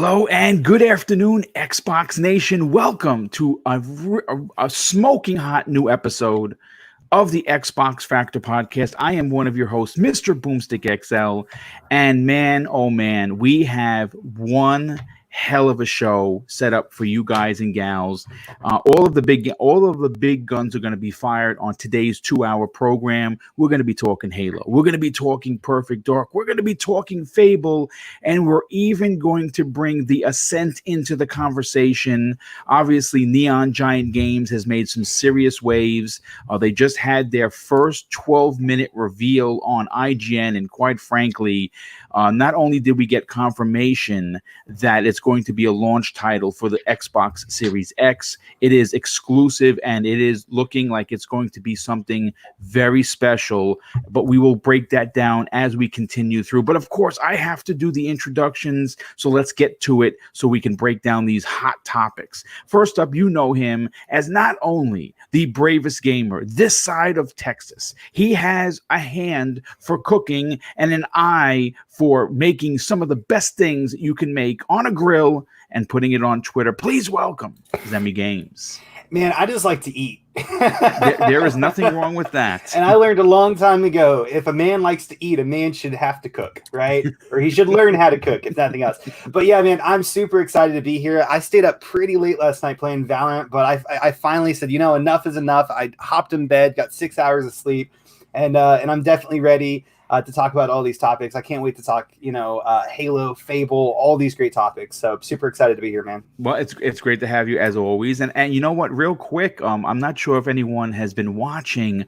Hello and good afternoon, Xbox Nation. Welcome to a smoking hot new episode of the Xbox Factor podcast. I am one of your hosts, Mr. Boomstick XL. And man, oh man, we have one hell of a show set up for you guys and gals. All of the big guns are going to be fired on today's 2-hour program. We're going to be talking Halo. We're going to be talking Perfect Dark. We're going to be talking Fable, and we're even going to bring the Ascent into the conversation. Obviously, Neon Giant Games has made some serious waves. They just had their first 12-minute reveal on IGN, and quite frankly, not only did we get confirmation that it's going to be a launch title for the Xbox Series X, it is exclusive and it is looking like it's going to be something very special, but we will break that down as we continue through. But of course, I have to do the introductions, so let's get to it so we can break down these hot topics. First up, you know him as not only the bravest gamer this side of Texas, he has a hand for cooking and an eye for making some of the best things you can make on a grill and putting it on Twitter. Please welcome Zemi Games. Man, I just like to eat. There is nothing wrong with that. And I learned a long time ago, if a man likes to eat, a man should have to cook, right? Or he should learn how to cook, if nothing else. But yeah, man, I'm super excited to be here. I stayed up pretty late last night playing Valorant, but I finally said, enough is enough. I hopped in bed, got 6 hours of sleep, and I'm definitely ready to talk about all these topics. I can't wait to talk, Halo, Fable, all these great topics. So super excited to be here, man. Well, it's great to have you as always. And you know what, real quick, I'm not sure if anyone has been watching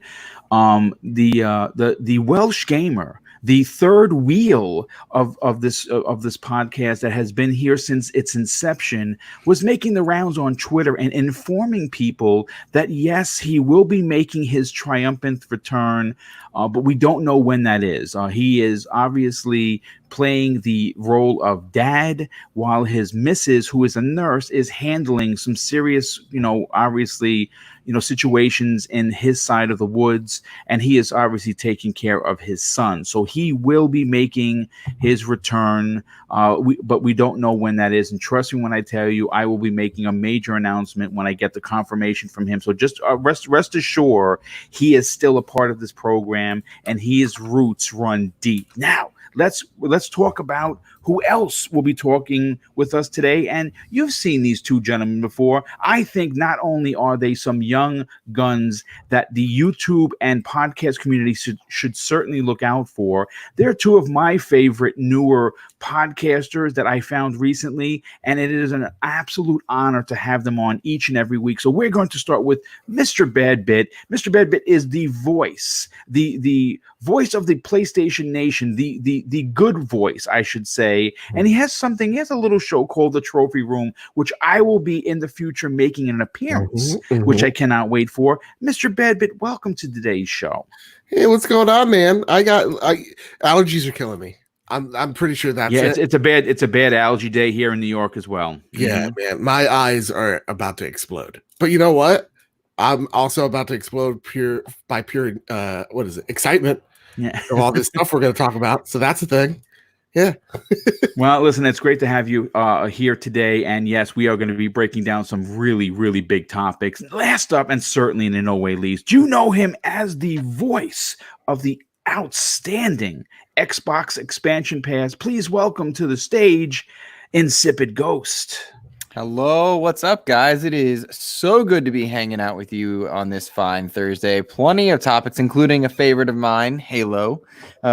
the Welsh Gamer, the third wheel of this podcast that has been here since its inception, was making the rounds on Twitter and informing people that yes, he will be making his triumphant return, but we don't know when that is. He is obviously playing the role of dad while his missus, who is a nurse, is handling some serious, obviously, situations in his side of the woods, and he is obviously taking care of his son. So he will be making his return, but we don't know when that is. And trust me when I tell you, I will be making a major announcement when I get the confirmation from him. So just rest assured, he is still a part of this program, and his roots run deep. Now, let's talk about who else will be talking with us today. And you've seen these two gentlemen before. I think not only are they some young guns that the YouTube and podcast community should certainly look out for, they're two of my favorite newer podcasters that I found recently, and it is an absolute honor to have them on each and every week. So we're going to start with Mr. Badbit. Mr. Badbit is the voice, the voice of the PlayStation Nation, the good voice, I should say. And he has a little show called The Trophy Room, which I will be in the future making an appearance, which I cannot wait for. Mr. Badbit, welcome to today's show. Hey, what's going on, man? Allergies are killing me. I'm pretty sure that's it. It's a bad allergy day here in New York as well. Yeah, man. My eyes are about to explode. But you know what? I'm also about to explode pure excitement. Yeah. Of all this stuff we're going to talk about. So that's the thing. Yeah. Well, listen, it's great to have you here today. And yes, we are going to be breaking down some really, really big topics. Last up, and certainly in no way least, you know him as the voice of the outstanding Xbox expansion pass. Please welcome to the stage, Insipid Ghost. Hello, what's up, guys? It is so good to be hanging out with you on this fine Thursday. Plenty of topics, including a favorite of mine, Halo,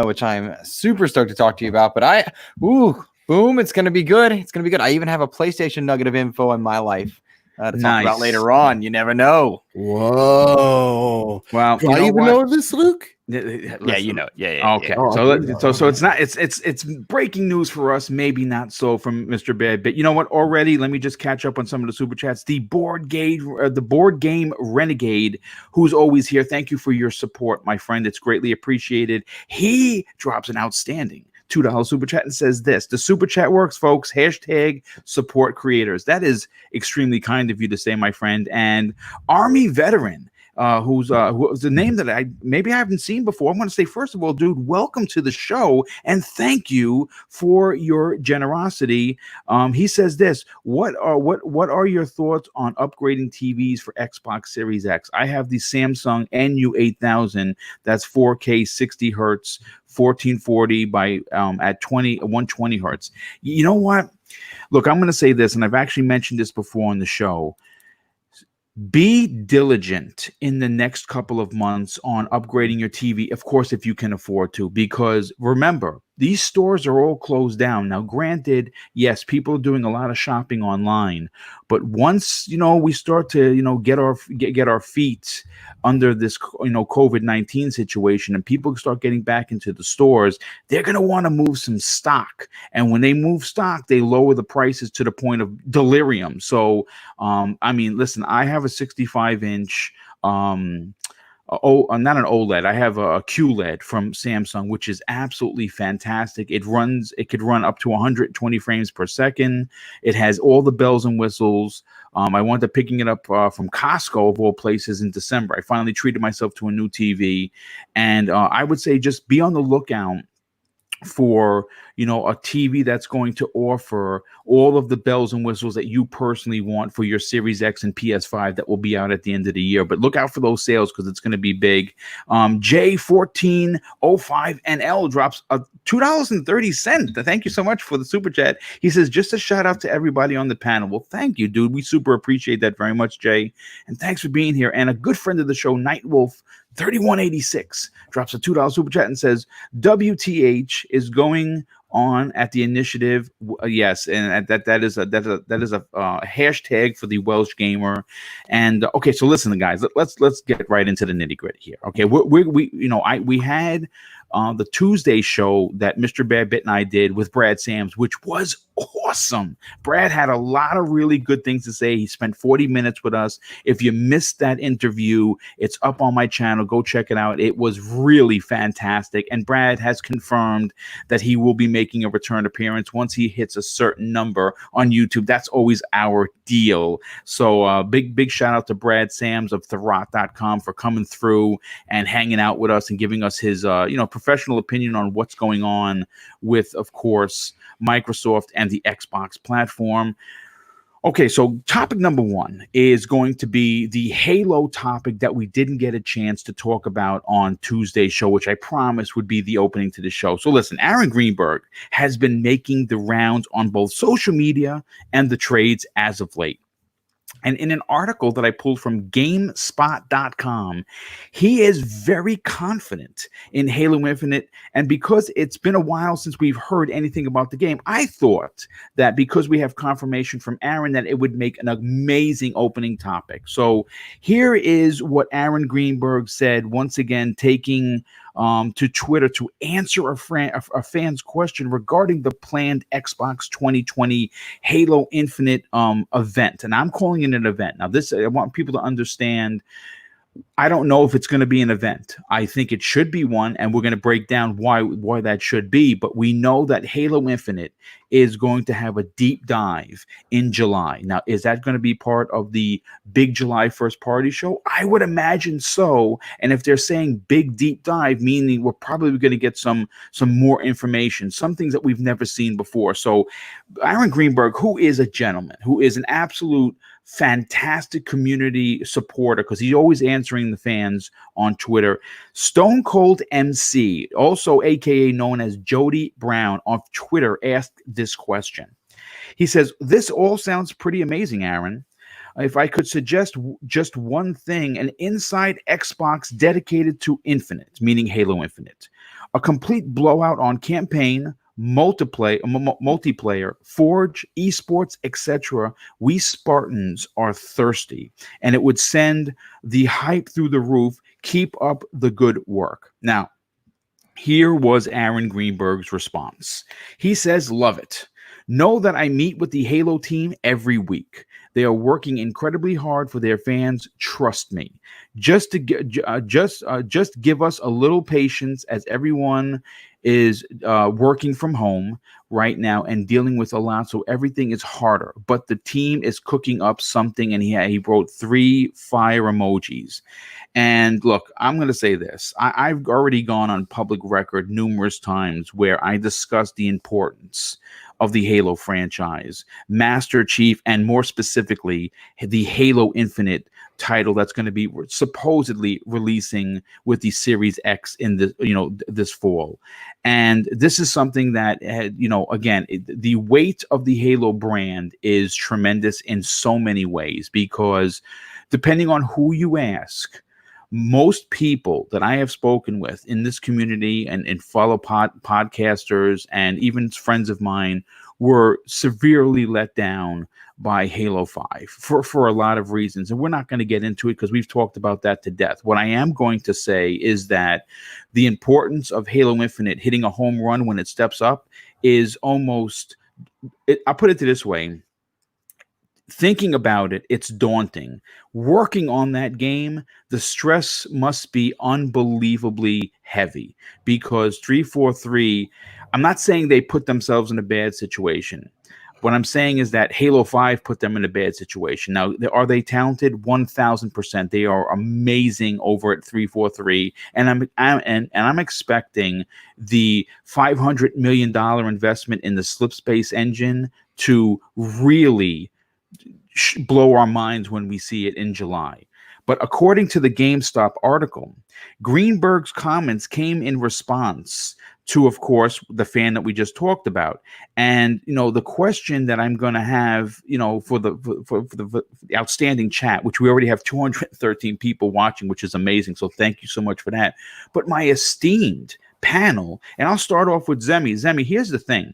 which I'm super stoked to talk to you about. But boom, it's going to be good. It's going to be good. I even have a PlayStation nugget of info in my life to talk about later on. You never know. Whoa. Well, do I even know this, Luke? Yeah, you know. Yeah. Okay. So it's not. It's breaking news for us. Maybe not so from Mr. Bed. But you know what? Already, let me just catch up on some of the super chats. The board game renegade, who's always here. Thank you for your support, my friend. It's greatly appreciated. He drops an outstanding $2 super chat and says this: the super chat works, folks. Hashtag support creators. That is extremely kind of you to say, my friend. And Army veteran who's the name that I haven't seen before. I want to say, first of all, dude, welcome to the show and thank you for your generosity. He says this: what are your thoughts on upgrading TVs for Xbox Series X? I have the Samsung NU8000. That's 4K 60 hertz, 1440 by at 120 hertz. You know what? Look, I'm going to say this, and I've actually mentioned this before on the show. Be diligent in the next couple of months on upgrading your TV, of course, if you can afford to, because remember, these stores are all closed down. Now, granted, yes, people are doing a lot of shopping online, but once, we start to, get our feet under this, COVID-19 situation and people start getting back into the stores, they're going to want to move some stock. And when they move stock, they lower the prices to the point of delirium. So, listen, I have a 65-inch, not an OLED. I have a QLED from Samsung, which is absolutely fantastic. It could run up to 120 frames per second. It has all the bells and whistles. I wound up picking it up from Costco, of all places, in December. I finally treated myself to a new TV, and I would say just be on the lookout for a TV that's going to offer all of the bells and whistles that you personally want for your Series X and PS5 that will be out at the end of the year. But look out for those sales because it's going to be big. J1405NL drops $2.30. Thank you so much for the super chat. He says, just a shout out to everybody on the panel. Well, thank you, dude. We super appreciate that very much, Jay. And thanks for being here. And a good friend of the show, Nightwolf 3186, drops a $2 super chat and says, WTH is going on at the initiative. Yes, and that is a hashtag for the Welsh gamer. And okay, so listen, guys, let's get right into the nitty gritty here. Okay, we had the Tuesday show that Mr. Badbit and I did with Brad Sams, which was awesome. Brad had a lot of really good things to say. He spent 40 minutes with us. If you missed that interview, it's up on my channel. Go check it out. It was really fantastic. And Brad has confirmed that he will be making a return appearance once he hits a certain number on YouTube. That's always our deal. So big shout out to Brad Sams of Therot.com for coming through and hanging out with us and giving us his professional opinion on what's going on with, of course, Microsoft and the Xbox platform. Okay, so topic number one is going to be the Halo topic that we didn't get a chance to talk about on Tuesday's show, which I promised would be the opening to the show. So listen, Aaron Greenberg has been making the rounds on both social media and the trades as of late. And in an article that I pulled from GameSpot.com, he is very confident in Halo Infinite. And because it's been a while since we've heard anything about the game, I thought that because we have confirmation from Aaron that it would make an amazing opening topic. So here is what Aaron Greenberg said, once again, taking to Twitter to answer a fan's question regarding the planned Xbox 2020 Halo Infinite event. And I'm calling it an event. Now, I want people to understand, I don't know if it's going to be an event. I think it should be one, and we're going to break down why that should be. But we know that Halo Infinite is going to have a deep dive in July. Now, is that going to be part of the big July first party show? I would imagine so. And if they're saying big deep dive, meaning we're probably going to get some more information, some things that we've never seen before. So Aaron Greenberg, who is a gentleman, who is an absolute fantastic community supporter, because he's always answering the fans on Twitter. Stone Cold MC, also aka known as Jody Brown on Twitter, asked this question. He says, "This all sounds pretty amazing, Aaron. If I could suggest just one thing, an inside Xbox dedicated to Infinite, meaning Halo Infinite, a complete blowout on campaign, multiplayer, Forge, esports, etc. We Spartans are thirsty, and it would send the hype through the roof. Keep up the good work." Now, here was Aaron Greenberg's response. He says, "Love it. Know that I meet with the Halo team every week. They are working incredibly hard for their fans. Trust me. Just give us a little patience, as everyone is working from home right now and dealing with a lot, so everything is harder. But the team is cooking up something, and he wrote 3 fire emojis. And look, I'm going to say this. I've already gone on public record numerous times where I discussed the importance of the Halo franchise, Master Chief, and more specifically, the Halo Infinite title that's going to be supposedly releasing with the Series X in this fall. And this is something that, again, the weight of the Halo brand is tremendous in so many ways, because depending on who you ask, most people that I have spoken with in this community and fellow podcasters and even friends of mine were severely let down by Halo 5 for a lot of reasons. And we're not going to get into it because we've talked about that to death. What I am going to say is that the importance of Halo Infinite hitting a home run when it steps up is almost, I'll put it this way. Thinking about it, it's daunting. Working on that game, the stress must be unbelievably heavy, because 343, I'm not saying they put themselves in a bad situation. What I'm saying is that Halo 5 put them in a bad situation. Now, are they talented? 1,000%. They are amazing over at 343, and I'm expecting the $500 million investment in the Slipspace engine to really blow our minds when we see it in July. But according to the GameStop article, Greenberg's comments came in response to, of course, the fan that we just talked about. And, the question that I'm going to have, for the outstanding chat, which we already have 213 people watching, which is amazing. So thank you so much for that. But my esteemed panel, and I'll start off with Zemi. Zemi, here's the thing.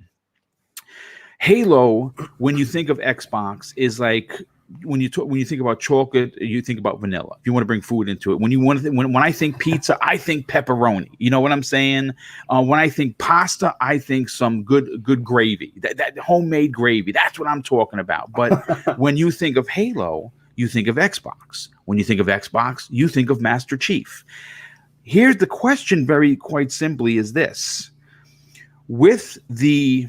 Halo, when you think of Xbox, is like when you think about chocolate, you think about vanilla. If you want to bring food into it, when I think pizza, I think pepperoni. You know what I'm saying? When I think pasta, I think some good gravy, that homemade gravy. That's what I'm talking about. But when you think of Halo, you think of Xbox. When you think of Xbox, you think of Master Chief. Here's the question, quite simply, is this: with the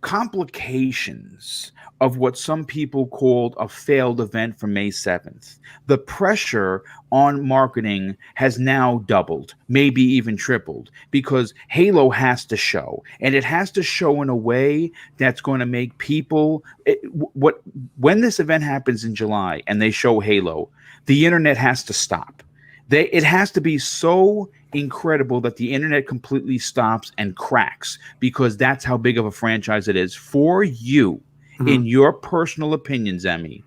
complications of what some people called a failed event from May 7th, the pressure on marketing has now doubled, maybe even tripled, because Halo has to show, and it has to show in a way that's going to make people when this event happens in July and they show Halo, the internet has to stop. It has to be so incredible that the internet completely stops and cracks, because that's how big of a franchise it is. For you, in your personal opinion, Zemi,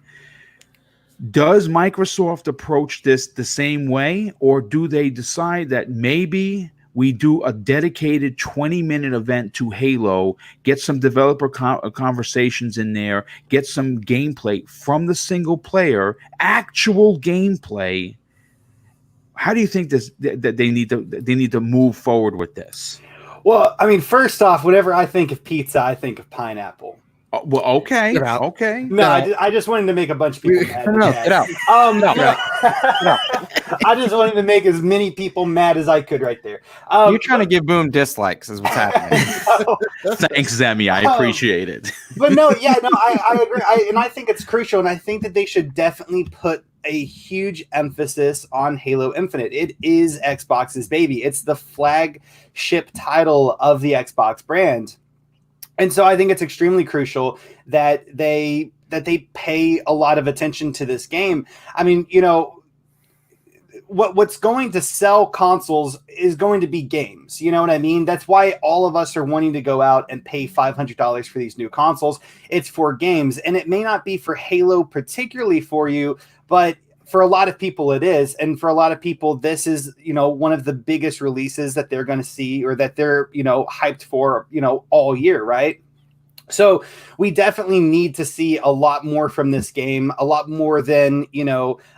does Microsoft approach this the same way, or do they decide that maybe we do a dedicated 20-minute event to Halo, get some developer conversations in there, get some gameplay from the single player, actual gameplay? How do you think that they need to move forward with this? Well, I mean, first off, whenever I think of pizza, I think of pineapple. Well, okay. No, I just wanted to make a bunch of people mad. Get out. I just wanted to make as many people mad as I could right there. You're trying to give Boom dislikes is what's happening. Thanks, Zemi. I appreciate it. But no, I agree. And I think it's crucial, and I think that they should definitely put a huge emphasis on Halo Infinite. It is Xbox's baby. It's the flagship title of the Xbox brand. And so I think it's extremely crucial that they pay a lot of attention to this game. I mean, what's going to sell consoles is going to be games. You know what I mean? That's why all of us are wanting to go out and pay $500 for these new consoles. It's for games, and it may not be for Halo particularly for you, but for a lot of people it is. And for a lot of people, this is, one of the biggest releases that they're going to see, or that they're, hyped for, all year. Right. So we definitely need to see a lot more from this game, a lot more than,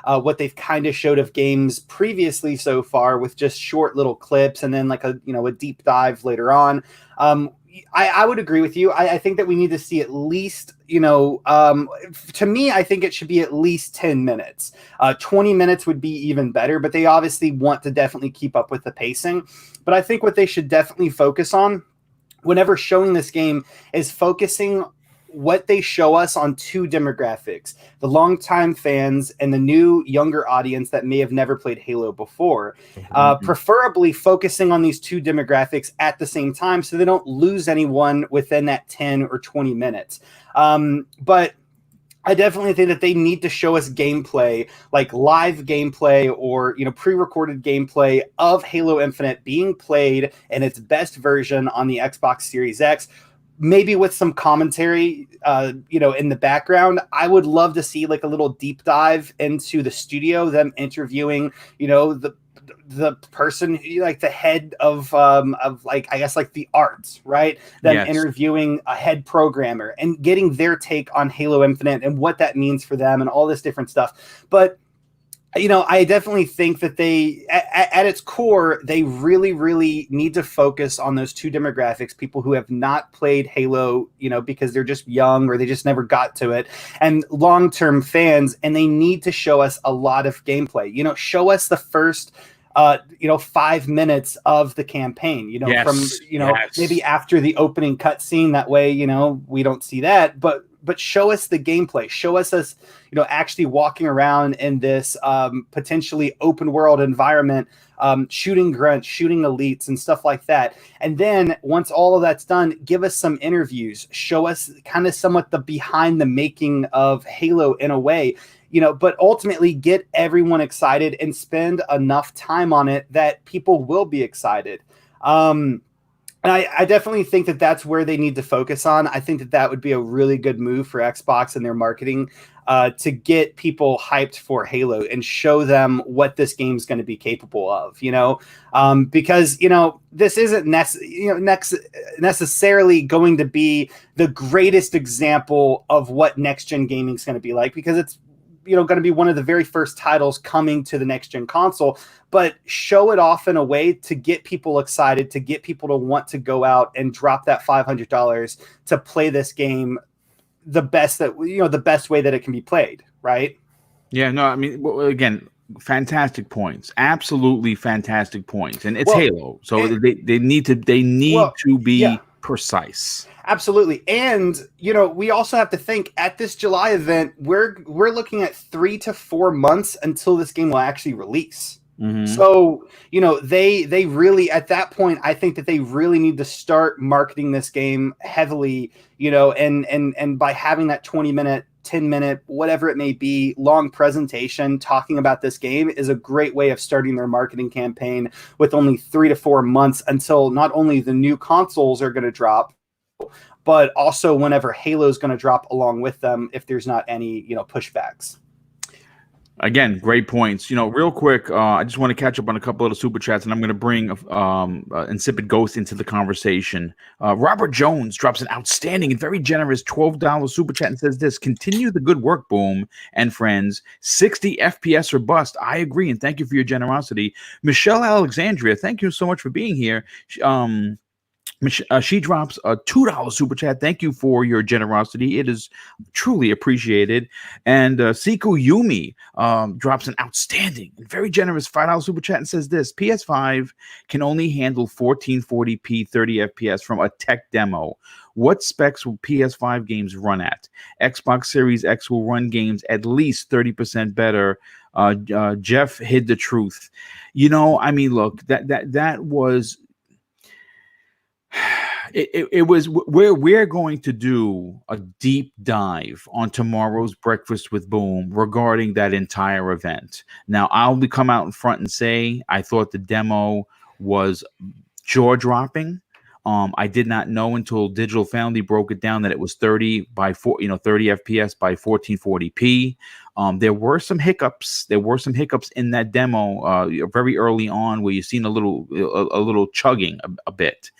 what they've kind of showed of games previously so far, with just short little clips and then like a deep dive later on. I would agree with you. I think that we need to see at least, to me, I think it should be at least 10 minutes. 20 minutes would be even better, but they obviously want to definitely keep up with the pacing. But I think what they should definitely focus on whenever showing this game is focusing what they show us on two demographics: the longtime fans and the new younger audience that may have never played Halo before. Preferably focusing on these two demographics at the same time so they don't lose anyone within that 10 or 20 minutes. But I definitely think that they need to show us gameplay, like live gameplay or, pre-recorded gameplay of Halo Infinite being played in its best version on the Xbox Series X, maybe with some commentary, in the background. I would love to see like a little deep dive into the studio, them interviewing, the person, like the head of like, I guess, like the arts, right? Them interviewing a head programmer and getting their take on Halo Infinite and what that means for them and all this different stuff. But I definitely think that they, at its core, they really, really need to focus on those two demographics: people who have not played Halo, because they're just young or they just never got to it, and long-term fans. And they need to show us a lot of gameplay. Show us the first 5 minutes of the campaign, from maybe after the opening cutscene. That way, we don't see that, but show us the gameplay. Show us actually walking around in this potentially open world environment, shooting grunts, shooting elites and stuff like that. And then once all of that's done, give us some interviews. Show us kind of somewhat the behind the making of Halo in a way. But ultimately get everyone excited and spend enough time on it that people will be excited. And I definitely think that that's where they need to focus on. I think that would be a really good move for Xbox and their marketing, to get people hyped for Halo and show them what this game's going to be capable of, because, this isn't necessarily going to be the greatest example of what next-gen gaming is going to be like, because it's, going to be one of the very first titles coming to the next gen console, but show it off in a way to get people excited, to get people to want to go out and drop that $500 to play this game the best way that it can be played. Right. Yeah, no, I mean, again, fantastic points, absolutely fantastic points. And it's Halo. So they need to be precise. Absolutely. And, we also have to think at this July event, we're looking at 3 to 4 months until this game will actually release. Mm-hmm. So, they really, at that point, I think that they really need to start marketing this game heavily, and by having that 20-minute, 10-minute, whatever it may be, long presentation talking about this game is a great way of starting their marketing campaign with only 3 to 4 months until not only the new consoles are going to drop, but also whenever Halo is going to drop along with them, if there's not any, pushbacks. Again, great points. Real quick, I just want to catch up on a couple of the super chats, and I'm going to bring Insipid Ghost into the conversation. Robert Jones drops an outstanding and very generous $12 super chat and says this: continue the good work, Boom and friends. 60 FPS or bust. I agree, and thank you for your generosity. Michelle Alexandria, thank you so much for being here. She drops a $2 super chat. Thank you for your generosity. It is truly appreciated. And Siku Yumi drops an outstanding and very generous $5 super chat and says this: PS5 can only handle 1440p 30 FPS from a tech demo. What specs will PS5 games run at? Xbox Series X will run games at least 30% better. Jeff hid the truth. Look, that was... It was where we're going to do a deep dive on tomorrow's Breakfast with Boom regarding that entire event. Now, I'll come out in front and say I thought the demo was jaw-dropping. I did not know until Digital Foundry broke it down that it was 30 FPS by 1440p. There were some hiccups. In that demo very early on where you've seen a little chugging a bit.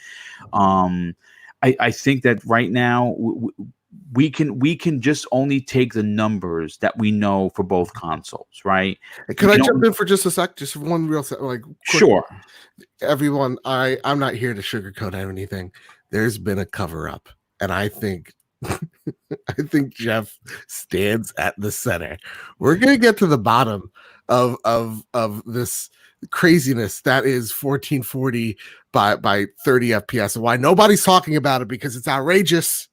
I think that right now we can just only take the numbers that we know for both consoles, right? Can I jump in for just a sec? Just one real sec, quick. Sure. Everyone, I'm not here to sugarcoat anything. There's been a cover up, and I think I think Jeff stands at the center. We're gonna get to the bottom of this craziness that is 1440 by 30 FPS, and why nobody's talking about it because it's outrageous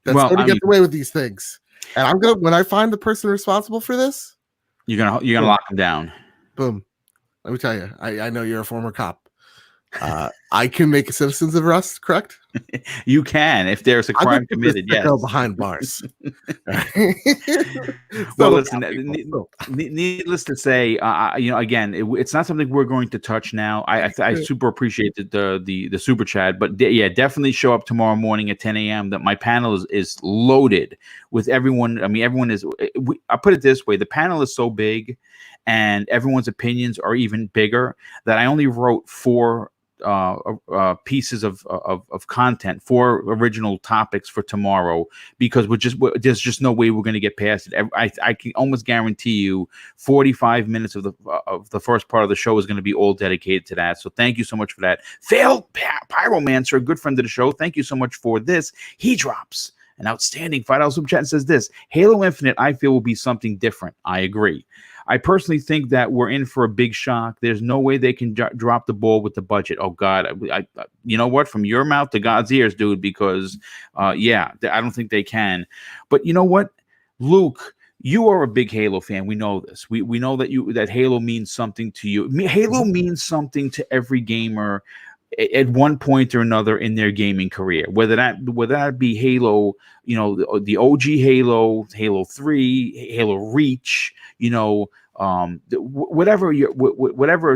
that Sony gets away with these things. And I'm gonna, when I find the person responsible for this, you're gonna lock them down. Boom. Let me tell you, I know you're a former cop. I can make citizens of arrest, correct? You can, if there's a crime committed. Yes, behind bars. Well, listen. Needless to say, again, it's not something we're going to touch now. I super appreciate the super chat, but yeah, definitely show up tomorrow morning at 10 a.m. That my panel is loaded with everyone. I mean, everyone is. I put it this way: the panel is so big, and everyone's opinions are even bigger that I only wrote 4 pieces of content, 4 original topics for tomorrow, because there's just no way we're going to get past it. I can almost guarantee you 45 minutes of the first part of the show is going to be all dedicated to that. So thank you so much for that. Failed Pyromancer, a good friend of the show, thank you so much for this. He drops an outstanding $5 super chat and says this: Halo Infinite, I feel, will be something different. I agree. I personally think that we're in for a big shock. There's no way they can drop the ball with the budget. Oh God, I you know what? From your mouth to God's ears, dude. Because I don't think they can. But you know what, Luke, you are a big Halo fan. We know this. We know that Halo means something to you. Halo means something to every gamer at one point or another in their gaming career, whether that be Halo, the OG Halo, Halo 3, Halo Reach, whatever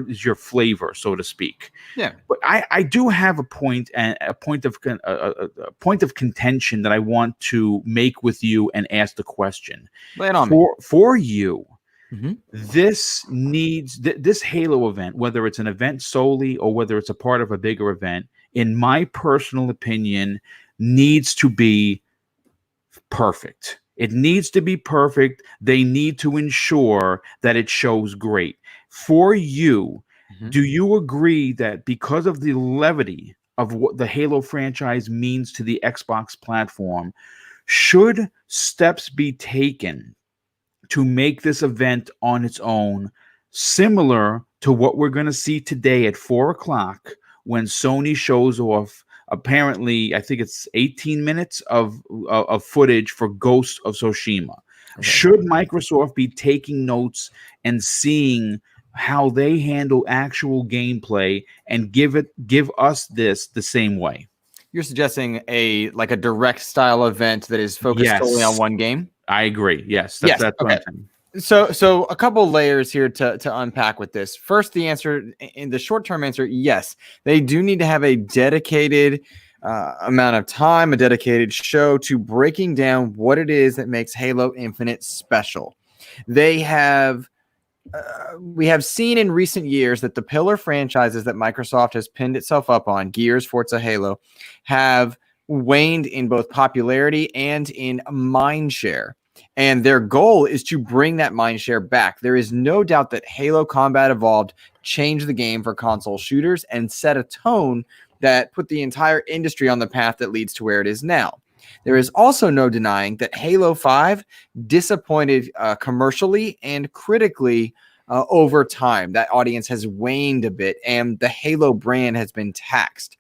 is your flavor, so to speak. Yeah. But I do have a point of contention that I want to make with you and ask the question. Lay it on me. For you. Mm-hmm. This Halo event, whether it's an event solely or whether it's a part of a bigger event, in my personal opinion, needs to be perfect. It needs to be perfect. They need to ensure that it shows great. For you, do you agree that because of the levity of what the Halo franchise means to the Xbox platform, should steps be taken to make this event on its own, similar to what we're going to see today at 4:00 when Sony shows off, apparently, I think it's 18 minutes of footage for Ghost of Tsushima? Okay. Should Microsoft be taking notes and seeing how they handle actual gameplay and give us this the same way? You're suggesting a direct style event that is focused solely on one game? I agree. Yes. That's okay. What I'm saying. So a couple layers here to unpack with this. First, the answer, in the short-term answer, yes, they do need to have a dedicated amount of time, a dedicated show to breaking down what it is that makes Halo Infinite special. They have we have seen in recent years that the pillar franchises that Microsoft has pinned itself up on, Gears, Forza, Halo, have waned in both popularity and in mind share. And their goal is to bring that mind share back. There is no doubt that Halo Combat Evolved changed the game for console shooters and set a tone that put the entire industry on the path that leads to where it is now. There is also no denying that Halo 5 disappointed commercially and critically over time. That audience has waned a bit, and the Halo brand has been taxed.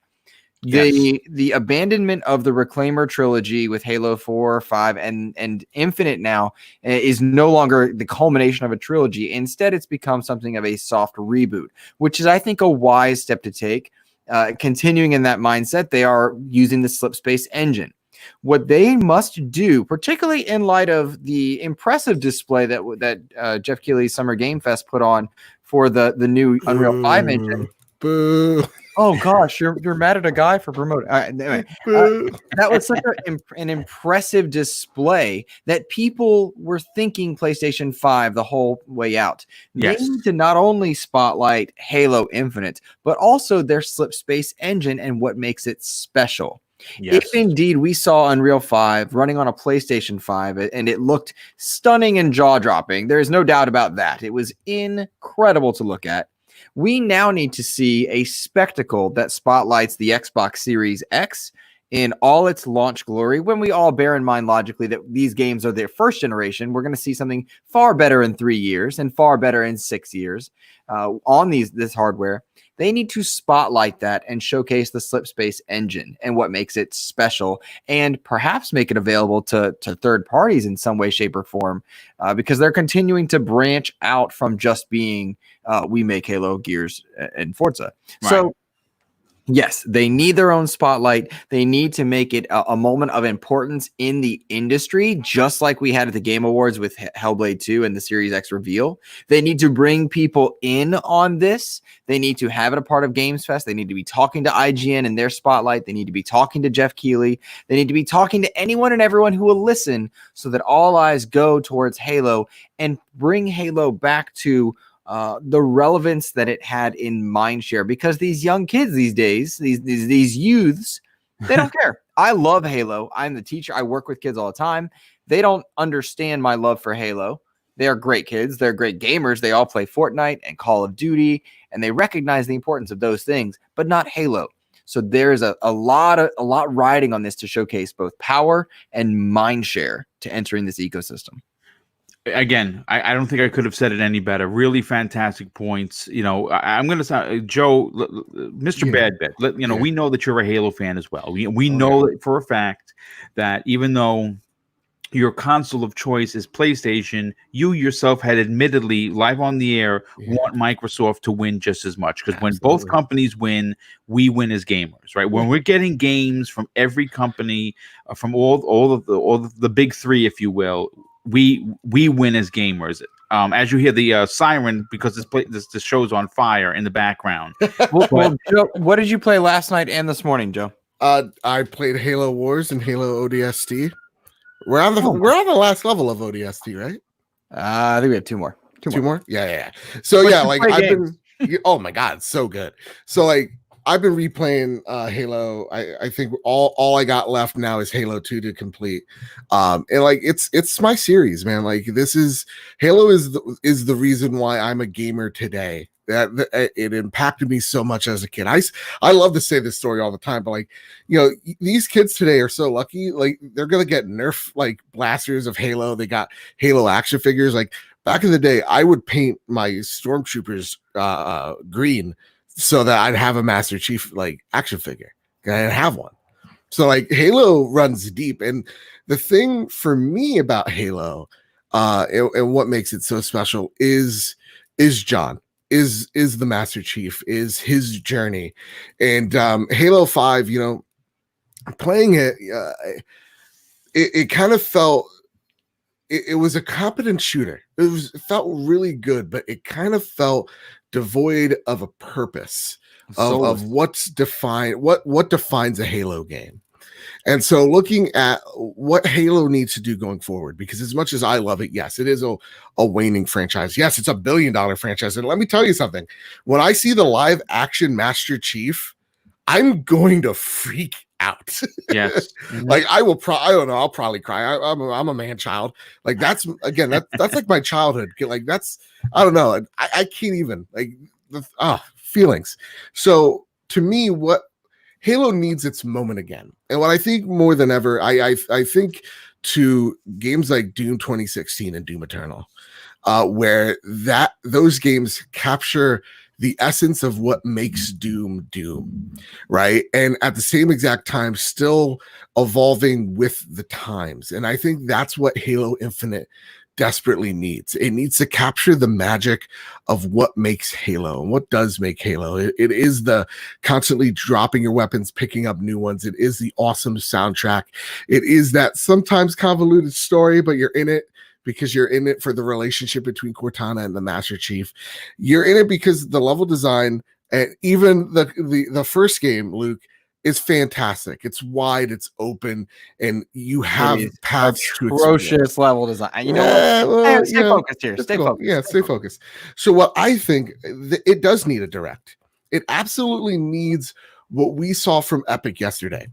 The abandonment of the Reclaimer trilogy with Halo 4, 5, and Infinite now is no longer the culmination of a trilogy. Instead, it's become something of a soft reboot, which is, I think, a wise step to take. Continuing in that mindset, they are using the Slipspace engine. What they must do, particularly in light of the impressive display that Jeff Keighley's Summer Game Fest put on for the new Unreal 5 engine. Boo. Oh gosh, you're mad at a guy for promoting. Anyway, that was such an impressive display that people were thinking PlayStation 5 the whole way out. They need to not only spotlight Halo Infinite, but also their Slipspace engine and what makes it special. Yes. If indeed we saw Unreal 5 running on a PlayStation 5 and it looked stunning and jaw-dropping, there is no doubt about that. It was incredible to look at. We now need to see a spectacle that spotlights the Xbox Series X in all its launch glory. When we all bear in mind logically that these games are their first generation, we're going to see something far better in 3 years and far better in 6 years on this hardware. They need to spotlight that and showcase the Slipspace engine and what makes it special, and perhaps make it available to third parties in some way, shape, or form, because they're continuing to branch out from just being we make Halo, Gears, and Forza. Right. So yes, they need their own spotlight. They need to make it a moment of importance in the industry, just like we had at the Game Awards with Hellblade 2 and the Series X reveal. They need to bring people in on this. They need to have it a part of Games Fest. They need to be talking to IGN in their spotlight. They need to be talking to Jeff Keighley. They need to be talking to anyone and everyone who will listen, so that all eyes go towards Halo and bring Halo back to the relevance that it had in mindshare, because these young kids these days, these youths, they don't care. I love Halo. I'm the teacher. I work with kids all the time. They don't understand my love for Halo. They are great kids. They're great gamers. They all play Fortnite and Call of Duty, and they recognize the importance of those things, but not Halo. So there's a lot riding on this to showcase both power and mindshare to entering this ecosystem. Again, I don't think I could have said it any better. Really fantastic points. I'm going to say, Joe, Mr. Bad Bet, we know that you're a Halo fan as well. We know for a fact that even though your console of choice is PlayStation, you yourself had admittedly, live on the air, want Microsoft to win just as much. Because when both companies win, we win as gamers, right? When we're getting games from every company, from all of the big three, if you will, we win as gamers. As you hear the siren, because this show's on fire in the background. Well, Joe, what did you play last night and this morning, Joe? I played Halo Wars and Halo ODST. We're on the last level of ODST, right? I think we have two more. Two more? Yeah. So oh my god, so good. So I've been replaying Halo. I think all I got left now is Halo 2 to complete. And it's my series, man. Halo is the reason why I'm a gamer today. That it impacted me so much as a kid. I love to say this story all the time, but these kids today are so lucky. They're gonna get Nerf blasters of Halo. They got Halo action figures. Back in the day, I would paint my stormtroopers green so that I'd have a Master Chief action figure. And I didn't have one. So Halo runs deep. And the thing for me about Halo, and what makes it so special is John. Is the Master Chief, is his journey. And Halo 5, playing it, it kind of felt it was a competent shooter. It felt really good, but it kind of felt devoid of a purpose of what's defined, what defines a Halo game. And so looking at what Halo needs to do going forward, because as much as I love it, yes, it is a waning franchise. Yes, it's $1 billion franchise. And let me tell you something. When I see the live action Master Chief, I'm going to freak out. Yes. I don't know. I'll probably cry. I'm a man child. That's my childhood. I don't know. I can't even feelings. So to me, what Halo needs its moment again. And what I think more than ever, I think to games like Doom 2016 and Doom Eternal, where those games capture the essence of what makes Doom, right? And at the same exact time, still evolving with the times. And I think that's what Halo Infinite desperately needs. It needs to capture the magic of what makes Halo and what does make Halo. It is the constantly dropping your weapons, picking up new ones. It is the awesome soundtrack. It is that sometimes convoluted story, but you're in it because you're in it for the relationship between Cortana and the Master Chief. You're in it because the level design, and even the first game, Luke, is fantastic. It's wide, it's open, and you have paths to atrocious level design. Stay focused here. Stay focused. Yeah, stay focused. So what I think, it does need a direct. It absolutely needs what we saw from Epic yesterday.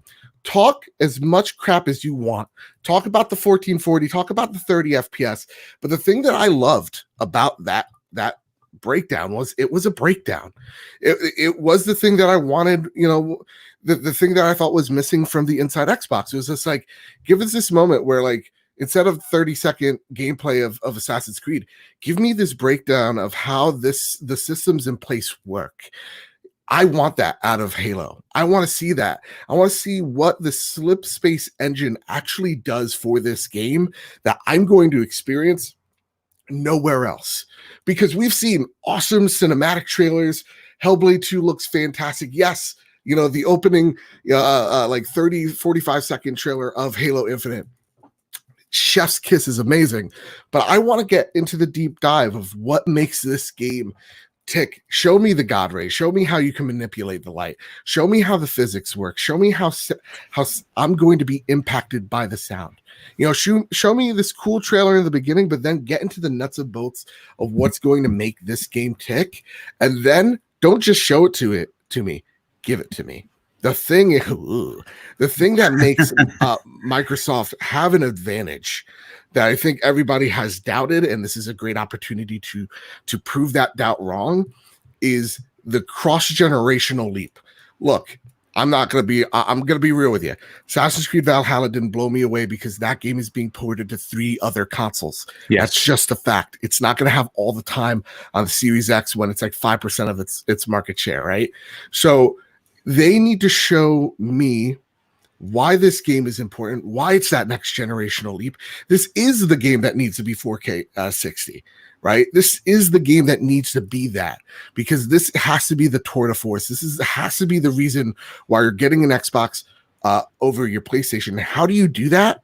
talk as much crap as you want. Talk about the 1440, talk about the 30 FPS. But the thing that I loved about that breakdown was it was a breakdown. It was the thing that I wanted, the thing that I thought was missing from the Inside Xbox. It was just like, give us this moment where, like, instead of 30-second gameplay of Assassin's Creed, give me this breakdown of how the systems in place work. I want that out of Halo. I want to see that. I want to see what the slip space engine actually does for this game that I'm going to experience nowhere else. Because we've seen awesome cinematic trailers. Hellblade 2 looks fantastic. Yes, the opening like 30, 45-second trailer of Halo Infinite, chef's kiss, is amazing. But I want to get into the deep dive of what makes this game tick. Show me the God ray. Show me how you can manipulate the light. Show me how the physics work. Show me how I'm going to be impacted by the sound. Show me this cool trailer in the beginning, but then get into the nuts and bolts of what's going to make this game tick. And then don't just show it to me. Give it to me. The thing that makes Microsoft have an advantage that I think everybody has doubted, and this is a great opportunity to prove that doubt wrong, is the cross-generational leap. Look, I'm going to be real with you. Assassin's Creed Valhalla didn't blow me away because that game is being ported to 3 other consoles. Yes. That's just a fact. It's not going to have all the time on the Series X when it's like 5% of its market share, right? So they need to show me why this game is important, why it's that next generational leap. This is the game that needs to be 4K 60, right? This is the game that needs to be that, because this has to be the tour de force. Has to be the reason why you're getting an Xbox over your PlayStation. How do you do that?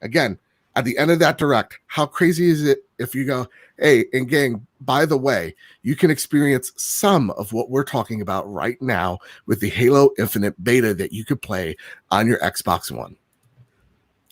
Again, at the end of that direct, how crazy is it if you go, hey, and gang, by the way, you can experience some of what we're talking about right now with the Halo Infinite beta that you could play on your Xbox One.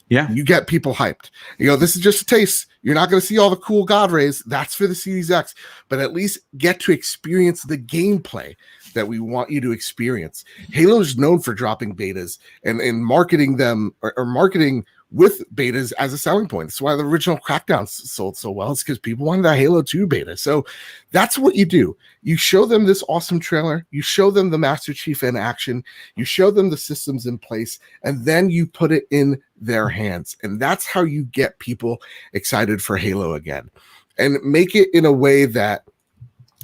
Yeah. You get people hyped. This is just a taste. You're not going to see all the cool God rays. That's for the Series X. But at least get to experience the gameplay that we want you to experience. Halo is known for dropping betas and marketing them or marketing with betas as a selling point. That's why the original Crackdown sold so well. It's because people wanted that Halo 2 beta. So that's what you do. You show them this awesome trailer. You show them the Master Chief in action. You show them the systems in place, and then you put it in their hands. And that's how you get people excited for Halo again. And make it in a way that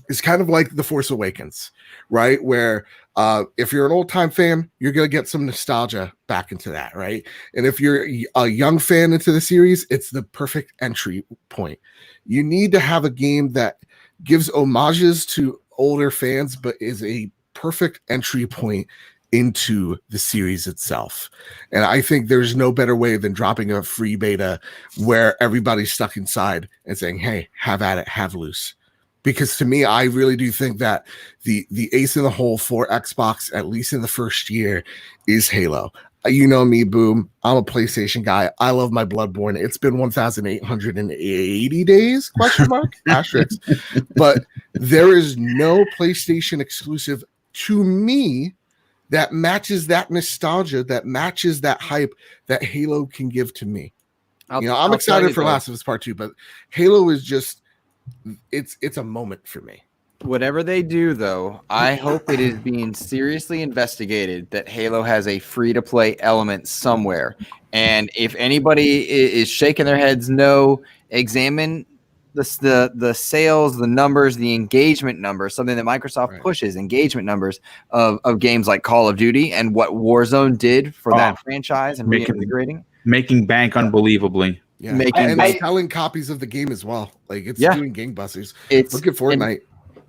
is kind of like The Force Awakens, right? Where if you're an old time fan, you're going to get some nostalgia back into that, right? And if you're a young fan into the series, it's the perfect entry point. You need to have a game that gives homages to older fans, but is a perfect entry point into the series itself. And I think there's no better way than dropping a free beta where everybody's stuck inside and saying, hey, have at it, have loose. Because to me, I really do think that the ace in the hole for Xbox, at least in the first year, is Halo. You know me, Boom. I'm a PlayStation guy. I love my Bloodborne. It's been 1,880 days, question mark, asterisk. But there is no PlayStation exclusive to me that matches that nostalgia, that matches that hype that Halo can give to me. I'm excited for Last of Us Part 2, but Halo is just... It's a moment for me. Whatever they do, though, I hope it is being seriously investigated that Halo has a free-to-play element somewhere. And if anybody is shaking their heads no, examine the sales, the numbers, the engagement numbers, something that Microsoft pushes, engagement numbers of games like Call of Duty and what Warzone did for that franchise and reinvigorating. Making bank unbelievably. Yeah, and selling copies of the game as well. Like it's doing gangbusters. Look at Fortnite.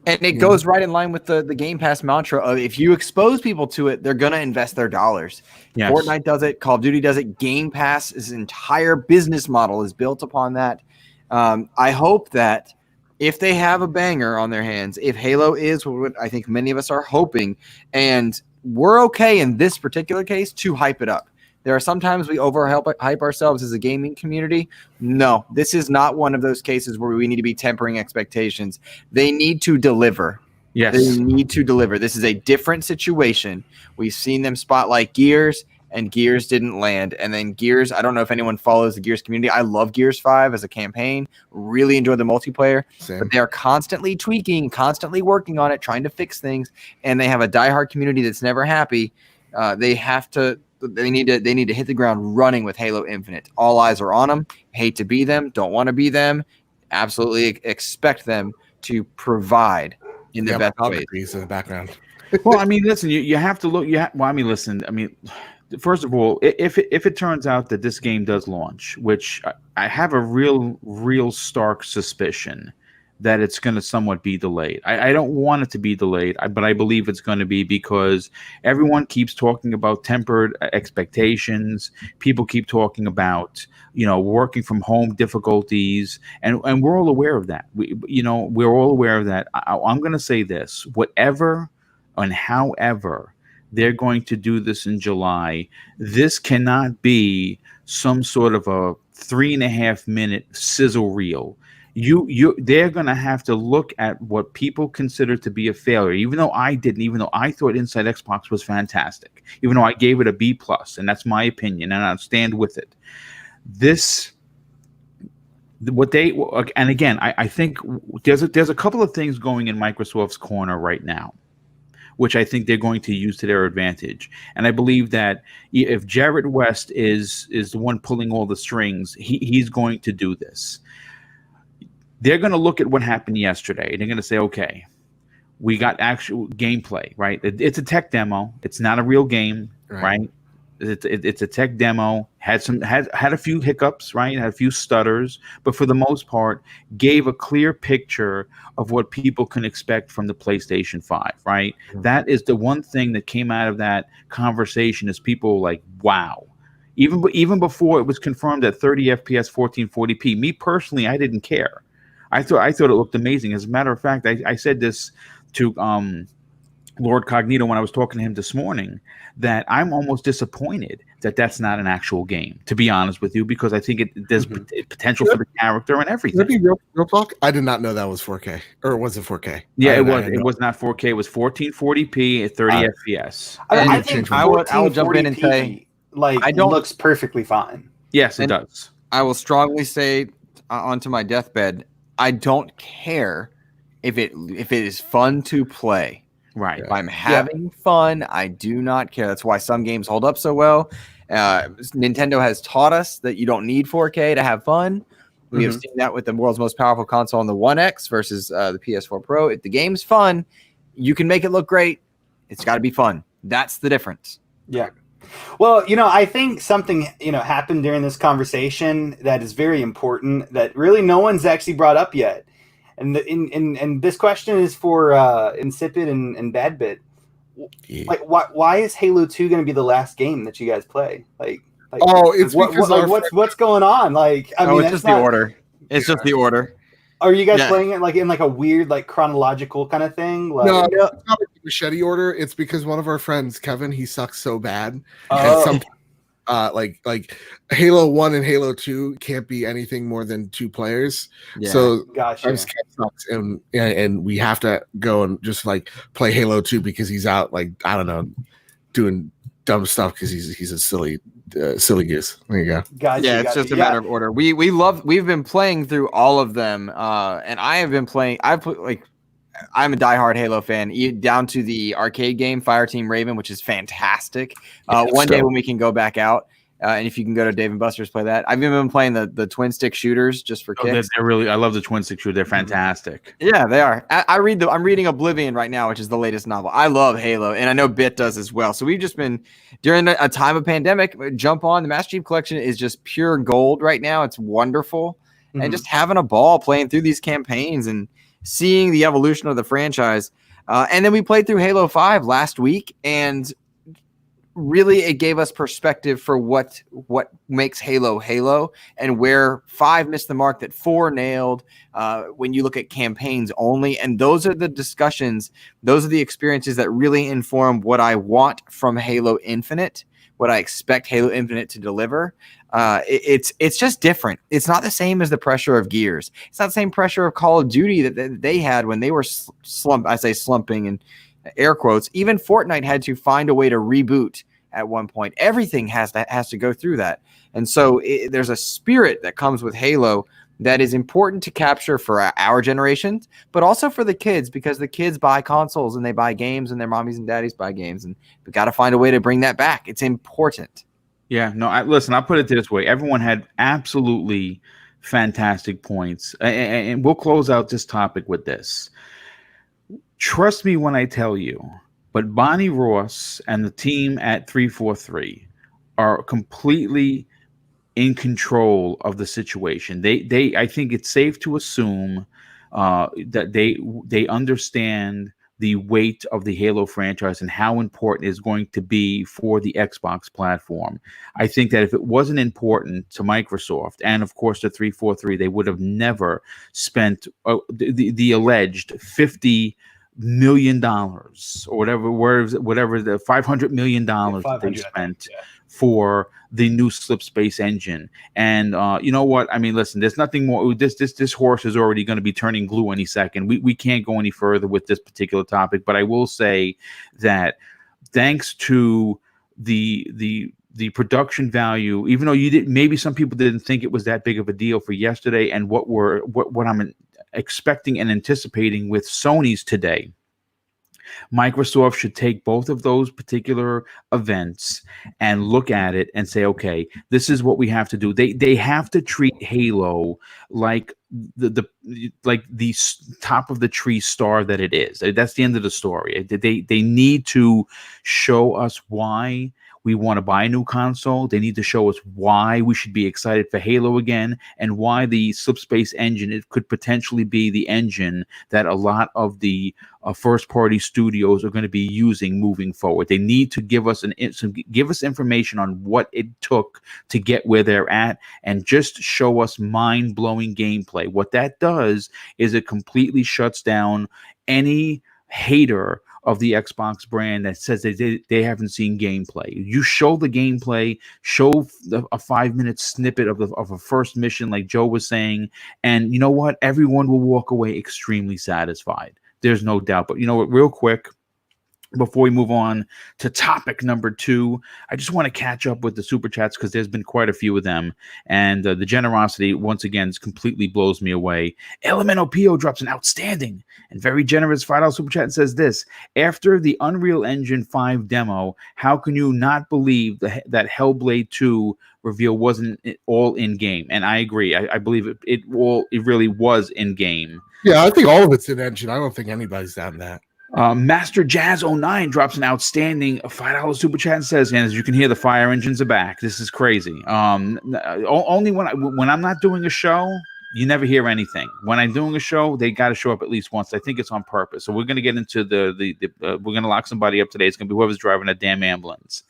And it goes right in line with the Game Pass mantra of if you expose people to it, they're going to invest their dollars. Yes. Fortnite does it. Call of Duty does it. Game Pass's entire business model is built upon that. I hope that if they have a banger on their hands, if Halo is what I think many of us are hoping, and we're okay in this particular case to hype it up. There are sometimes we hype ourselves as a gaming community. No, this is not one of those cases where we need to be tempering expectations. They need to deliver. Yes. They need to deliver. This is a different situation. We've seen them spotlight Gears, and Gears didn't land. And then Gears, I don't know if anyone follows the Gears community. I love Gears 5 as a campaign. Really enjoy the multiplayer. Same. But they're constantly tweaking, constantly working on it, trying to fix things. And they have a diehard community that's never happy. They need to hit the ground running with Halo Infinite. All eyes are on them. Hate to be them. Don't want to be them. Absolutely expect them to provide in the best ways. In the background. Well, I mean, listen, you have to look. Well, I mean, listen. I mean, first of all, if it turns out that this game does launch, which I have a real stark suspicion that it's going to somewhat be delayed. I don't want it to be delayed, but I believe it's going to be, because everyone keeps talking about tempered expectations. People keep talking about, working from home difficulties, and we're all aware of that. We're all aware of that. I'm going to say this: whatever and however they're going to do this in July, this cannot be some sort of a 3.5 minute sizzle reel. They're going to have to look at what people consider to be a failure, even though I thought Inside Xbox was fantastic, even though I gave it a B+, and that's my opinion, and I'll stand with it. And again, I think there's a couple of things going in Microsoft's corner right now, which I think they're going to use to their advantage. And I believe that if Jared West is the one pulling all the strings, he's going to do this. They're going to look at what happened yesterday, and they're going to say, okay, we got actual gameplay, right? It's a tech demo. It's not a real game, right? It's a tech demo. Had a few hiccups, right? Had a few stutters, but for the most part, gave a clear picture of what people can expect from the PlayStation 5, right? Mm-hmm. That is the one thing that came out of that conversation, is people like, wow. Even before it was confirmed at 30 FPS, 1440p, me personally, I didn't care. I thought it looked amazing. As a matter of fact, I said this to Lord Cognito when I was talking to him this morning, that I'm almost disappointed that that's not an actual game, to be honest with you, because I think there's potential for the character and everything. Real talk? I did not know that was 4K, or was it 4K? Yeah, it was. It was not 4K. It was 1440p at 30 FPS. I think I will jump in and say, looks perfectly fine. Yes, it does. I will strongly say, onto my deathbed, I don't care if it is fun to play. Right. If I'm having fun, I do not care. That's why some games hold up so well. Nintendo has taught us that you don't need 4K to have fun. We have seen that with the world's most powerful console on the One X versus the PS4 Pro. If the game's fun, you can make it look great. It's got to be fun. That's the difference. Yeah. Well, I think something, happened during this conversation that is very important that really no one's actually brought up yet. And this question is for Insipid and Badbit. Like, why is Halo 2 going to be the last game that you guys play? It's because what's going on? Like, I mean, it's just the order. It's just the order. Are you guys playing it in a weird chronological kind of thing? No, it's not like the machete order. It's because one of our friends, Kevin, he sucks so bad. And some like Halo 1 and Halo 2 can't be anything more than 2 players. Yeah. So gotcha. Sucks, and we have to go and just play Halo 2 because he's out doing dumb stuff because he's a silly goose. There you go. Gotcha, it's just a matter of order. We've been playing through all of them, and I have been playing. I'm a diehard Halo fan, down to the arcade game Fireteam Raven, which is fantastic. One day when we can go back out, and if you can go to Dave and Buster's, play that. I've even been playing the twin stick shooters just for kicks. They're really. I love the twin stick shooter. They're fantastic. Yeah, they are. I'm reading Oblivion right now, which is the latest novel. I love Halo, and I know Bit does as well. So we've just been during a time of pandemic. Jump on the Master Chief Collection is just pure gold right now. It's wonderful, and just having a ball playing through these campaigns and seeing the evolution of the franchise. And then we played through Halo 5 last week, and really it gave us perspective for what makes Halo and where 5 missed the mark that 4 nailed when you look at campaigns only. And those are the discussions, those are the experiences that really inform what I want from Halo Infinite, what I expect Halo Infinite to deliver. It's just different. It's not the same as the pressure of Gears. It's not the same pressure of Call of Duty that they had when they were slumping in air quotes. Even Fortnite had to find a way to reboot at one point. Everything has to go through that. And so there's a spirit that comes with Halo that is important to capture for our generations, but also for the kids, because the kids buy consoles and they buy games and their mommies and daddies buy games. And we got to find a way to bring that back. It's important. Yeah, no, listen, I'll put it this way. Everyone had absolutely fantastic points. And we'll close out this topic with this. Trust me when I tell you, but Bonnie Ross and the team at 343 are completely in control of the situation. I think it's safe to assume that they understand the weight of the Halo franchise and how important it's going to be for the Xbox platform. I think that if it wasn't important to Microsoft and of course the 343, they would have never spent the alleged $50 million or whatever the $500 million that they spent for the new slip space engine. And you know what? I mean, listen, there's nothing more. This horse is already going to be turning glue any second. We can't go any further with this particular topic, but I will say that thanks to the production value, even though maybe some people didn't think it was that big of a deal for yesterday, and what I'm expecting and anticipating with Sony's today, Microsoft should take both of those particular events and look at it and say, okay, this is what we have to do. They have to treat Halo like the top of the tree star that it is. That's the end of the story. They need to show us why we want to buy a new console. They need to show us why we should be excited for Halo again, and why the Slipspace engine, it could potentially be the engine that a lot of the first-party studios are going to be using moving forward. They need to give us information on what it took to get where they're at, and just show us mind-blowing gameplay. What that does is it completely shuts down any hater of the Xbox brand that says they haven't seen gameplay. You show the gameplay, show a 5-minute snippet of a first mission, like Joe was saying, and you know what? Everyone will walk away extremely satisfied. There's no doubt. But you know what? Real quick, before we move on to topic number 2, I just want to catch up with the super chats because there's been quite a few of them, and the generosity once again completely blows me away. Elemental PO drops an outstanding and very generous $5 super chat and says this: after the Unreal Engine 5 demo, how can you not believe that Hellblade 2 reveal wasn't all in game? And I agree. I believe it really was in game. Yeah, I think all of it's in engine. I don't think anybody's down that. Master Jazz 09 drops an outstanding $5 super chat and says, and as you can hear, the fire engines are back. This is crazy. Only when I'm not doing a show, you never hear anything. When I'm doing a show, they got to show up at least once. I think it's on purpose. So we're going to get into we're going to lock somebody up today. It's going to be whoever's driving that damn ambulance.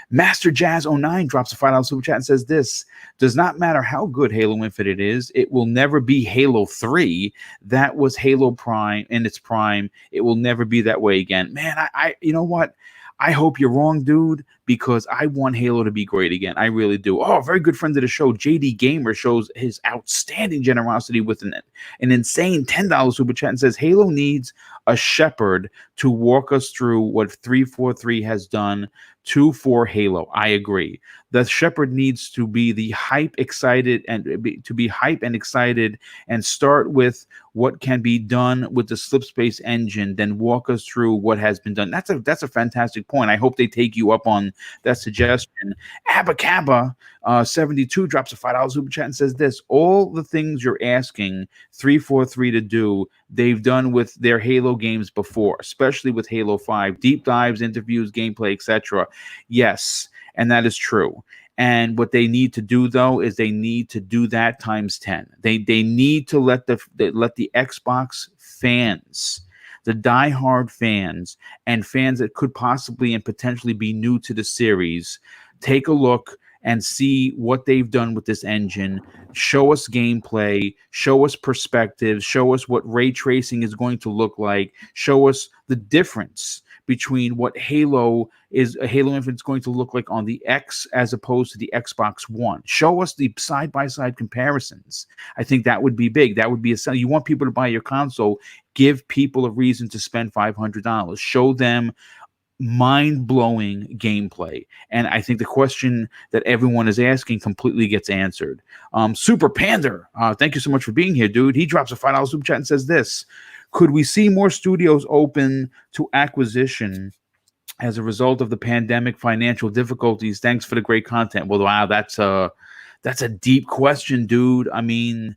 Master Jazz 09 drops a $5 super chat and says this: does not matter how good Halo Infinite is, it will never be Halo 3. That was Halo Prime in its prime. It will never be that way again. Man, I you know what? I hope you're wrong, dude, because I want Halo to be great again. I really do. Oh, a very good friend of the show, JD Gamer, shows his outstanding generosity with an insane $10 super chat and says, Halo needs a shepherd to walk us through what 343 has done for Halo. I agree. The shepherd needs to be the hype excited and excited and start with what can be done with the Slipspace engine, then walk us through what has been done. That's a fantastic point. I hope they take you up on that suggestion. Abacaba 72 drops a $5 super chat and says this: all the things you're asking 343 to do, they've done with their Halo games before, especially with Halo 5. Deep dives, interviews, gameplay, etc. Yes, and that is true. And what they need to do, though, is they need to do that times 10. They need to let the Xbox fans, the diehard fans, and fans that could possibly and potentially be new to the series, take a look and see what they've done with this engine. Show us gameplay, show us perspective, show us what ray tracing is going to look like, show us the difference between what Halo Infinite is going to look like on the X as opposed to the Xbox One. Show us the side-by-side comparisons. I think that would be big. That would be you want people to buy your console, give people a reason to spend $500. Show them mind-blowing gameplay. And I think the question that everyone is asking completely gets answered. Super Pander, thank you so much for being here, dude. He drops a $5 super chat and says this: could we see more studios open to acquisition as a result of the pandemic financial difficulties? Thanks for the great content. Well, wow, that's a deep question, dude. I mean,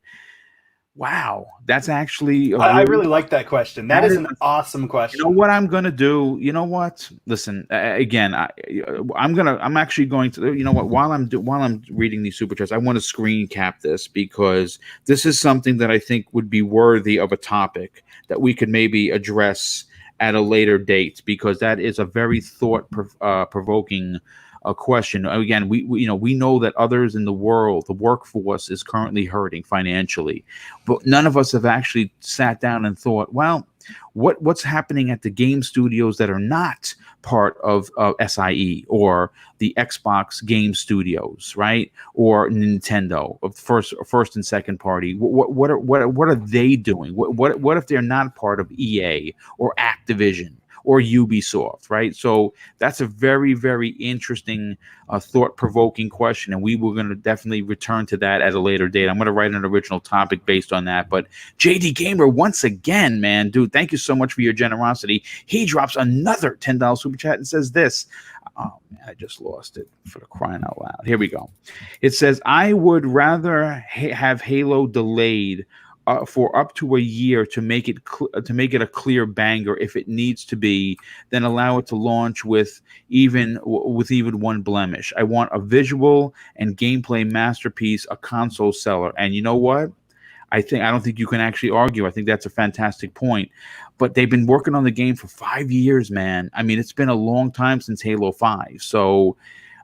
wow, that's actually I really like that question. That is an awesome question. You know what I'm gonna do? You know what? Listen, again, I'm actually going to. You know what? While I'm reading these super chats, I want to screen cap this because this is something that I think would be worthy of a topic that we could maybe address at a later date, because that is a very provoking question. Again, we know that others in the world, the workforce is currently hurting financially, but none of us have actually sat down and thought, well, what's happening at the game studios that are not part of SIE or the Xbox game studios, right? Or Nintendo, of first and second party. What are they doing? What if they're not part of EA or Activision or Ubisoft, right? So that's a very, very interesting, thought-provoking question, and we were going to definitely return to that at a later date. I'm going to write an original topic based on that. But JD Gamer, once again, man, dude, thank you so much for your generosity. He drops another $10 super chat and says this. Oh, man, I just lost it, for the crying out loud. Here we go. It says, I would rather have Halo delayed for up to a year to make it a clear banger if it needs to be, then allow it to launch with even one blemish. I want a visual and gameplay masterpiece, a console seller. And you know what? I don't think you can actually argue. I think that's a fantastic point. But they've been working on the game for 5 years, man. I mean, it's been a long time since Halo 5. So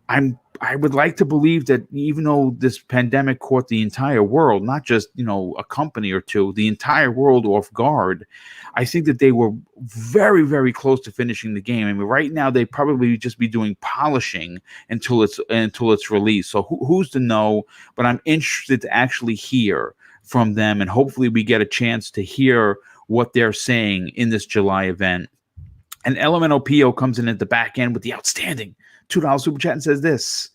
I would like to believe that even though this pandemic caught the entire world, not just, a company or two, the entire world off guard, I think that they were very, very close to finishing the game. I mean, right now they probably just be doing polishing until it's released. So who's to know? But I'm interested to actually hear from them, and hopefully we get a chance to hear what they're saying in this July event. And Elemental PO comes in at the back end with the outstanding $2 super chat and says this: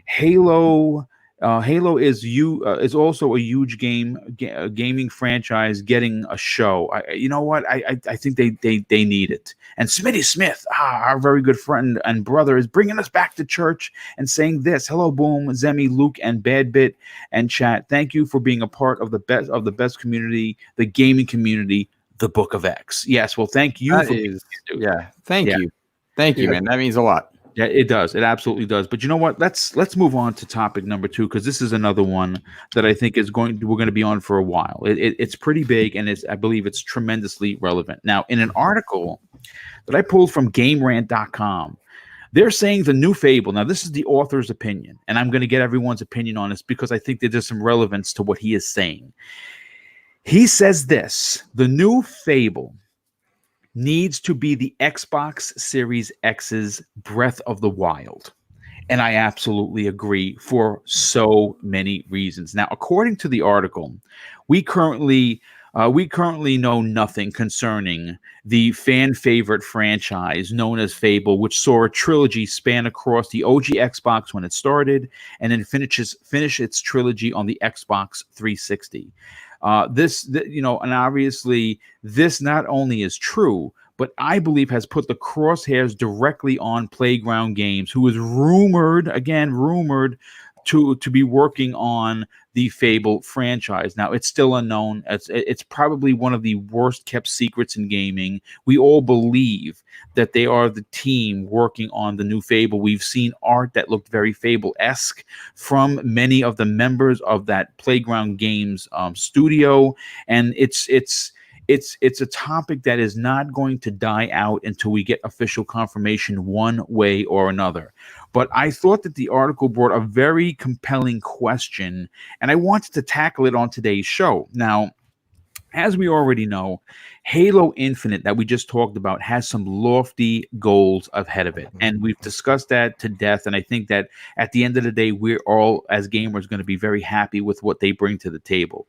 Halo is also a huge gaming franchise getting a show. You know what? I think they need it. And Smitty Smith, our very good friend and brother, is bringing us back to church and saying this: hello, Boom, Zemi, Luke, and Badbit and chat. Thank you for being a part of the best community, the gaming community, the Book of X. Yes, well, thank you. Thank you, man. That means a lot. Yeah, it does. It absolutely does. But you know what? Let's move on to topic number 2, because this is another one that I think we're going to be on for a while. It's pretty big, and I believe it's tremendously relevant. Now, in an article that I pulled from GameRant.com, they're saying the new Fable. Now, this is the author's opinion, and I'm going to get everyone's opinion on this because I think that there's some relevance to what he is saying. He says this: the new Fable needs to be the Xbox Series X's Breath of the Wild. And I absolutely agree for so many reasons. Now, according to the article, we currently know nothing concerning the fan favorite franchise known as Fable, which saw a trilogy span across the OG Xbox when it started, and then finish its trilogy on the Xbox 360. And obviously this not only is true, but I believe has put the crosshairs directly on Playground Games, who is rumored to be working on the Fable franchise. Now, it's still unknown. It's probably one of the worst kept secrets in gaming. We all believe that they are the team working on the new Fable. We've seen art that looked very Fable-esque from many of the members of that Playground Games studio, and it's a topic that is not going to die out until we get official confirmation one way or another. But I thought that the article brought a very compelling question, and I wanted to tackle it on today's show. Now, as we already know, Halo Infinite that we just talked about has some lofty goals ahead of it. And we've discussed that to death. And I think that at the end of the day, we're all, as gamers, going to be very happy with what they bring to the table.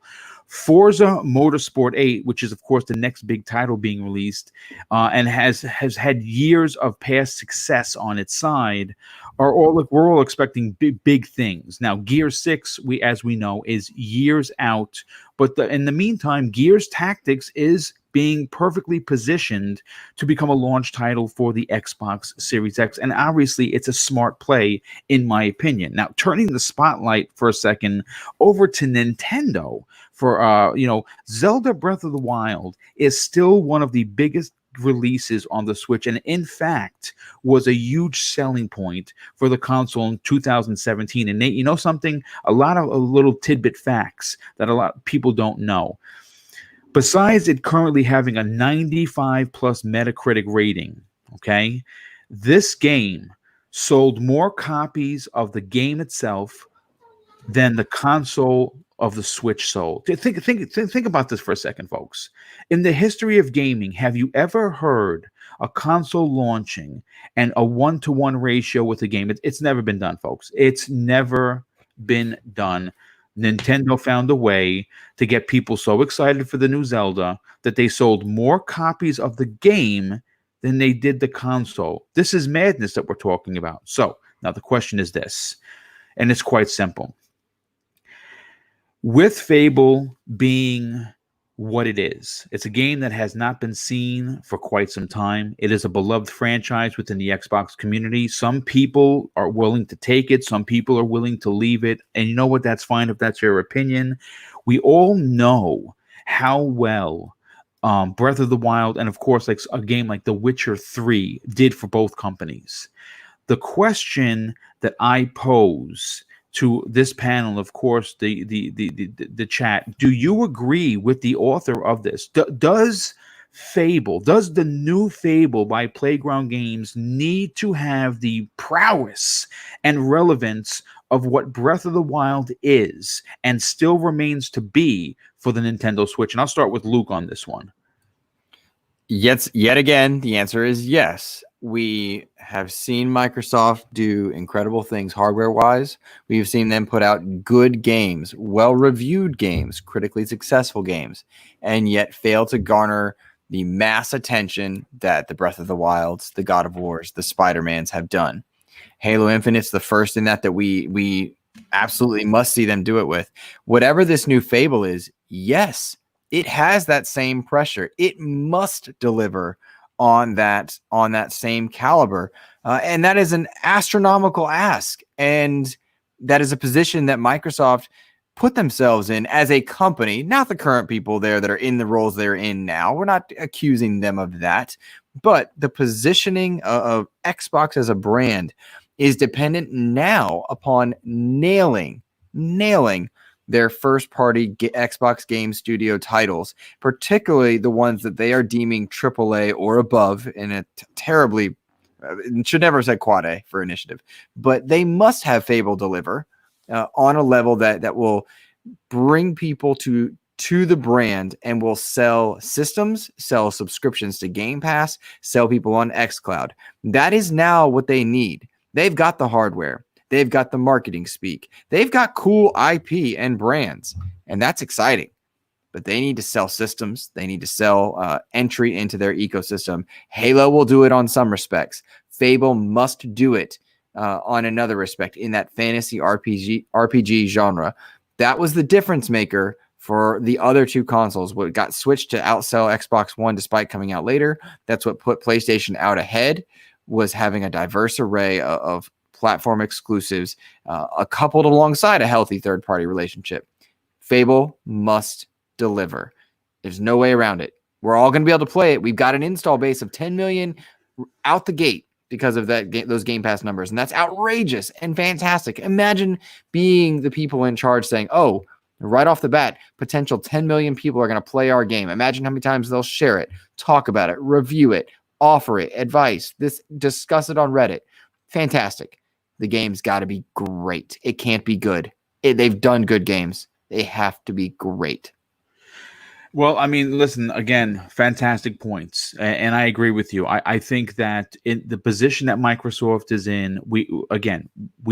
Forza Motorsport 8, which is of course the next big title being released, and has had years of past success on its side, we're all expecting big things. Now, Gear 6, as we know, is years out, but in the meantime, Gears Tactics is being perfectly positioned to become a launch title for the Xbox Series X. And obviously, it's a smart play, in my opinion. Now, turning the spotlight for a second over to Nintendo for, Zelda Breath of the Wild is still one of the biggest releases on the Switch, and in fact was a huge selling point for the console in 2017. And Nate, you know something? A lot of little tidbit facts that a lot of people don't know. Besides it currently having a 95 plus Metacritic rating, okay, this game sold more copies of the game itself than the console of the Switch sold. Think about this for a second, folks. In the history of gaming, have you ever heard a console launching and a 1-to-1 ratio with a game? It's never been done, folks. It's never been done. Nintendo found a way to get people so excited for the new Zelda that they sold more copies of the game than they did the console. This is madness that we're talking about. So now the question is this, and it's quite simple. With Fable being what it is, it's a game that has not been seen for quite some time. It is a beloved franchise within the Xbox community. Some people are willing to take it. Some people are willing to leave it. And you know what? That's fine if that's your opinion. We all know how well Breath of the Wild and, of course, like a game like The Witcher 3 did for both companies. The question that I pose to this panel, of course, the chat, do you agree with the author of this? Does the new Fable by Playground Games need to have the prowess and relevance of what Breath of the Wild is and still remains to be for the Nintendo Switch? And I'll start with Luke on this one. Yet again, the answer is yes. We have seen Microsoft do incredible things hardware-wise. We've seen them put out good games, well-reviewed games, critically successful games, and yet fail to garner the mass attention that the Breath of the Wilds, the God of Wars, the Spider-Mans have done. Halo Infinite's the first in that we absolutely must see them do it with. Whatever this new Fable is, yes, it has that same pressure. It must deliver on that same caliber. And that is an astronomical ask. And that is a position that Microsoft put themselves in as a company, not the current people there that are in the roles they're in now. We're not accusing them of that. But the positioning of Xbox as a brand is dependent now upon nailing their first-party Xbox Game Studio titles, particularly the ones that they are deeming AAA or above in a terribly, should never have said quad A for initiative, but they must have Fable deliver on a level that will bring people to the brand and will sell systems, sell subscriptions to Game Pass, sell people on xCloud. That is now what they need. They've got the hardware. They've got the marketing speak. They've got cool IP and brands, and that's exciting. But they need to sell systems. They need to sell entry into their ecosystem. Halo will do it on some respects. Fable must do it on another respect in that fantasy RPG genre. That was the difference maker for the other two consoles. What got switched to outsell Xbox One despite coming out later, that's what put PlayStation out ahead, was having a diverse array of platform exclusives, coupled alongside a healthy third-party relationship. Fable must deliver. There's no way around it. We're all going to be able to play it. We've got an install base of 10 million out the gate because of those Game Pass numbers, and that's outrageous and fantastic. Imagine being the people in charge saying, oh, right off the bat, potential 10 million people are going to play our game. Imagine how many times they'll share it, talk about it, review it, offer it, advice, discuss it on Reddit. Fantastic. The game's got to be great. It can't be good. They've done good games. They have to be great. Well, I mean, listen, again, fantastic points. And I agree with you. I think that in the position that Microsoft is in, we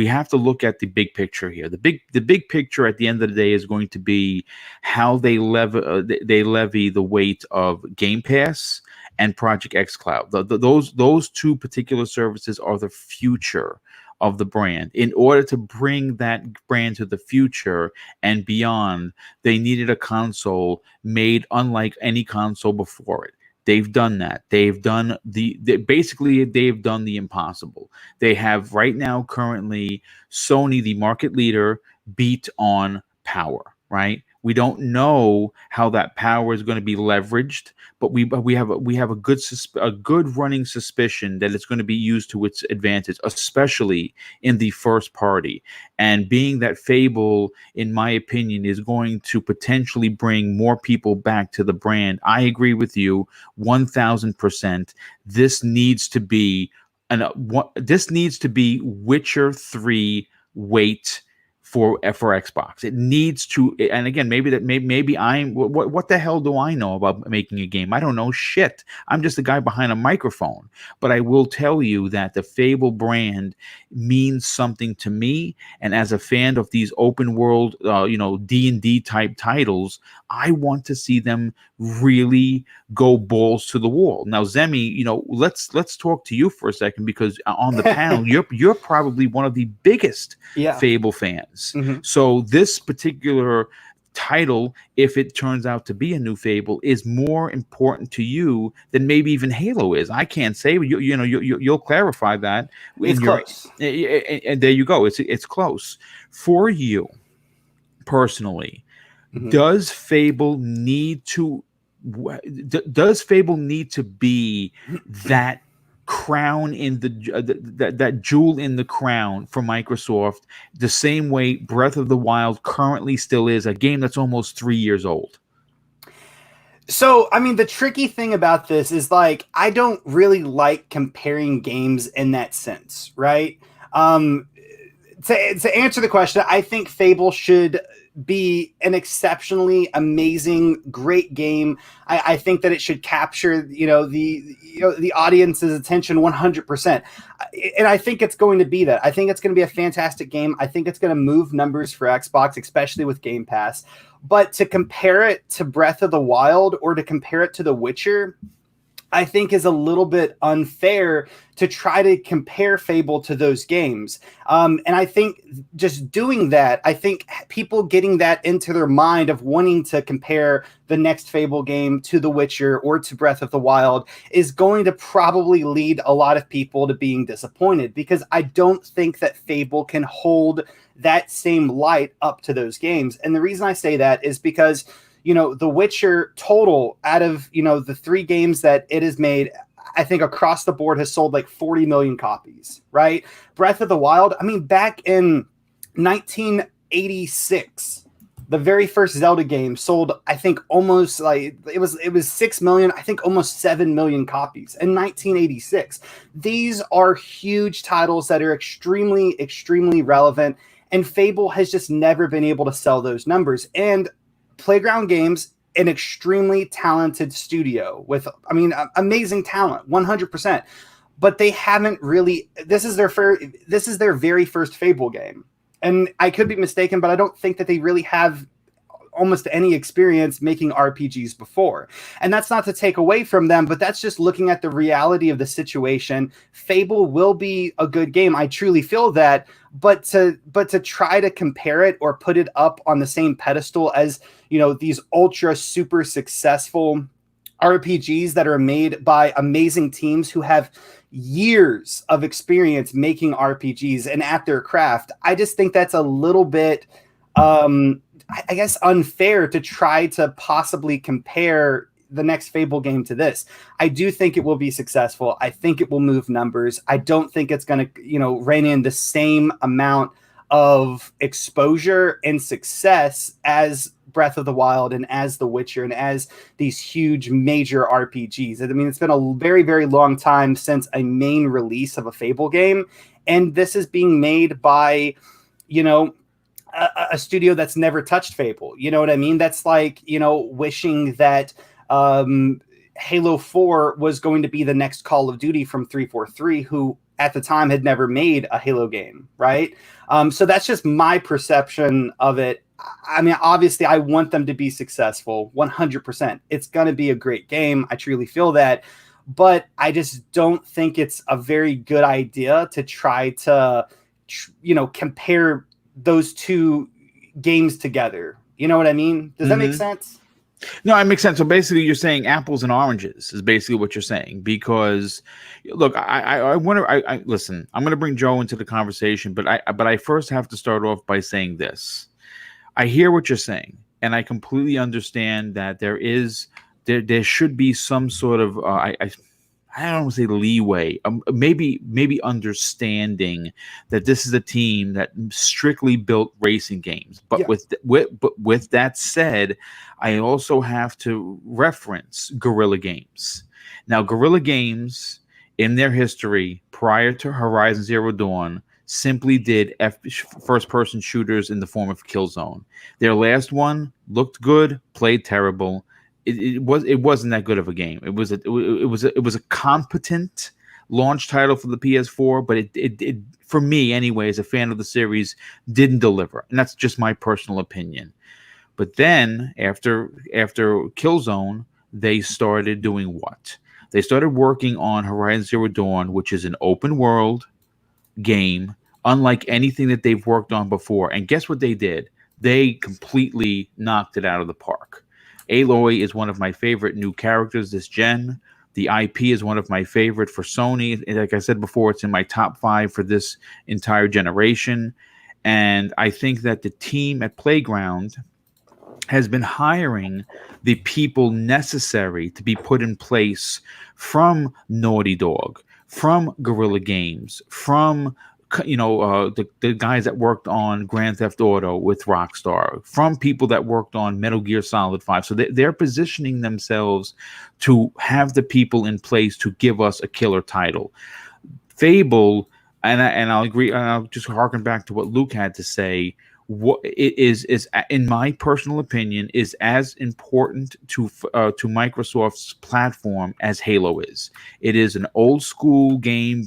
have to look at the big picture here. The big picture at the end of the day is going to be how they levy the weight of Game Pass and Project X Cloud. Those two particular services are the future of the brand. In order to bring that brand to the future and beyond, they needed a console made unlike any console before it. They've done that. They've done they've done the impossible. They have right now currently Sony, the market leader, beat on power, right? We don't know how that power is going to be leveraged, but we have a good running suspicion that it's going to be used to its advantage, especially in the first party. And being that Fable, in my opinion, is going to potentially bring more people back to the brand, I agree with you 1,000%. This needs to be Witcher 3 weight for Xbox. It needs to, and again, maybe I'm what the hell do I know about making a game? I don't know shit. I'm just a guy behind a microphone. But I will tell you that the Fable brand means something to me, and as a fan of these open world, D&D type titles, I want to see them really go balls to the wall. Now, Zemi, let's talk to you for a second, because on the panel, you're probably one of the biggest Fable fans. Mm-hmm. So this particular title, if it turns out to be a new Fable, is more important to you than maybe even Halo is. I can't say, but you'll clarify that. It's close. And there you go. It's close for you personally. Mm-hmm. Does Fable need to be that crown in that jewel in the crown for Microsoft, the same way Breath of the Wild currently still is, a game that's almost 3 years old? So, I mean, the tricky thing about this is, like, I don't really like comparing games in that sense, right? To answer the question, I think Fable should be an exceptionally amazing, great game. I think that it should capture, the audience's attention 100%. And I think it's going to be that. I think it's going to be a fantastic game. I think it's going to move numbers for Xbox, especially with Game Pass. But to compare it to Breath of the Wild or to compare it to The Witcher, I think is a little bit unfair to try to compare Fable to those games. And I think just doing that, I think people getting that into their mind of wanting to compare the next Fable game to The Witcher or to Breath of the Wild is going to probably lead a lot of people to being disappointed, because I don't think that Fable can hold that same light up to those games. And the reason I say that is because The Witcher total out of, the 3 games that it has made, I think across the board has sold like 40 million copies, right? Breath of the Wild, I mean, back in 1986, the very first Zelda game sold, I think almost like it was 6 million, I think almost 7 million copies in 1986. These are huge titles that are extremely, extremely relevant. And Fable has just never been able to sell those numbers. And Playground Games, an extremely talented studio with, amazing talent, 100%. But they haven't really. This is their very first Fable game, and I could be mistaken, but I don't think that they really have almost any experience making RPGs before. And that's not to take away from them, but that's just looking at the reality of the situation. Fable will be a good game. I truly feel that. But to try to compare it or put it up on the same pedestal as, these ultra super successful RPGs that are made by amazing teams who have years of experience making RPGs and at their craft, I just think that's a little bit, I guess, unfair to try to possibly compare the next Fable game to this. I do think it will be successful. I think it will move numbers. I don't think it's going to, rein in the same amount of exposure and success as Breath of the Wild and as The Witcher and as these huge major RPGs. I mean, it's been a very, very long time since a main release of a Fable game. And this is being made by, a studio that's never touched Fable. You know what I mean? That's like, wishing that Halo 4 was going to be the next Call of Duty from 343, who at the time had never made a Halo game, right? So that's just my perception of it. I mean, obviously, I want them to be successful, 100%. It's going to be a great game. I truly feel that. But I just don't think it's a very good idea to try to, compare those two games together. You know what I mean? Does that make sense? No, it makes sense. So basically, you're saying apples and oranges is basically what you're saying. Because, look, I wonder. I listen. I'm going to bring Joe into the conversation, but I first have to start off by saying this. I hear what you're saying, and I completely understand that there should be some sort of I don't want to say leeway, maybe understanding that this is a team that strictly built racing games. But with that said, I also have to reference Guerrilla Games. Now, Guerrilla Games, in their history prior to Horizon Zero Dawn, simply did first-person shooters in the form of Killzone. Their last one looked good, played terrible. It wasn't that good of a game. It was a competent launch title for the PS4, but it for me anyway, as a fan of the series, didn't deliver, and that's just my personal opinion. But then after Killzone, they started doing what? They started working on Horizon Zero Dawn, which is an open world game unlike anything that they've worked on before. And guess what they did? They completely knocked it out of the park. Aloy is one of my favorite new characters this gen. The IP is one of my favorite for Sony. Like I said before, it's in my top 5 for this entire generation. And I think that the team at Playground has been hiring the people necessary to be put in place from Naughty Dog, from Guerrilla Games, from the guys that worked on Grand Theft Auto with Rockstar, from people that worked on Metal Gear Solid 5. So they're positioning themselves to have the people in place to give us a killer title. Fable, and I'll agree, and I'll just harken back to what Luke had to say. What it is in my personal opinion is as important to Microsoft's platform as Halo is. It is an old school game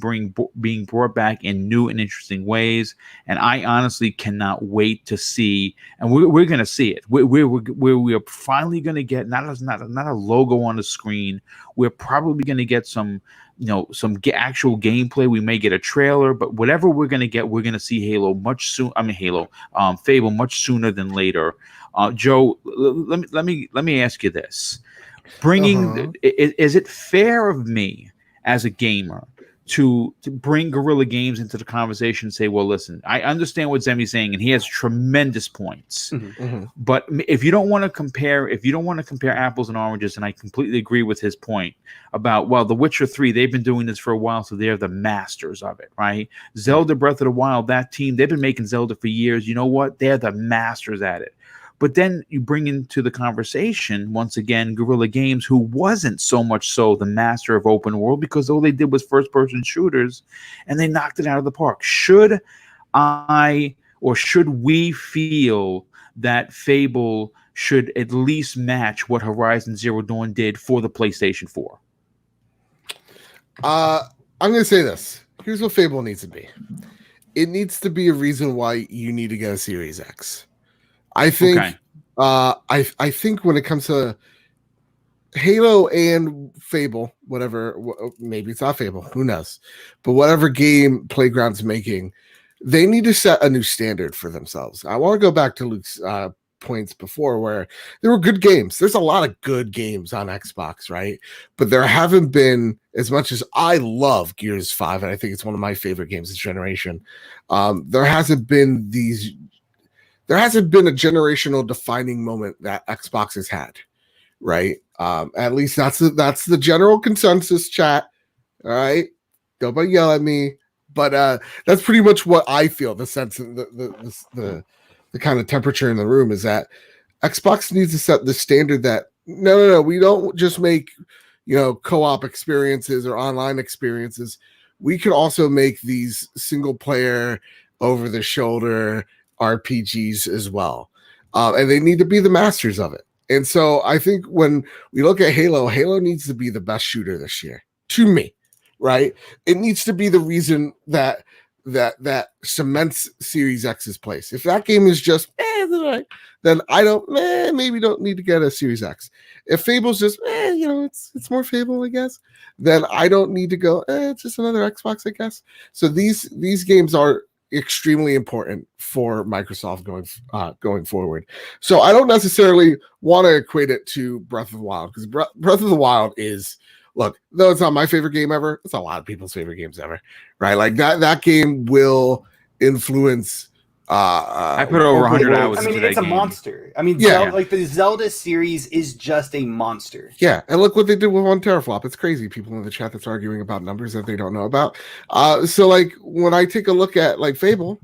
being brought back in new and interesting ways, and I honestly cannot wait to see. And we're going to see it. We're finally going to get not a logo on the screen. We're probably going to get some actual gameplay. We may get a trailer, but whatever we're going to get, we're going to see Fable much sooner than later. Joe, let me ask you this: is it fair of me as a gamer to bring Guerrilla Games into the conversation and say, well, listen, I understand what Zemi's saying, and he has tremendous points. But if you don't want to compare apples and oranges, and I completely agree with his point about, well, The Witcher 3, they've been doing this for a while, so they're the masters of it, right? Zelda Breath of the Wild, that team, they've been making Zelda for years. You know what? They're the masters at it. But then you bring into the conversation, once again, Guerrilla Games, who wasn't so much so the master of open world, because all they did was first-person shooters, and they knocked it out of the park. Should we feel that Fable should at least match what Horizon Zero Dawn did for the PlayStation 4? I'm going to say this. Here's what Fable needs to be. It needs to be a reason why you need to get a Series X. I think I think when it comes to Halo and Fable, whatever, maybe it's not Fable, who knows? But whatever game Playground's making, they need to set a new standard for themselves. I want to go back to Luke's points before where there were good games. There's a lot of good games on Xbox, right? But there haven't been, as much as I love Gears 5, and I think it's one of my favorite games this generation, there hasn't been a generational defining moment that Xbox has had, right? At least that's the general consensus, chat. All right, don't yell at me, but that's pretty much what I feel. The sense of the kind of temperature in the room is that Xbox needs to set the standard that no, we don't just make co-op experiences or online experiences. We could also make these single player, over the shoulder, RPGs as well, and they need to be the masters of it. And so I think when we look at Halo needs to be the best shooter this year, to me, right? It needs to be the reason that cements Series X's place. If that game is just then I maybe don't need to get a Series X. If Fable's just it's more Fable, I guess, then I don't need to go it's just another Xbox, I guess. So these games are extremely important for Microsoft going forward. So I don't necessarily want to equate it to Breath of the Wild, because Breath of the Wild is, look, though it's not my favorite game ever, it's a lot of people's favorite games ever, right? Like that game will influence. I put over 100 hours. I mean, into it's that a game. monster. I mean, Yeah. like the Zelda series is just a monster. Yeah, and look what they did with one teraflop. It's crazy. People in the chat that's arguing about numbers that they don't know about. So like when I take a look at like Fable,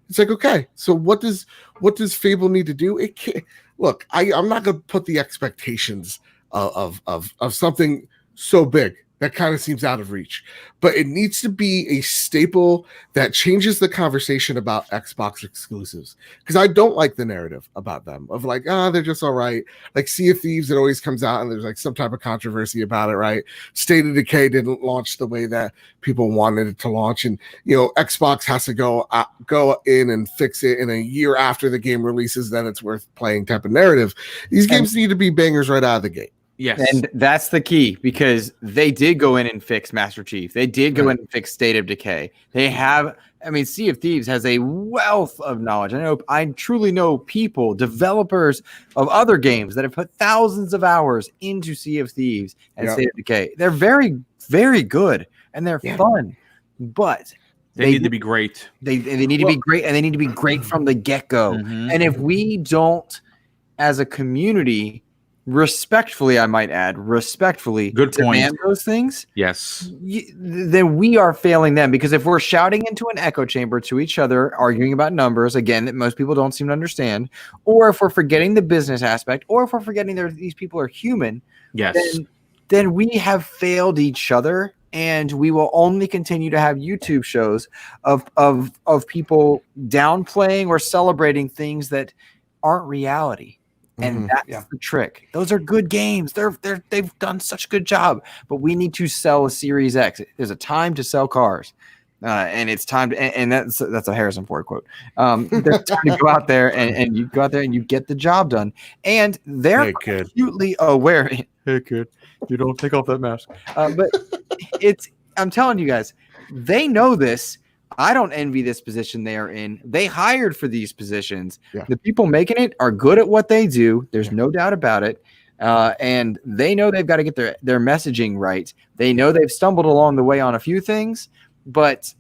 it's like, okay, so what does Fable need to do? It can't look. I'm not gonna put the expectations of something so big that kind of seems out of reach, but it needs to be a staple that changes the conversation about Xbox exclusives, because I don't like the narrative about them of like, they're just all right. Like Sea of Thieves, it always comes out and there's like some type of controversy about it, right? State of Decay didn't launch the way that people wanted it to launch, and Xbox has to go in and fix it in a year after the game releases, then it's worth playing type of narrative. These games need to be bangers right out of the gate. Yes. And that's the key, because they did go in and fix Master Chief. They did go in and fix State of Decay. They have, Sea of Thieves has a wealth of knowledge. I truly know people, developers of other games that have put thousands of hours into Sea of Thieves and State of Decay. They're very, very good and they're fun, but they need to be great. They need to be great, and they need to be great from the get-go. Mm-hmm. And if we don't, as a community, respectfully, I might add, good demand point. those things, Yes, then we are failing them. Because if we're shouting into an echo chamber to each other, arguing about numbers, again, that most people don't seem to understand, or if we're forgetting the business aspect, or if we're forgetting that these people are human, yes, then we have failed each other, and we will only continue to have YouTube shows of people downplaying or celebrating things that aren't reality. And that's the trick. Those are good games. They've done such a good job. But we need to sell a Series X. There's a time to sell cars, and it's time to. And that's a Harrison Ford quote. There's time to go out there and you go out there and you get the job done. And they're acutely aware. Hey kid, you don't take off that mask. But I'm telling you guys, they know this. I don't envy this position they are in. They hired for these positions. Yeah. The people making it are good at what they do. There's no doubt about it. And they know they've got to get their messaging right. They know they've stumbled along the way on a few things, but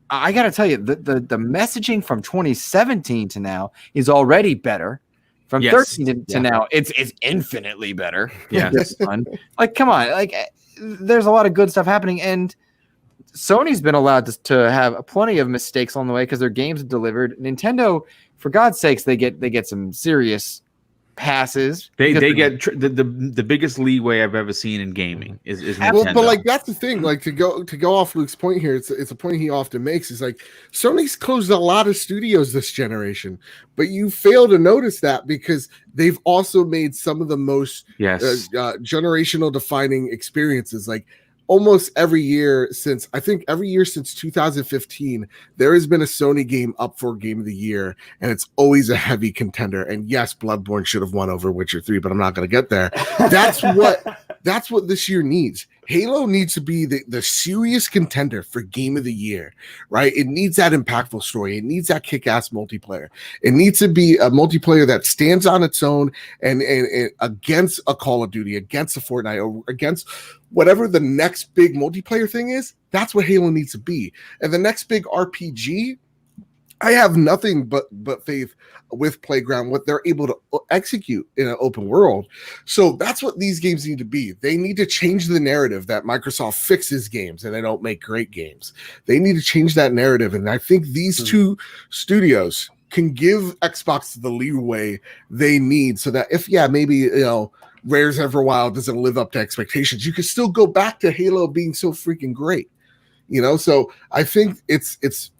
I got to tell you, the messaging from 2017 to now is already better. From 13 to now, it's infinitely better. Yeah. Like, come on. Like, there's a lot of good stuff happening, and Sony's been allowed to have plenty of mistakes on the way because their games have delivered. Nintendo, for God's sakes, they get some serious passes. They get the biggest leeway I've ever seen in gaming is Nintendo. Well, but like that's the thing. Like to go off Luke's point here, it's a point he often makes. Is like Sony's closed a lot of studios this generation, but you fail to notice that because they've also made some of the most generational defining experiences. Like almost every year since 2015, there has been a Sony game up for Game of the Year, and it's always a heavy contender. And yes, Bloodborne should have won over Witcher 3, but I'm not going to get there. That's what this year needs. Halo needs to be the serious contender for Game of the Year, right? It needs that impactful story. It needs that kick-ass multiplayer. It needs to be a multiplayer that stands on its own and against a Call of Duty, against a Fortnite, or against whatever the next big multiplayer thing is. That's what Halo needs to be. And the next big RPG, I have nothing but faith with Playground, what they're able to execute in an open world. So that's what these games need to be. They need to change the narrative that Microsoft fixes games and they don't make great games. They need to change that narrative. And I think these two studios can give Xbox the leeway they need so that if, maybe, Rare's Everwild doesn't live up to expectations, you can still go back to Halo being so freaking great. So I think it's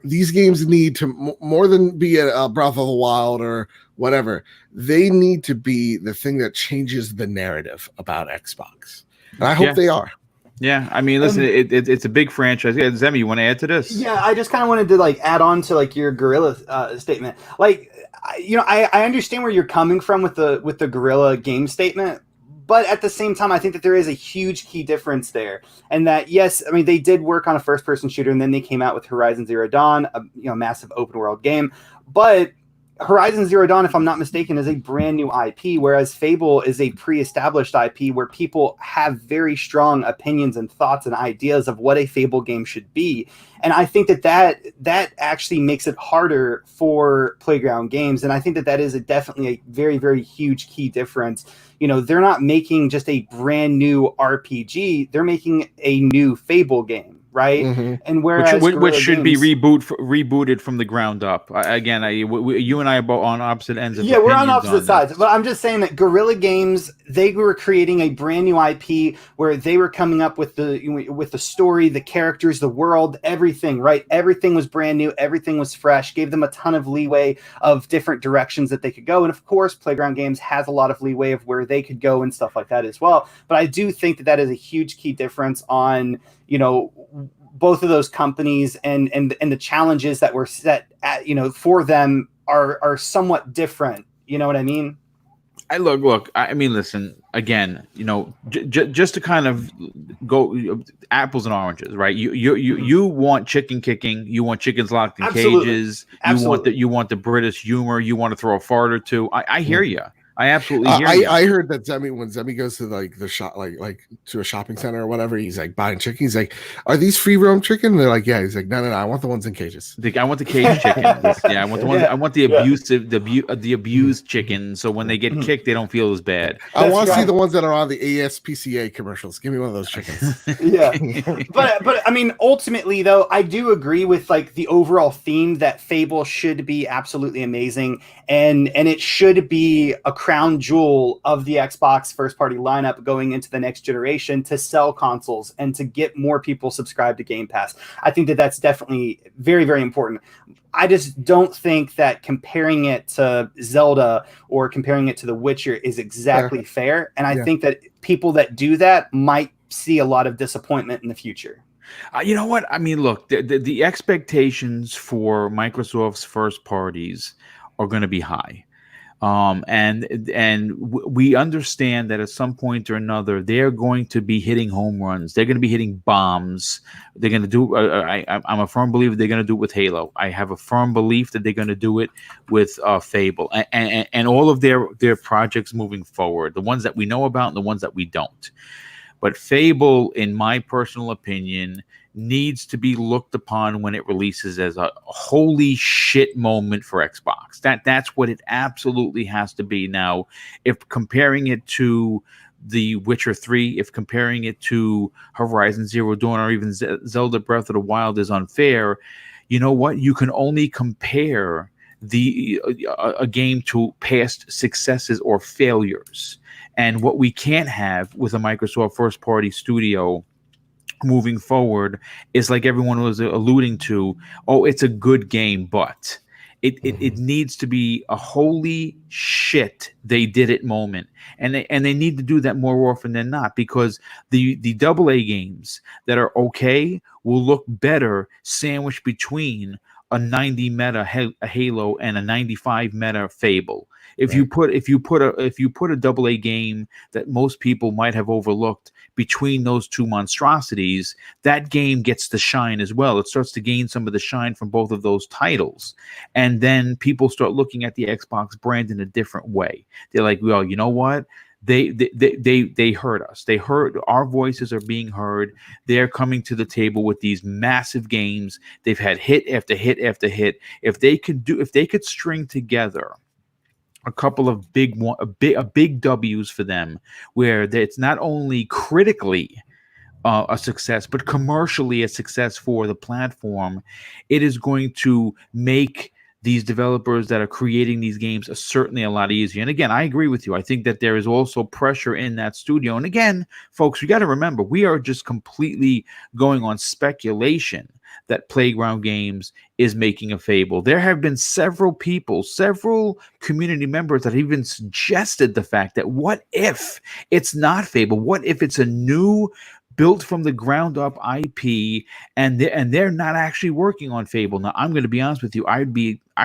these games need to more than be a Breath of the Wild or whatever. They need to be the thing that changes the narrative about Xbox, and I hope they are. Yeah, I mean, listen, it's a big franchise. Yeah, Zemi, you want to add to this? Yeah, I just kind of wanted to like add on to like your Guerrilla statement. Like, I understand where you're coming from with the Guerrilla game statement, but at the same time, I think that there is a huge key difference there, and that yes, I mean they did work on a first-person shooter, and then they came out with Horizon Zero Dawn, a massive open-world game, but Horizon Zero Dawn, if I'm not mistaken, is a brand new IP, whereas Fable is a pre-established IP where people have very strong opinions and thoughts and ideas of what a Fable game should be. And I think that actually makes it harder for Playground Games. And I think that is definitely a very, very huge key difference. They're not making just a brand new RPG. They're making a new Fable game. Right, and whereas which should be rebooted from the ground up. You and I are both on opposite ends of we're on opposite sides. But I'm just saying that Guerrilla Games, they were creating a brand new IP where they were coming up with the story, the characters, the world, everything. Right, everything was brand new, everything was fresh. Gave them a ton of leeway of different directions that they could go, and of course, Playground Games has a lot of leeway of where they could go and stuff like that as well. But I do think that is a huge key difference on both of those companies and the challenges that were set at, for them are somewhat different. You know what I mean? Look. I mean, listen. Again, just to kind of go apples and oranges, right? You want chicken kicking. You want chickens locked in cages. You want the British humor. You want to throw a fart or two. I hear you. I absolutely hear you. I heard that when Zemi goes to like the shop, like to a shopping center or whatever, he's like buying chicken. He's like, "Are these free roam chicken?" And they're like, "Yeah." He's like, "No, I want the ones in cages. I want the cage chicken. I want the ones. I want the abusive, the abused chicken. So when they get kicked, they don't feel as bad. I want to see the ones that are on the ASPCA commercials. Give me one of those chickens." but I mean, ultimately though, I do agree with like the overall theme that Fable should be absolutely amazing, and it should be a crown jewel of the Xbox first party lineup going into the next generation to sell consoles and to get more people subscribed to Game Pass. I think that that's definitely very, very important. I just don't think that comparing it to Zelda or comparing it to The Witcher is exactly fair. And I think that people that do that might see a lot of disappointment in the future. You know what? I mean, look, the expectations for Microsoft's first parties are going to be high. And we understand that at some point or another, they're going to be hitting home runs. They're going to be hitting bombs. They're going to do. I'm a firm believer they're going to do it with Halo. I have a firm belief that they're going to do it with Fable and all of their projects moving forward, the ones that we know about and the ones that we don't. But Fable, in my personal opinion, needs to be looked upon when it releases as a holy shit moment for Xbox. That's what it absolutely has to be. Now, if comparing it to The Witcher 3, if comparing it to Horizon Zero Dawn or even Zelda Breath of the Wild is unfair, you know what? You can only compare a game to past successes or failures. And what we can't have with a Microsoft first party studio moving forward is like everyone was alluding to, it's a good game, but it needs to be a holy shit they did it moment, and they need to do that more often than not, because the AA games that are okay will look better sandwiched between a 90 meta Halo and a 95 meta Fable. If you put a AA game that most people might have overlooked between those two monstrosities, that game gets the shine as well. It starts to gain some of the shine from both of those titles, and then people start looking at the Xbox brand in a different way. They're like, well, you know what? They heard us. They heard our voices are being heard. They're coming to the table with these massive games. They've had hit after hit after hit. If they could string together a couple of big W's for them, where it's not only critically a success, but commercially a success for the platform, it is going to make these developers that are creating these games are certainly a lot easier. And again, I agree with you. I think that there is also pressure in that studio. And again, folks, we got to remember, we are just completely going on speculation that Playground Games is making a Fable. There have been several people, several community members that have even suggested the fact that what if it's not Fable? What if it's a new built from the ground up IP and they're not actually working on Fable? Now, I'm going to be honest with you. I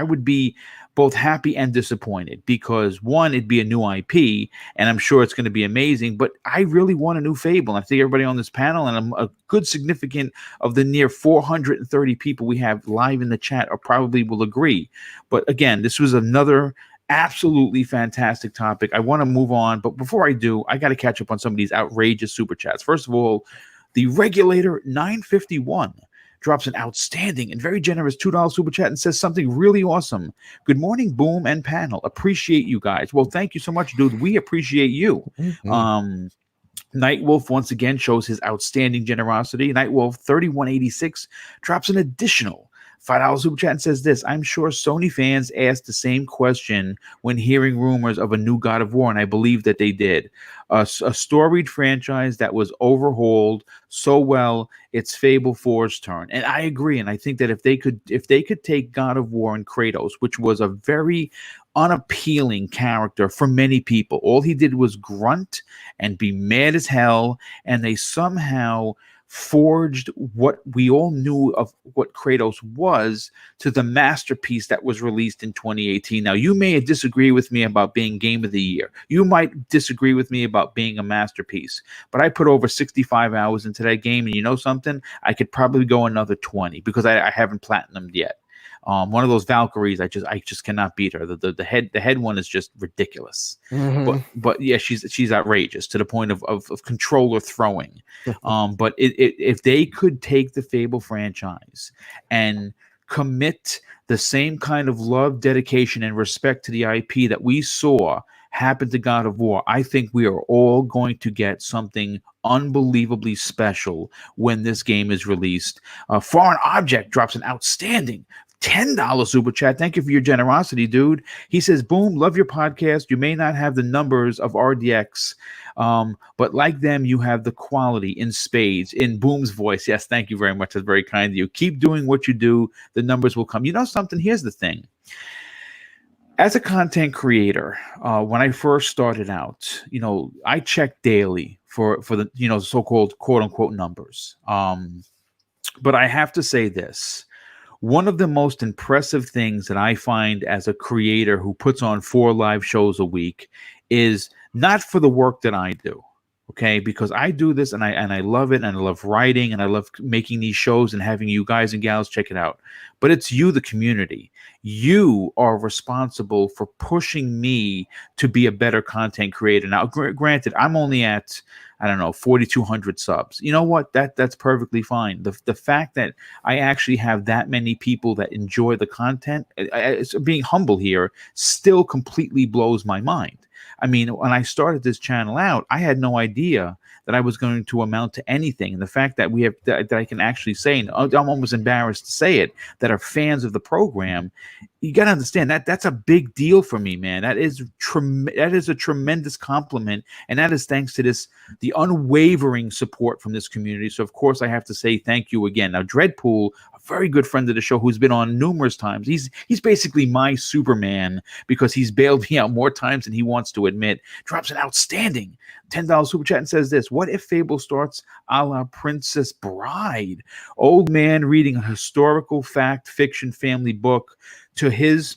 would be both happy and disappointed because one, it'd be a new IP and I'm sure it's going to be amazing, but I really want a new Fable. And I think everybody on this panel and a good significant of the near 430 people we have live in the chat are probably will agree. But again, this was another absolutely fantastic topic. I want to move on, but before I do, I got to catch up on some of these outrageous super chats. First of all, the Regulator 951 drops an outstanding and very generous $2 super chat and says something really awesome. Good morning, Boom and panel. Appreciate you guys. Well, thank you so much, dude. We appreciate you. Mm-hmm. Nightwolf once again shows his outstanding generosity. Nightwolf 3186 drops an additional $5 super chat and says this: I'm sure Sony fans asked the same question when hearing rumors of a new God of War, and I believe that they did. A storied franchise that was overhauled so well, it's Fable 4's turn. And I agree, and I think that if they could take God of War and Kratos, which was a very unappealing character for many people, all he did was grunt and be mad as hell, and they somehow forged what we all knew of what Kratos was to the masterpiece that was released in 2018. Now, you may disagree with me about being Game of the Year. You might disagree with me about being a masterpiece. But I put over 65 hours into that game, and you know something? I could probably go another 20 because I haven't platinumed yet. One of those Valkyries, I just cannot beat her. The head one is just ridiculous. Mm-hmm. But yeah, she's outrageous to the point of controller throwing. But if they could take the Fable franchise and commit the same kind of love, dedication, and respect to the IP that we saw happen to God of War, I think we are all going to get something unbelievably special when this game is released. Foreign Object drops an outstanding $10 super chat. Thank you for your generosity, dude. He says, Boom, love your podcast. You may not have the numbers of RDX, but like them, you have the quality in spades. In Boom's voice. Yes, thank you very much. That's very kind of you. Keep doing what you do. The numbers will come. You know something? Here's the thing. As a content creator, when I first started out, I checked daily for the, so-called quote unquote numbers. But I have to say this. One of the most impressive things that I find as a creator who puts on 4 live shows a week is not for the work that I do, okay? Because I do this and I love it, and I love writing, and I love making these shows and having you guys and gals check it out. But it's you, the community. You are responsible for pushing me to be a better content creator. Now, granted, I'm only at 4,200 subs. You know what? That's perfectly fine. The fact that I actually have that many people that enjoy the content, it's being humble here, still completely blows my mind. I mean, when I started this channel out, I had no idea that I was going to amount to anything. And the fact that we have that I can actually say, and I'm almost embarrassed to say it, that are fans of the program, you got to understand that that's a big deal for me, man. That is a tremendous compliment, and that is thanks to the unwavering support from this community. So of course I have to say thank you again. Now, Dreadpool, a very good friend of the show who's been on numerous times, he's basically my Superman because he's bailed me out more times than he wants to admit, drops an outstanding $10 super chat and says this: what if Fable starts a la Princess Bride? Old man reading a historical fact fiction family book to his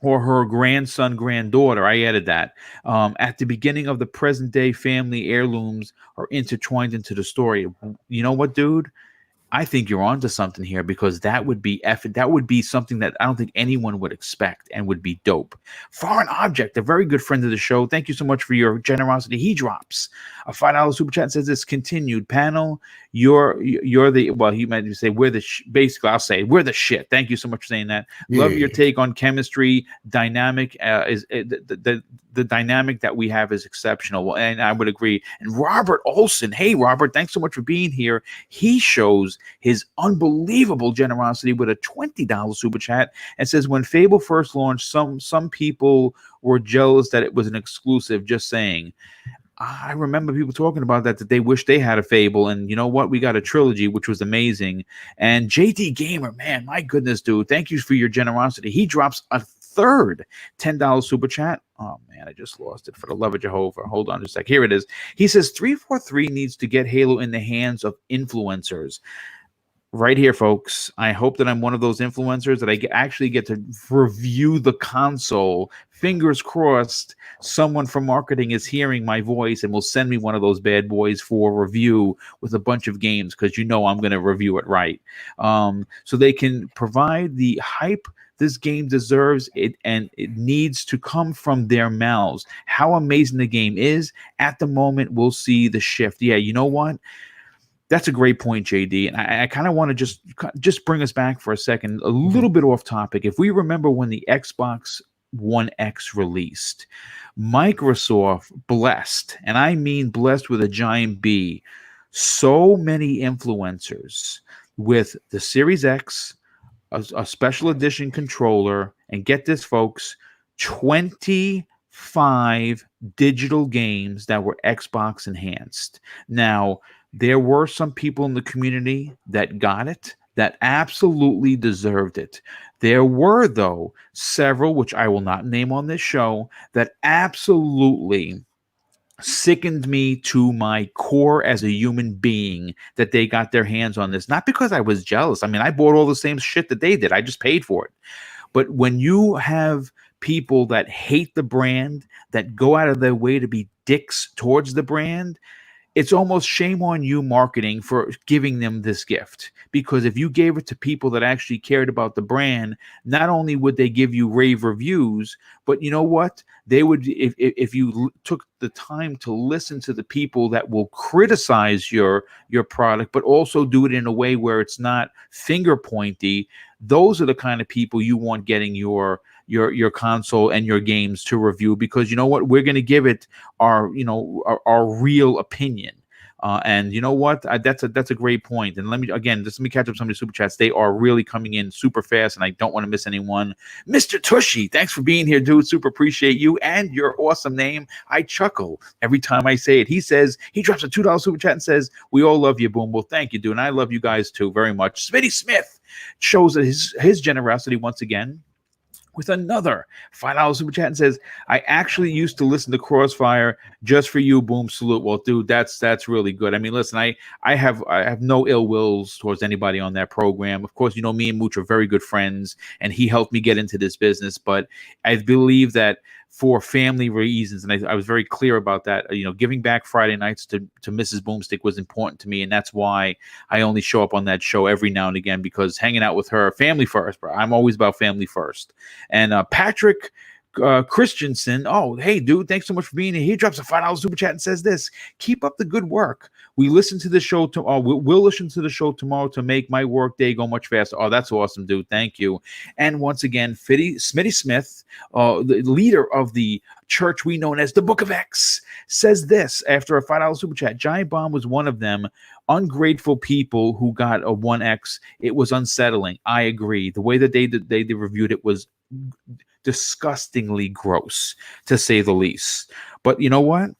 or her grandson, granddaughter. I added that. At the beginning of the present day, family heirlooms are intertwined into the story. You know what, dude? I think you're onto something here, because that would be something that I don't think anyone would expect and would be dope. Foreign Object, a very good friend of the show. Thank you so much for your generosity. He drops a $5 super chat and says this: continued panel. You're the, well, he might say we're the basically I'll say we're the shit. Thank you so much for saying that. Yeah. Love your take on chemistry. Dynamic the dynamic that we have is exceptional, and I would agree. And Robert Olson, hey Robert, thanks so much for being here. He shows his unbelievable generosity with a $20 super chat and says, when Fable first launched, some people were jealous that it was an exclusive. Just saying. I remember people talking about that they wish they had a Fable, and you know what? We got a trilogy, which was amazing. And JD Gamer, man, my goodness, dude, thank you for your generosity. He drops a third $10 super chat. Oh man, I just lost it, for the love of Jehovah. Hold on just a sec. Here it is. He says 343 needs to get Halo in the hands of influencers. Right here, folks. I hope that I'm one of those influencers that I actually get to review the console. Fingers crossed someone from marketing is hearing my voice and will send me one of those bad boys for review with a bunch of games, because you know I'm going to review it right. So they can provide the hype this game deserves, it, and it needs to come from their mouths. How amazing the game is. At the moment, we'll see the shift. Yeah, you know what? That's a great point, JD. And I kind of want to just bring us back for a second, a little bit off topic. If we remember when the Xbox One X released, Microsoft blessed, and I mean blessed with a giant B, so many influencers with the Series X, a special edition controller, and get this, folks, 25 digital games that were Xbox enhanced. Now, there were some people in the community that got it, that absolutely deserved it. There were, though, several, which I will not name on this show, that absolutely sickened me to my core as a human being that they got their hands on this. Not because I was jealous. I mean, I bought all the same shit that they did. I just paid for it. But when you have people that hate the brand, that go out of their way to be dicks towards the brand, it's almost shame on you, marketing, for giving them this gift. Because if you gave it to people that actually cared about the brand, not only would they give you rave reviews, but you know what? They would, if you took the time to listen to the people that will criticize your product, but also do it in a way where it's not finger pointy. Those are the kind of people you want getting your console and your games to review, because you know what, we're going to give it our real opinion. And you know what, that's a great point. And let me catch up some of the super chats. They are really coming in super fast, and I don't want to miss anyone. Mr. Tushy, thanks for being here, dude. Super appreciate you and your awesome name. I chuckle every time I say it. He says, he drops a $2 super chat and says, we all love you, Boom. Well, thank you, dude, and I love you guys too very much. Smitty Smith shows his generosity once again with another $5 super chat and says, I actually used to listen to Crossfire just for you, Boom. Salute. Well, dude, that's really good. I mean, listen, I have no ill wills towards anybody on that program. Of course, you know, me and Mooch are very good friends, and he helped me get into this business. But I believe that for family reasons, and I was very clear about that, you know, giving back Friday nights to Mrs. Boomstick was important to me, and that's why I only show up on that show every now and again, because hanging out with her, family first, bro. I'm always about family first. And Patrick Christensen, oh, hey, dude, thanks so much for being here. He drops a $5 super chat and says this: keep up the good work. We listen to the show we'll listen to the show tomorrow to make my work day go much faster. Oh, that's awesome, dude. Thank you. And once again, Smitty Smith, the leader of the church we know as the Book of X, says this after a $5 super chat: Giant Bomb was one of them. Ungrateful people who got a 1X. It was unsettling. I agree. The way that they reviewed it was disgustingly gross, to say the least. But you know what?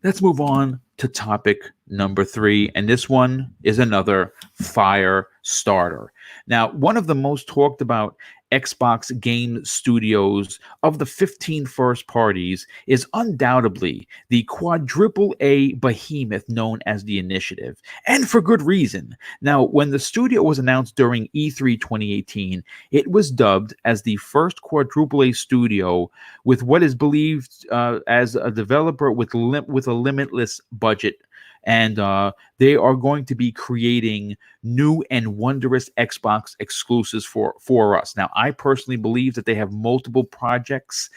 Let's move on to topic number 3, and this one is another fire starter. Now, one of the most talked about Xbox game studios of the 15 first parties is undoubtedly the quadruple-A behemoth known as the Initiative, and for good reason. Now, when the studio was announced during E3 2018, it was dubbed as the first quadruple-A studio with what is believed as a developer with a limitless budget. And they are going to be creating new and wondrous Xbox exclusives for us. Now, I personally believe that they have multiple projects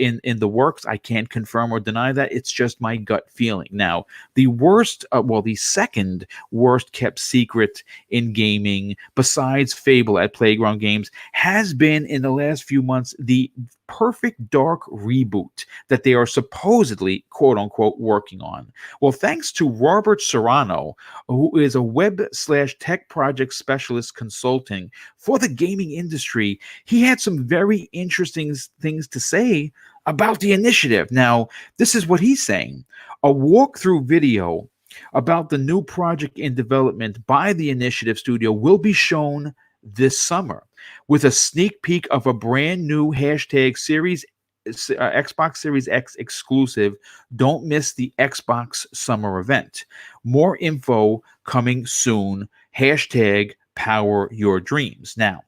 in the works. I can't confirm or deny that. It's just my gut feeling. Now, the second worst kept secret in gaming, besides Fable at Playground Games, has been in the last few months the Perfect Dark reboot that they are supposedly, quote unquote, working on. Well, thanks to Robert Serrano, who is a web/tech project specialist consulting for the gaming industry, he had some very interesting things to say about the initiative. Now, this is what he's saying. A walkthrough video about the new project in development by the Initiative Studio will be shown this summer, with a sneak peek of a brand new hashtag Xbox Series X exclusive. Don't miss the Xbox Summer event. More info coming soon. Hashtag Power Your Dreams. Now,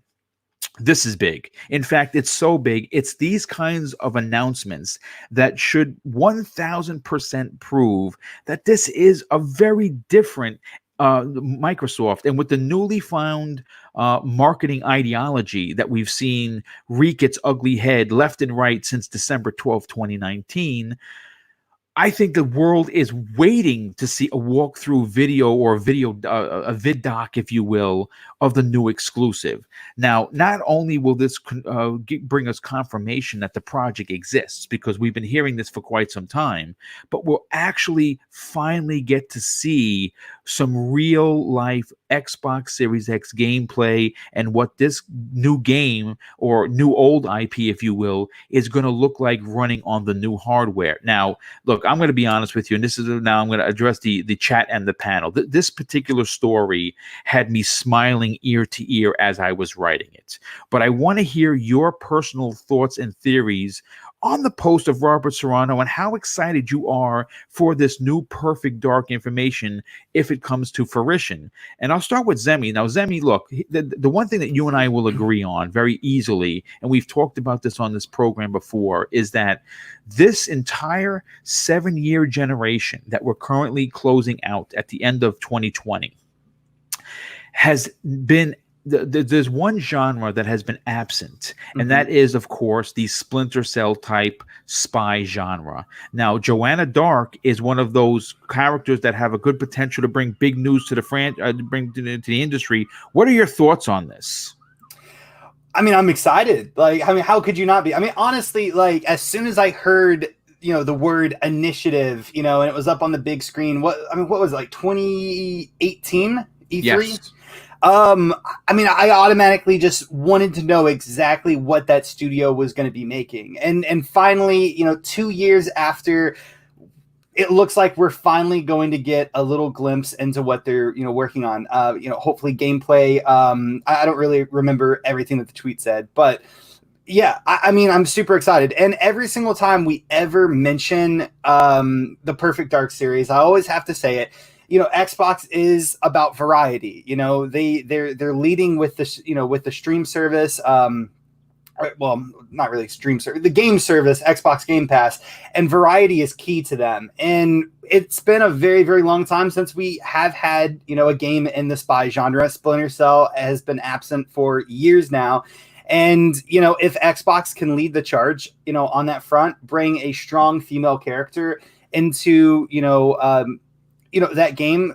this is big. In fact, it's so big. It's these kinds of announcements that should 1000% prove that this is a very different Microsoft. And with the newly found marketing ideology that we've seen wreak its ugly head left and right since December 12th, 2019, I think the world is waiting to see a walkthrough video or a vid doc, if you will, of the new exclusive. Now, not only will this bring us confirmation that the project exists, because we've been hearing this for quite some time, but we'll actually finally get to see some real life Xbox Series X gameplay and what this new game or new old IP, if you will, is going to look like running on the new hardware. Now, look, I'm going to be honest with you, and now I'm going to address the chat and the panel. This particular story had me smiling ear to ear as I was writing it. But I want to hear your personal thoughts and theories on the post of Robert Serrano and how excited you are for this new Perfect Dark information if it comes to fruition. And I'll start with Zemi. Now, Zemi, look, the one thing that you and I will agree on very easily, and we've talked about this on this program before, is that this entire 7-year generation that we're currently closing out at the end of 2020 has been there's one genre that has been absent, and that is, of course, the Splinter Cell type spy genre. Now, Joanna Dark is one of those characters that have a good potential to bring big news to the bring to the industry. What are your thoughts on this? I mean, I'm excited. How could you not be? I mean, honestly, as soon as I heard, the word initiative, and it was up on the big screen. What was it, 2018 E3? Yes. I mean, I automatically just wanted to know exactly what that studio was going to be making. And finally, 2 years after, it looks like we're finally going to get a little glimpse into what they're, working on. Hopefully gameplay. I don't really remember everything that the tweet said, but yeah, I mean, I'm super excited. And every single time we ever mention the Perfect Dark series, I always have to say it. Xbox is about variety. They're leading with this, with the stream service. Well, not really stream service, the game service, Xbox Game Pass, and variety is key to them. And it's been a very, very long time since we have had, a game in the spy genre. Splinter Cell has been absent for years now. And, if Xbox can lead the charge, on that front, bring a strong female character into, that game,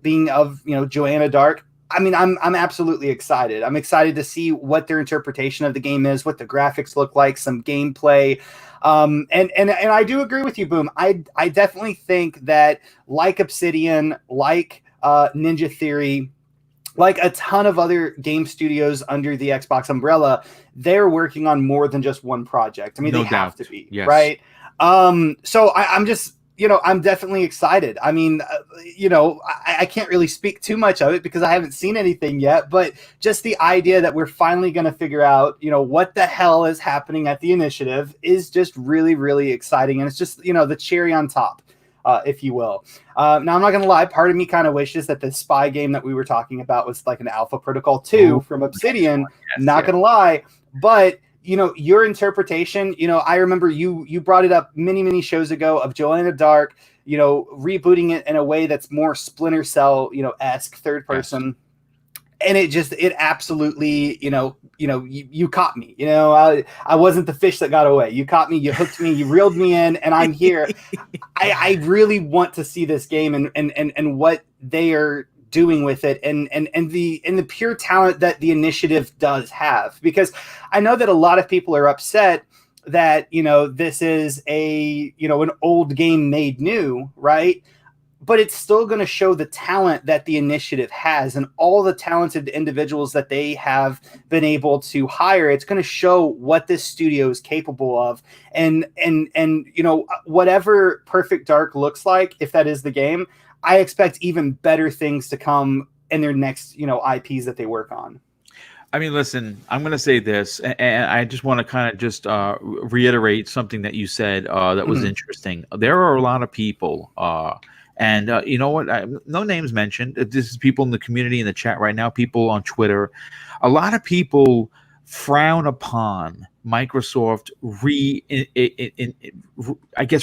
being of, Joanna Dark. I mean, I'm absolutely excited. I'm excited to see what their interpretation of the game is, what the graphics look like, some gameplay. And I do agree with you, Boom. I definitely think that, like Obsidian, like Ninja Theory, like a ton of other game studios under the Xbox umbrella, they're working on more than just one project. I mean, they have to be, right? So I'm just, I'm definitely excited. I mean, I can't really speak too much of it because I haven't seen anything yet, but just the idea that we're finally going to figure out, what the hell is happening at the initiative is just really, really exciting. And it's just, the cherry on top, if you will. Now, I'm not going to lie. Part of me kind of wishes that the spy game that we were talking about was like an Alpha Protocol 2 from Obsidian. Not going to lie, but your interpretation, I remember you brought it up many, many shows ago of Joanna Dark, rebooting it in a way that's more Splinter Cell, esque third person. And it absolutely, you caught me, I wasn't the fish that got away. You caught me, you hooked me, you reeled me in, and I'm here. I really want to see this game and what they are doing with it and the pure talent that the initiative does have, because I know that a lot of people are upset that, this is an old game made new, right? But it's still going to show the talent that the initiative has and all the talented individuals that they have been able to hire. It's going to show what this studio is capable of. And whatever Perfect Dark looks like, if that is the game, I expect even better things to come in their next, IPs that they work on. I mean, listen, I'm going to say this, and I just want to kind of just reiterate something that you said that was interesting. There are a lot of people, and you know what? No names mentioned. This is people in the community, in the chat right now, people on Twitter. A lot of people frown upon Microsoft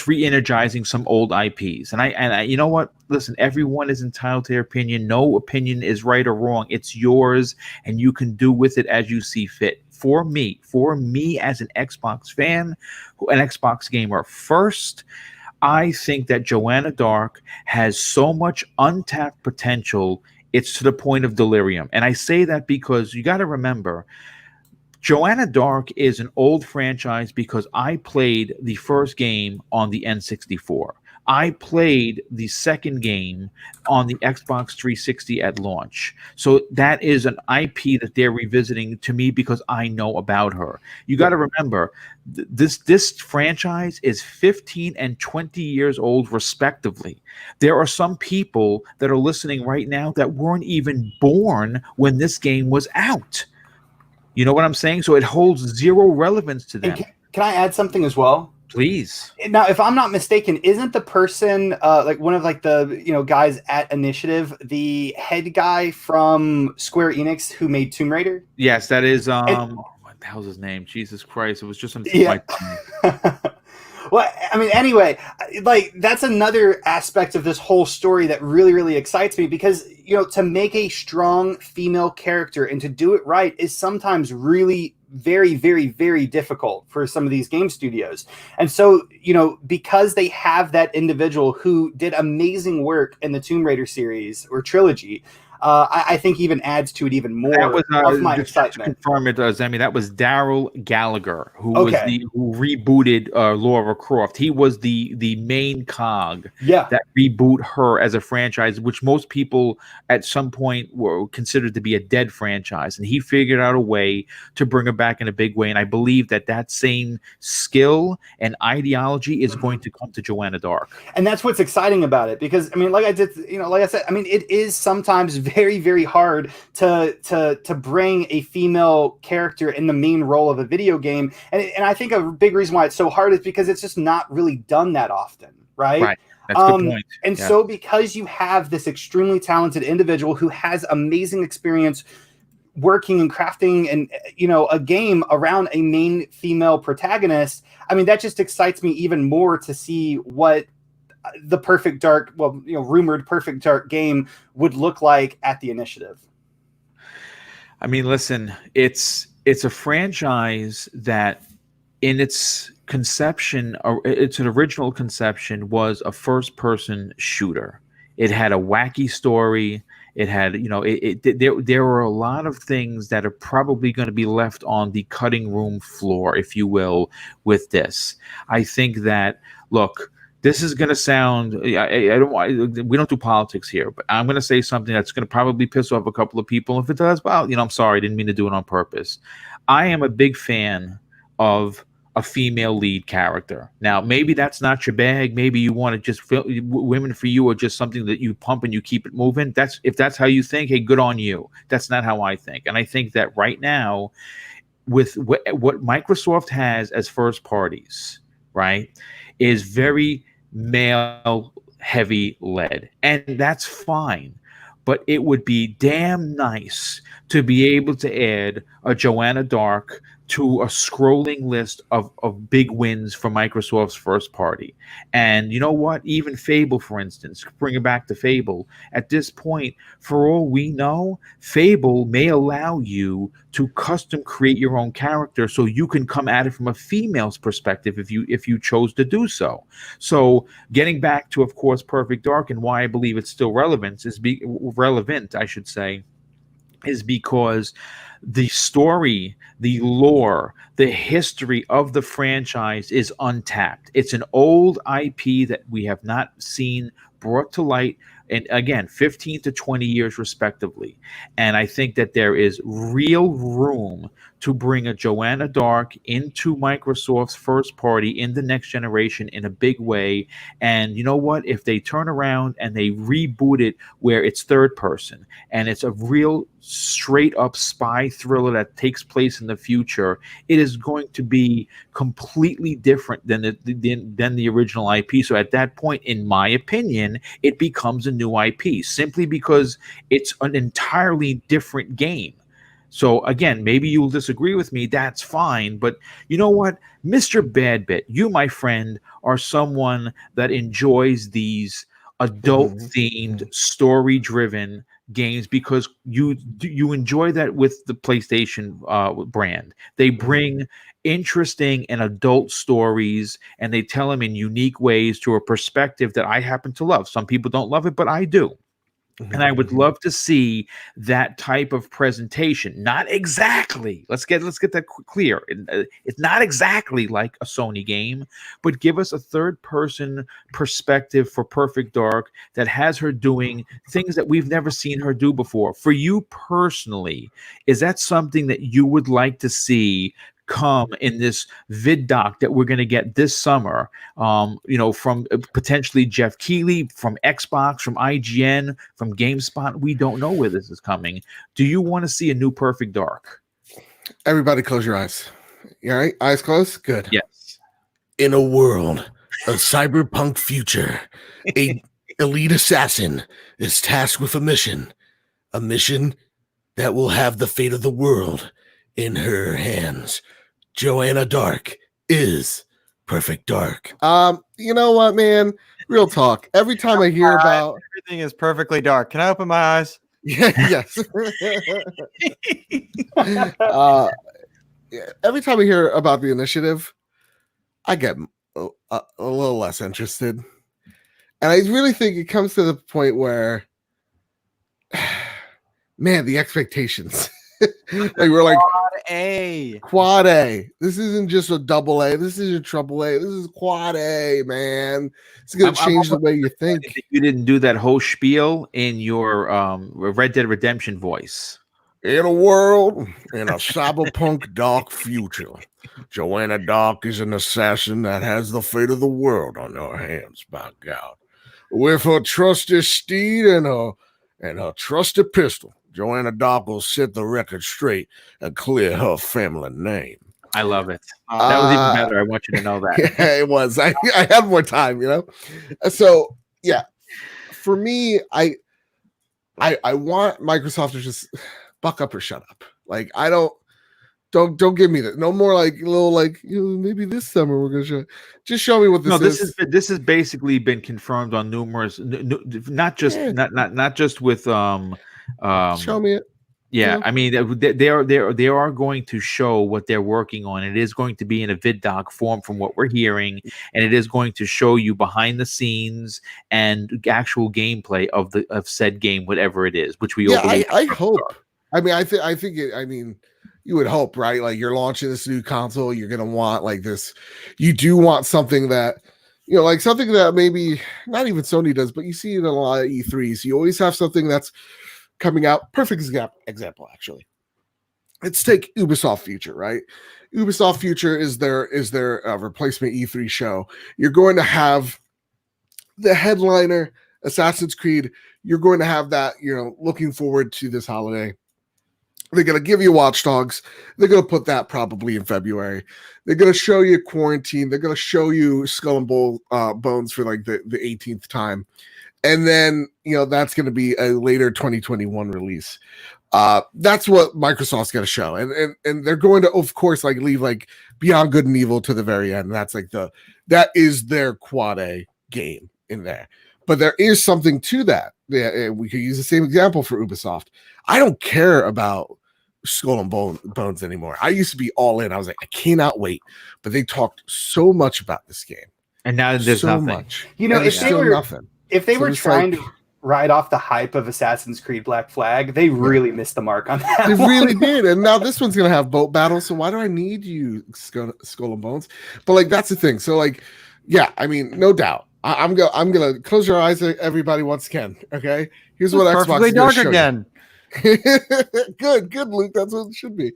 re-energizing some old IPs. And I, you know what? Listen, everyone is entitled to their opinion. No opinion is right or wrong. It's yours, and you can do with it as you see fit. For me as an Xbox fan, an Xbox gamer first, I think that Joanna Dark has so much untapped potential. It's to the point of delirium. And I say that because you got to remember, Joanna Dark is an old franchise because I played the first game on the N64. I played the second game on the Xbox 360 at launch. So that is an IP that they're revisiting to me because I know about her. You got to remember, this franchise is 15 and 20 years old, respectively. There are some people that are listening right now that weren't even born when this game was out. You know what I'm saying? So it holds zero relevance to them. Can I add something as well? Please. Now, if I'm not mistaken, isn't the person like one of like the guys at Initiative the head guy from Square Enix who made Tomb Raider? Yes, that is. What the hell's his name? Jesus Christ! It was just on my Well, I mean, anyway, like that's another aspect of this whole story that really, really excites me because, to make a strong female character and to do it right is sometimes really very, very, very difficult for some of these game studios. And so, because they have that individual who did amazing work in the Tomb Raider series or trilogy, I think even adds to it even more. That was of my just excitement. to confirm it, Zemi. That was Darrell Gallagher, who rebooted Laura Croft. He was the main cog that reboot her as a franchise, which most people at some point were considered to be a dead franchise, and he figured out a way to bring her back in a big way. And I believe that same skill and ideology is going to come to Joanna Dark. And that's what's exciting about it, because I mean, like I said, I mean, it is sometimes very, very hard to bring a female character in the main role of a video game. And I think a big reason why it's so hard is because it's just not really done that often, right? Right. That's a good point. And so because you have this extremely talented individual who has amazing experience working and crafting and a game around a main female protagonist, I mean, that just excites me even more to see what the Perfect Dark, rumored Perfect Dark game would look like at the Initiative. I mean, listen, it's a franchise that in its conception, or its original conception, was a first-person shooter. It had a wacky story. It had, there were a lot of things that are probably going to be left on the cutting room floor, if you will, with this. I think that, look, this is going to sound, we don't do politics here, but I'm going to say something that's going to probably piss off a couple of people. If it does, well, I'm sorry, I didn't mean to do it on purpose. I am a big fan of a female lead character. Now, maybe that's not your bag. Maybe you want to just women for you are just something that you pump and you keep it moving. If that's how you think, hey, good on you. That's not how I think. And I think that right now, with what Microsoft has as first parties, right, is very male heavy led, and that's fine, but it would be damn nice to be able to add a Joanna Dark to a scrolling list of big wins for Microsoft's first party. And you know what? Even Fable, for instance, bring it back to Fable. At this point, for all we know, Fable may allow you to custom create your own character so you can come at it from a female's perspective if you chose to do so. So getting back to, of course, Perfect Dark, and why I believe it's still relevant, I should say, is because the story, the lore, the history of the franchise is untapped. It's an old IP that we have not seen brought to light, and again, 15 to 20 years respectively. And I think that there is real room to bring a Joanna Dark into Microsoft's first party in the next generation in a big way. And you know what? If they turn around and they reboot it where it's third person and it's a real straight up spy thriller that takes place in the future, it is going to be completely different than the original IP. So at that point, in my opinion, it becomes a new IP simply because it's an entirely different game. So again, maybe you'll disagree with me. That's fine. But you know what? Mr. Badbit, you, my friend, are someone that enjoys these adult-themed, story-driven games because you enjoy that with the PlayStation brand. They bring interesting and adult stories, and they tell them in unique ways to a perspective that I happen to love. Some people don't love it, but I do. And I would love to see that type of presentation. Not exactly. Let's get that clear. It's not exactly like a Sony game, but give us a third-person perspective for Perfect Dark that has her doing things that we've never seen her do before. For you personally, is that something that you would like to see come in this vid doc that we're going to get this summer, from potentially Jeff Keighley, from Xbox, from IGN, from GameSpot? We don't know where this is coming. Do you want to see a new Perfect Dark? Everybody close your eyes. You all right? Eyes closed? Good. Yes. In a world of cyberpunk future, a elite assassin is tasked with a mission that will have the fate of the world in her hands. Joanna Dark is Perfect Dark. You know what, man? Real talk. Every time I hear about everything is perfectly dark. Can I open my eyes? yes. Every time I hear about the initiative, I get a little less interested. And I really think it comes to the point where, man, the expectations. Like we're like quad A. This isn't just a double A. This is a triple A. This is quad A, man. It's gonna change the way you think. You didn't do that whole spiel in your Red Dead Redemption voice. In a world in a cyberpunk dark future, Joanna Dark is an assassin that has the fate of the world on her hands. By God, with her trusted steed and her trusted pistol, Joanna Dark will set the record straight and clear her family name. I love it. That was even better. I want you to know that. Yeah, it was. I had more time, So yeah, for me, I want Microsoft to just buck up or shut up. Like I don't give me that. No more like little maybe this summer we're gonna show. Just show me what this is. This has basically been confirmed on numerous, not just with show me it. Yeah, I mean they are going to show what they're working on. It is going to be in a vid doc form from what we're hearing, and it is going to show you behind the scenes and actual gameplay of said game, whatever it is, which we all believe. I hope. I mean, I think you would hope, right? Like you're launching this new console, you're gonna want like this. You do want something that, like something that maybe not even Sony does, but you see it in a lot of E3s. You always have something that's coming out. Perfect example, actually. Let's take Ubisoft Future, right? Ubisoft Future is their replacement E3 show. You're going to have the headliner, Assassin's Creed. You're going to have that, looking forward to this holiday. They're going to give you Watch Dogs. They're going to put that probably in February. They're going to show you Quarantine. They're going to show you Skull and Bones for like the 18th time. And then, that's going to be a later 2021 release. That's what Microsoft's going to show. And they're going to, of course, like leave like Beyond Good and Evil to the very end. That's like that is their quad A game in there. But there is something to that. Yeah, we could use the same example for Ubisoft. I don't care about Skull and Bones anymore. I used to be all in. I was like, I cannot wait. But they talked so much about this game. And now there's so nothing. Much. If they were trying to ride off the hype of Assassin's Creed Black Flag, they really missed the mark on that. They one. really did. And now this one's gonna have boat battles. So why do I need you, Skull and Bones? But like that's the thing. So like, yeah, I mean, no doubt. I'm gonna close your eyes, everybody, once again. Okay, here's what Xbox Perfectly is gonna dark show again. you. Good, Luke. That's what it should be.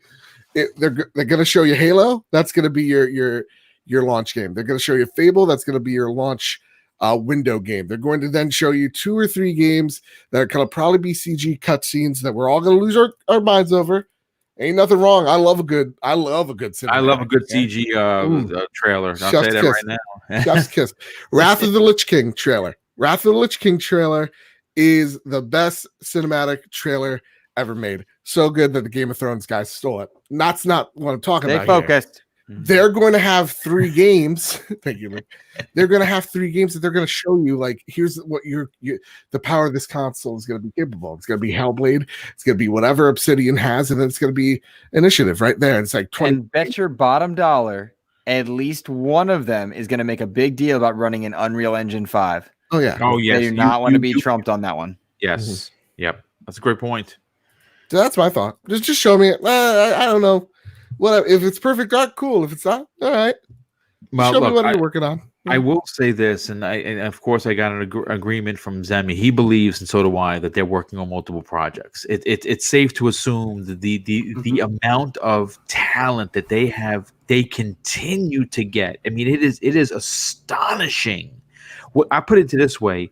They're gonna show you Halo. That's gonna be your launch game. They're gonna show you Fable. That's gonna be your launch window game. They're going to then show you 2 or 3 games that are gonna probably be CG cutscenes that we're all gonna lose our minds over. Ain't nothing wrong. I love a good cinematic. I love a good CG trailer. I'll Chef's say that kiss. right now. Chef's kiss. Wrath of the Lich King trailer. Wrath of the Lich King trailer is the best cinematic trailer ever made. So good that the Game of Thrones guys stole it. That's not what I'm talking Stay about here. focused. They're going to have 3 games. Thank you, Luke. They're going to have 3 games that they're going to show you. Like, here's what the power of this console is going to be capable. It's going to be Hellblade. It's going to be whatever Obsidian has, and then it's going to be Initiative right there. It's like 20. And bet your bottom dollar, at least one of them is going to make a big deal about running an Unreal Engine 5. Oh yeah. Oh yes, They do not want to be trumped on that one. Yes. Yep. That's a great point. So that's my thought. Just show me it. I don't know. What if it's perfect art? Cool. If it's not, all right. Well, Show me look, what you're working on. I will say this, and of course I got an agreement from Zemi. He believes, and so do I, that they're working on multiple projects. It's safe to assume that the amount of talent that they have, they continue to get. I mean, it is astonishing. What I put it this way.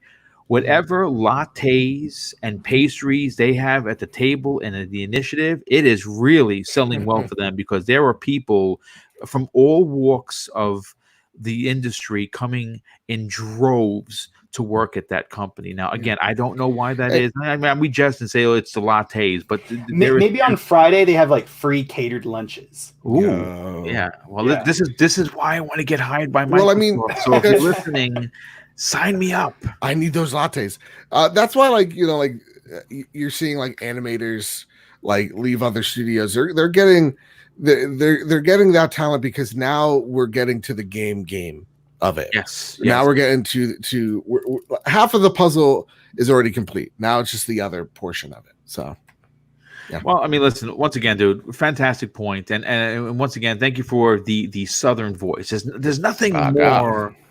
Whatever lattes and pastries they have at the table and at the initiative, it is really selling well for them because there are people from all walks of the industry coming in droves to work at that company. Now, again, I don't know why that is. I mean, we jest and say, oh, it's the lattes, but maybe on Friday they have like free catered lunches. Ooh, yeah. Well, this is why I want to get hired by Microsoft. Well, I mean, so if you're listening, sign me up. I need those lattes. That's why, you're seeing like animators like leave other studios. They're getting that talent because now we're getting to the game of it. Yes. Now we're getting to half of the puzzle is already complete. Now it's just the other portion of it. So. Yeah. Well, I mean, listen, once again, dude, fantastic point. And once again, thank you for the Southern voice. There's nothing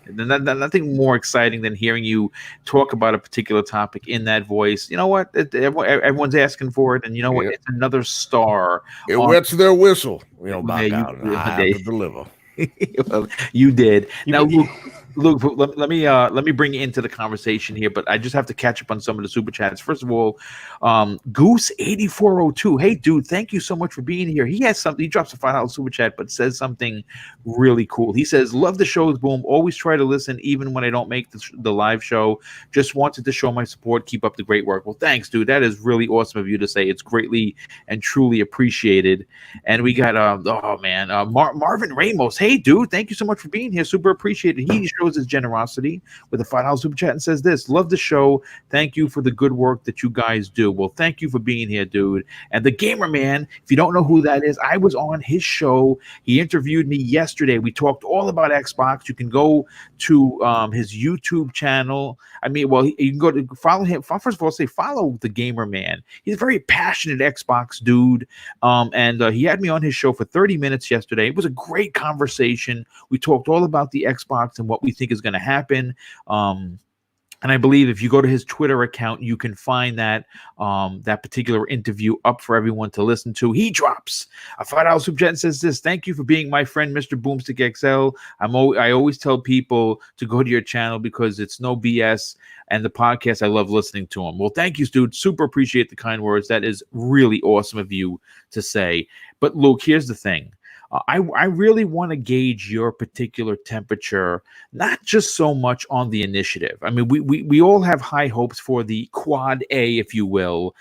nothing more exciting than hearing you talk about a particular topic in that voice. You know what? Everyone's asking for it. And you know what? It's another star. It wets their whistle. Back Yeah, out. I have to deliver. Well, you did. Now, Luke, let me bring you into the conversation here, but I just have to catch up on some of the super chats. First of all, Goose8402. Hey, dude, thank you so much for being here. He has something. He drops a $5 super chat, but says something really cool. He says, "Love the shows, Boom. Always try to listen, even when I don't make the live show. Just wanted to show my support. Keep up the great work." Well, thanks, dude. That is really awesome of you to say. It's greatly and truly appreciated. And we got Marvin Ramos. Hey, dude, thank you so much for being here. Super appreciated. He shows his generosity with a $5 super chat and says this: "Love the show. Thank you for the good work that you guys do." Well, thank you for being here, dude. And the Gamer Man, if you don't know who that is, I was on his show. He interviewed me yesterday. We talked all about Xbox. You can go to his YouTube channel. I mean, well, you can go to follow him. First of all, say follow the Gamer Man. He's a very passionate Xbox dude. And he had me on his show for 30 minutes yesterday. It was a great conversation. We talked all about the Xbox and what we think is going to happen. And I believe if you go to his Twitter account, you can find that that particular interview up for everyone to listen to. He drops a $5 super chat and says this: "Thank you for being my friend, Mr. Boomstick XL. I always tell people to go to your channel because it's no BS. And the podcast, I love listening to him." Well, thank you, dude. Super appreciate the kind words. That is really awesome of you to say. But Luke, here's the thing. I really want to gauge your particular temperature, not just so much on the initiative. I mean, we all have high hopes for the Quad A, if you will,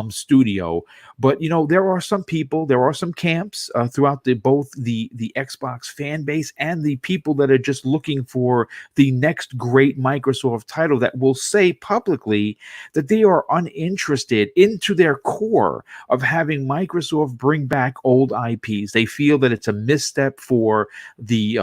studio. But, there are some people, there are some camps throughout both the Xbox fan base and the people that are just looking for the next great Microsoft title that will say publicly that they are uninterested into their core of having Microsoft bring back old IPs. They feel that it's a misstep for the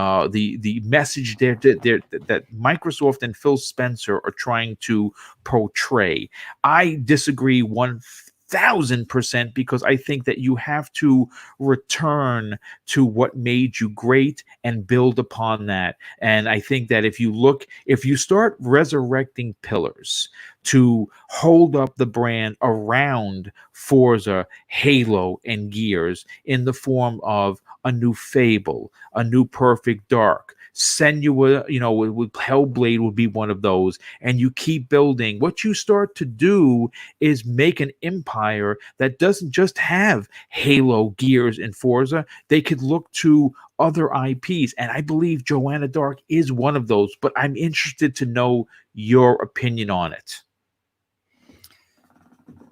message that Microsoft and Phil Spencer are trying to portray. I disagree 1,000% because I think that you have to return to what made you great and build upon that. And I think that if you start resurrecting pillars to hold up the brand around Forza, Halo, and Gears in the form of a new Fable, a new Perfect Dark, Senua, with Hellblade would be one of those, and you keep building, what you start to do is make an empire that doesn't just have Halo, Gears, and Forza. They could look to other IPs, and I believe Joanna Dark is one of those, but I'm interested to know your opinion on it.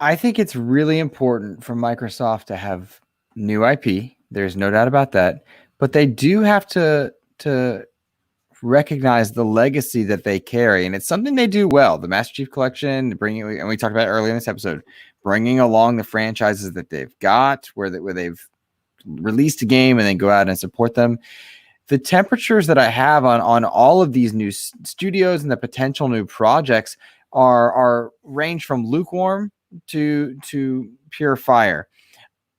I think it's really important for Microsoft to have new IP. There's no doubt about that, but they do have to recognize the legacy that they carry, and it's something they do well. The Master Chief Collection, and we talked about it earlier in this episode, bringing along the franchises that they've got, where they've released a game and then go out and support them. The temperatures that I have on all of these new studios and the potential new projects are range from lukewarm to pure fire.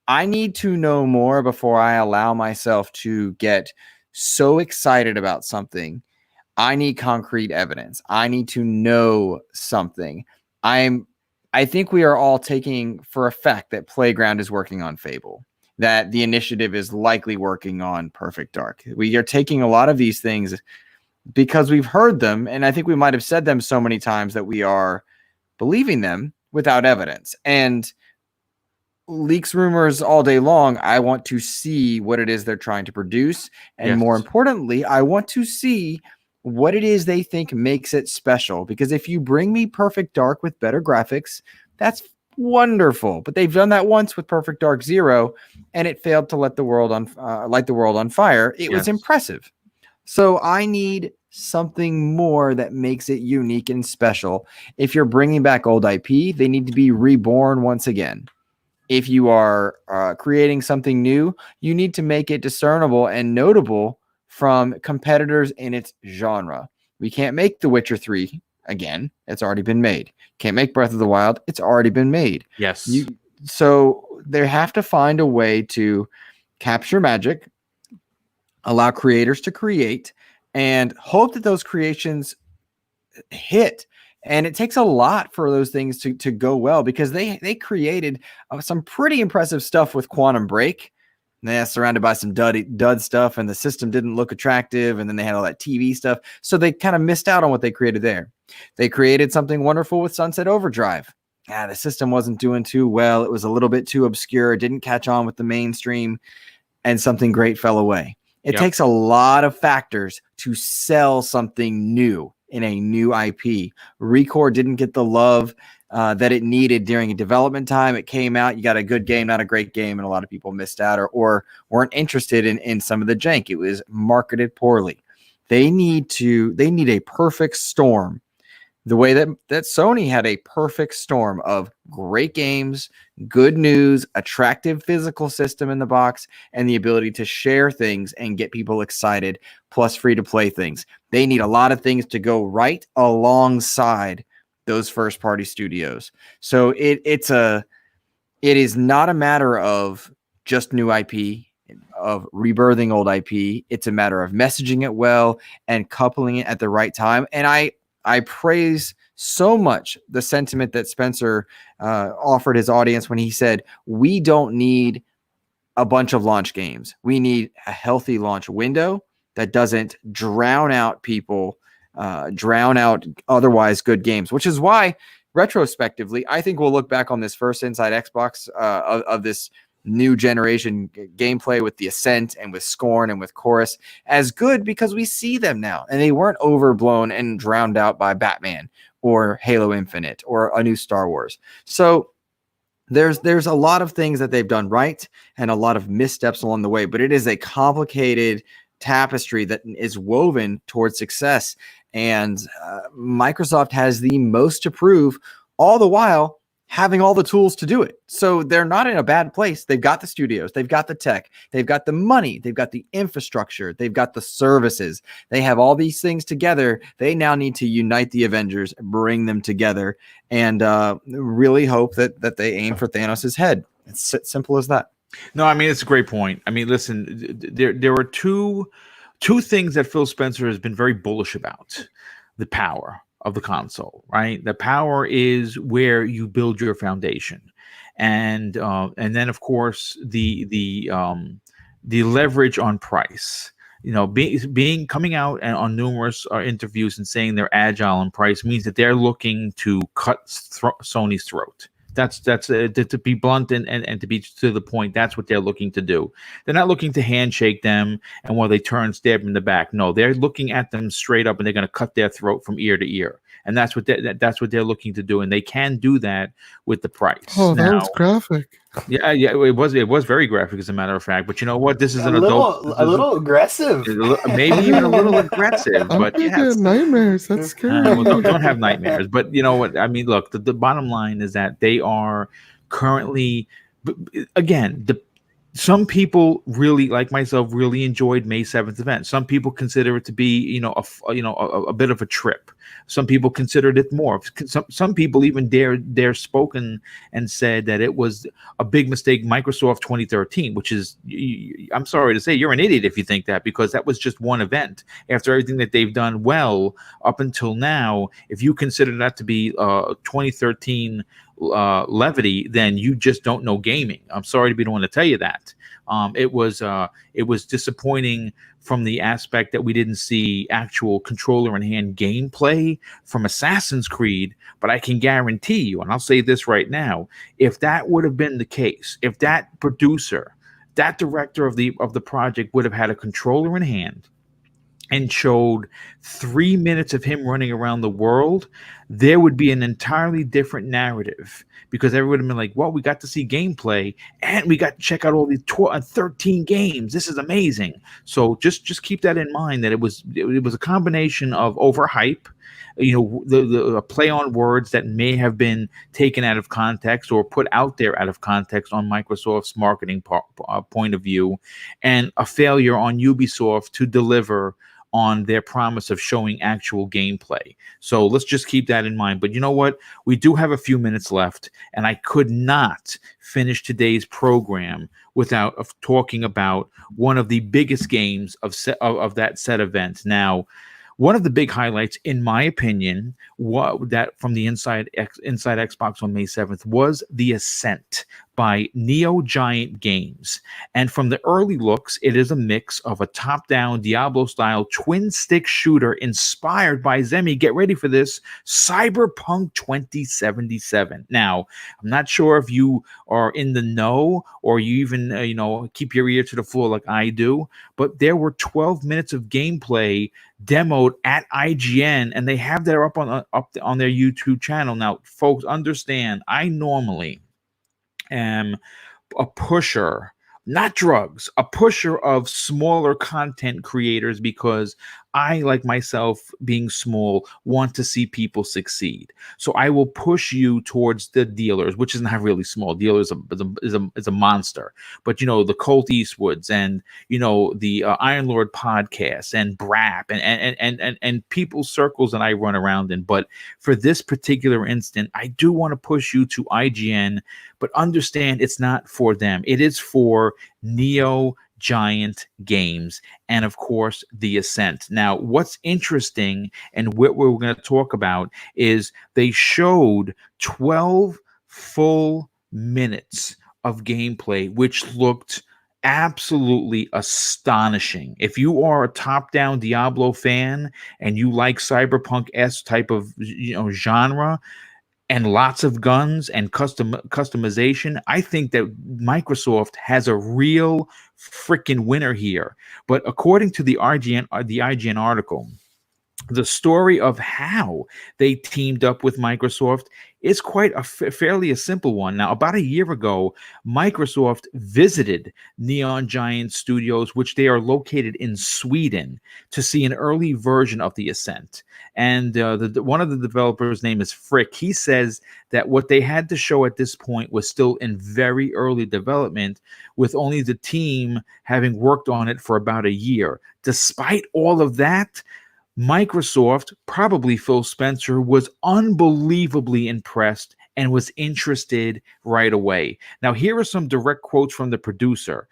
I need to know more before I allow myself to get so excited about something. I need concrete evidence. I need to know something. I think we are all taking for a fact that Playground is working on Fable, that the initiative is likely working on Perfect Dark. We are taking a lot of these things because we've heard them, and I think we might have said them so many times that we are believing them without evidence. And leaks, rumors all day long. I want to see what it is they're trying to produce. And more importantly, I want to see what it is they think makes it special. Because if you bring me Perfect Dark with better graphics, that's wonderful. But they've done that once with Perfect Dark Zero, and it failed to light the world on fire. It was impressive. So I need something more that makes it unique and special. If you're bringing back old IP, they need to be reborn once again. If you are creating something new, you need to make it discernible and notable from competitors in its genre. We can't make The Witcher 3 again. It's already been made. Can't make Breath of the Wild. It's already been made. Yes. So they have to find a way to capture magic, allow creators to create, and hope that those creations hit. And it takes a lot for those things to go well, because they created some pretty impressive stuff with Quantum Break. They're surrounded by some dud stuff, and the system didn't look attractive, and then they had all that TV stuff. So they kind of missed out on what they created there. They created something wonderful with Sunset Overdrive. The system wasn't doing too well. It was a little bit too obscure. It didn't catch on with the mainstream, and something great fell away. It takes a lot of factors to sell something new in a new IP. Recore didn't get the love that it needed during a development time. It came out, you got a good game, not a great game, and a lot of people missed out or weren't interested in some of the jank. It was marketed poorly. They need a perfect storm. The way that Sony had a perfect storm of great games, good news, attractive physical system in the box, and the ability to share things and get people excited, plus free-to-play things. They need a lot of things to go right alongside those first-party studios. So it is not a matter of just new IP, of rebirthing old IP. It's a matter of messaging it well and coupling it at the right time. And I praise so much the sentiment that Spencer offered his audience when he said, we don't need a bunch of launch games. We need a healthy launch window that doesn't drown out people, drown out otherwise good games, which is why retrospectively, I think we'll look back on this first Inside Xbox of this new generation gameplay with the Ascent and with Scorn and with Chorus as good, because we see them now and they weren't overblown and drowned out by Batman or Halo Infinite or a new Star Wars. So there's a lot of things that they've done right and a lot of missteps along the way, but it is a complicated tapestry that is woven towards success. And Microsoft has the most to prove, all the while having all the tools to do it. So they're not in a bad place. They've got the studios, they've got the tech, they've got the money, they've got the infrastructure, they've got the services. They have all these things together. They now need to unite the Avengers, bring them together, and really hope that they aim for Thanos' head. It's simple as that. No, I mean, it's a great point. I mean, listen, there are two things that Phil Spencer has been very bullish about: the power of the console, right? The power is where you build your foundation, and then of course the leverage on price. You know, being coming out and on numerous interviews and saying they're agile on price means that they're looking to cut Sony's throat. That's to be blunt and to be to the point. That's what they're looking to do. They're not looking to handshake them and while they turn, stab them in the back. No, they're looking at them straight up and they're going to cut their throat from ear to ear. And that's what they're looking to do. And they can do that with the price. Oh, that was graphic. Yeah, it was very graphic as a matter of fact. But you know what? This is a little aggressive, maybe even a little aggressive. But yeah, nightmares. That's scary. Well, don't have nightmares. But you know what? I mean, look, the bottom line is that they are currently, again, some people really, like myself, really enjoyed May 7th event. Some people consider it to be, a bit of a trip. Some people considered it more. Some people even dare spoken and said that it was a big mistake. Microsoft 2013, which is, I'm sorry to say, you're an idiot if you think that, because that was just one event. After everything that they've done well up until now, if you consider that to be 2013 levity, then you just don't know gaming. I'm sorry to be the one to tell you that. It was disappointing from the aspect that we didn't see actual controller in hand gameplay from Assassin's Creed, but I can guarantee you, and I'll say this right now, if that would have been the case, if that producer, that director of the project would have had a controller in hand and showed 3 minutes of him running around the world, there would be an entirely different narrative, because everyone would have been like, well, we got to see gameplay and we got to check out all these 13 games. This is amazing. So just keep that in mind, that it was a combination of overhype, the play on words that may have been taken out of context or put out there out of context on Microsoft's marketing point of view, and a failure on Ubisoft to deliver on their promise of showing actual gameplay. So let's just keep that in mind. But you know what? We do have a few minutes left, and I could not finish today's program without talking about one of the biggest games of that set event. Now, one of the big highlights, in my opinion, that from the Inside Xbox on May 7th was the Ascent by Neo Giant Games. And from the early looks, it is a mix of a top-down Diablo-style twin-stick shooter inspired by Zemi. Get ready for this, Cyberpunk 2077. Now, I'm not sure if you are in the know or you even keep your ear to the floor like I do, but there were 12 minutes of gameplay demoed at IGN, and they have that up on their YouTube channel. Now, folks, understand, I normally am a pusher, not drugs, a pusher of smaller content creators, because I, like myself, being small, want to see people succeed. So I will push you towards the dealers, which is not really small. Dealers is a monster. But the Colt Eastwoods and the Iron Lord podcast and Brap and people's circles that I run around in. But for this particular instant, I do want to push you to IGN, but understand it's not for them. It is for Neo Giant Games and, of course, the Ascent. Now, what's interesting and what we're going to talk about is they showed 12 full minutes of gameplay, which looked absolutely astonishing. If you are a top-down Diablo fan and you like Cyberpunk-esque type of genre, and lots of guns and customization, I think that Microsoft has a real freaking winner here. But according to the IGN article, the story of how they teamed up with Microsoft is quite fairly a simple one. Now, about a year ago, Microsoft visited Neon Giant Studios, which they are located in Sweden, to see an early version of the Ascent. And one of the developers' name is Frick. He says that what they had to show at this point was still in very early development, with only the team having worked on it for about a year. Despite all of that, Microsoft, probably Phil Spencer, was unbelievably impressed and was interested right away. Now, here are some direct quotes from the producer.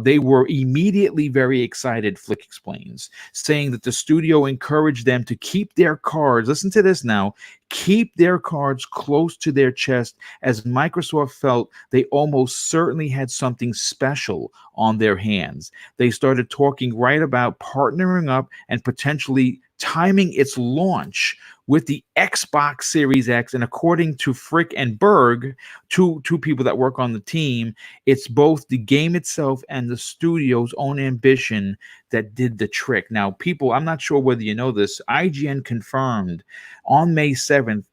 They were immediately very excited, Flick explains, saying that the studio encouraged them to keep their cards, listen to this now, keep their cards close to their chest, as Microsoft felt they almost certainly had something special on their hands. They started talking right about partnering up and potentially timing its launch with the Xbox Series X. And according to Frick and Berg, two people that work on the team, it's both the game itself and the studio's own ambition that did the trick. Now, people, I'm not sure whether you know this, IGN confirmed on May 7th,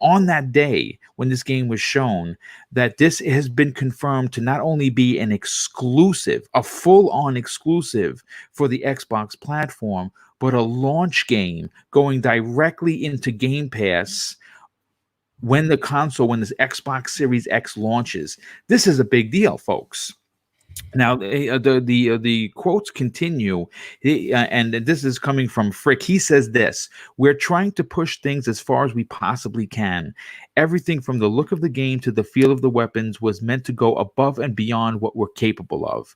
on that day when this game was shown, that this has been confirmed to not only be an exclusive, a full-on exclusive for the Xbox platform, but a launch game going directly into Game Pass when the Xbox Series X launches. This is a big deal, folks. Now, the quotes continue, and this is coming from Frick. He says this: "We're trying to push things as far as we possibly can. Everything from the look of the game to the feel of the weapons was meant to go above and beyond what we're capable of.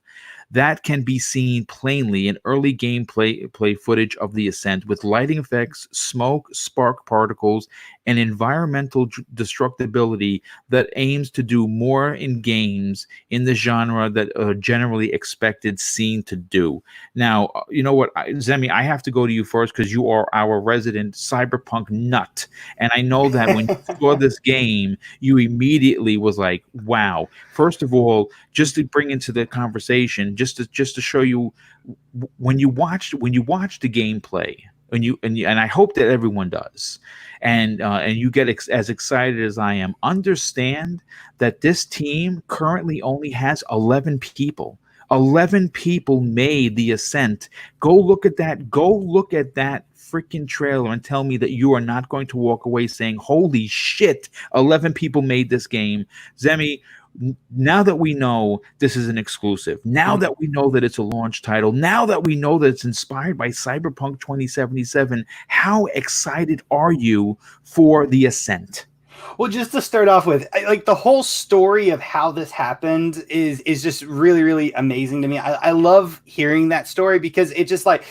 That can be seen plainly in early gameplay footage of the Ascent, with lighting effects, smoke, spark particles, and environmental destructibility that aims to do more in games in the genre that are generally expected seen to do." Now, you know what, Zemi, I have to go to you first because you are our resident cyberpunk nut. And I know that when you saw this game, you immediately was like, wow. First of all, just to bring into the conversation, just to show you, when you watch the gameplay, and I hope that everyone does, and you get as excited as I am, understand that this team currently only has 11 people. 11 people made the Ascent. Go look at that freaking trailer and tell me that you are not going to walk away saying, holy shit, 11 people made this game. Zemi, now that we know this is an exclusive, now that we know that it's a launch title, now that we know that it's inspired by Cyberpunk 2077, how excited are you for the Ascent? Well, just to start off with, like, the whole story of how this happened is just really, really amazing to me. I love hearing that story because it's just like,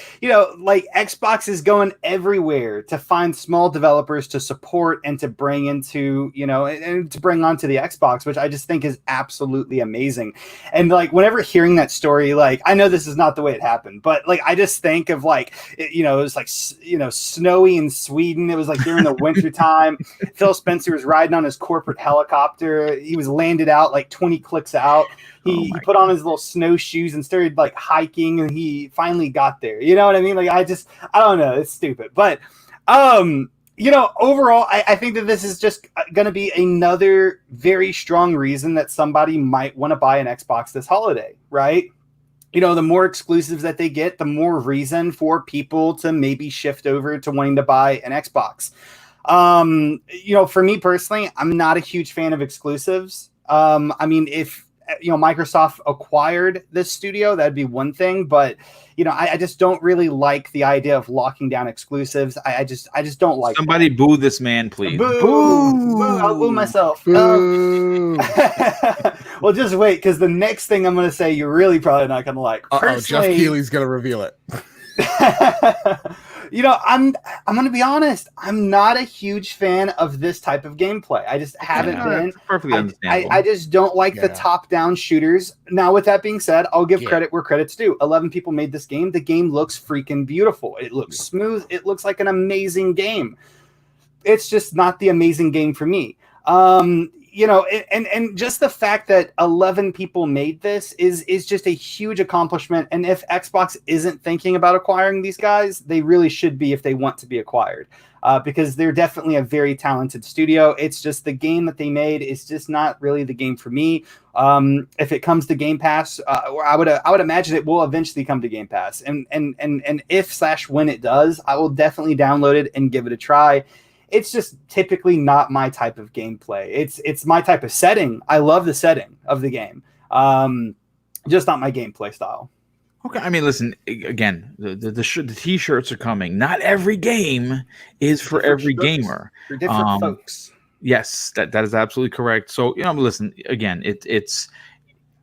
like Xbox is going everywhere to find small developers to support and to bring into, and to bring onto the Xbox, which I just think is absolutely amazing. And like, whenever hearing that story, like, I know this is not the way it happened, but like, I just think of like, it was like, snowy in Sweden. It was like during the winter time. Phil Spencer was riding on his corporate helicopter. He was landed out like 20 clicks out. He put on his little snowshoes and started like hiking, and he finally got there. You know what I mean? Like, I don't know. It's stupid. But, overall, I think that this is just going to be another very strong reason that somebody might want to buy an Xbox this holiday, right? The more exclusives that they get, the more reason for people to maybe shift over to wanting to buy an Xbox. For me personally, I'm not a huge fan of exclusives. I mean, if Microsoft acquired this studio, that'd be one thing, but I just don't really like the idea of locking down exclusives. I just don't like. Somebody boo this man, please. Boo! Boo! I'll boo myself. Boo. Well, just wait, because the next thing I'm going to say, you're really probably not going to like. Jeff Keighley's going to reveal it. I'm going to be honest. I'm not a huge fan of this type of gameplay. I just haven't been. Perfectly understandable. I just don't like the top-down shooters. Now, with that being said, I'll give credit where credit's due. 11 people made this game. The game looks freaking beautiful. It looks smooth. It looks like an amazing game. It's just not the amazing game for me. You know, and just the fact that 11 people made this is just a huge accomplishment. And if Xbox isn't thinking about acquiring these guys, they really should be if they want to be acquired, because they're definitely a very talented studio. It's just the game that they made is just not really the game for me. If it comes to Game Pass, I would imagine it will eventually come to Game Pass, and if/when it does, I will definitely download it and give it a try. It's just typically not my type of gameplay. It's my type of setting. I love the setting of the game, just not my gameplay style. Okay, I mean, listen, again, the T-shirts are coming. Not every game is for every gamer. For different folks. Yes, that is absolutely correct. So, you know, listen, again,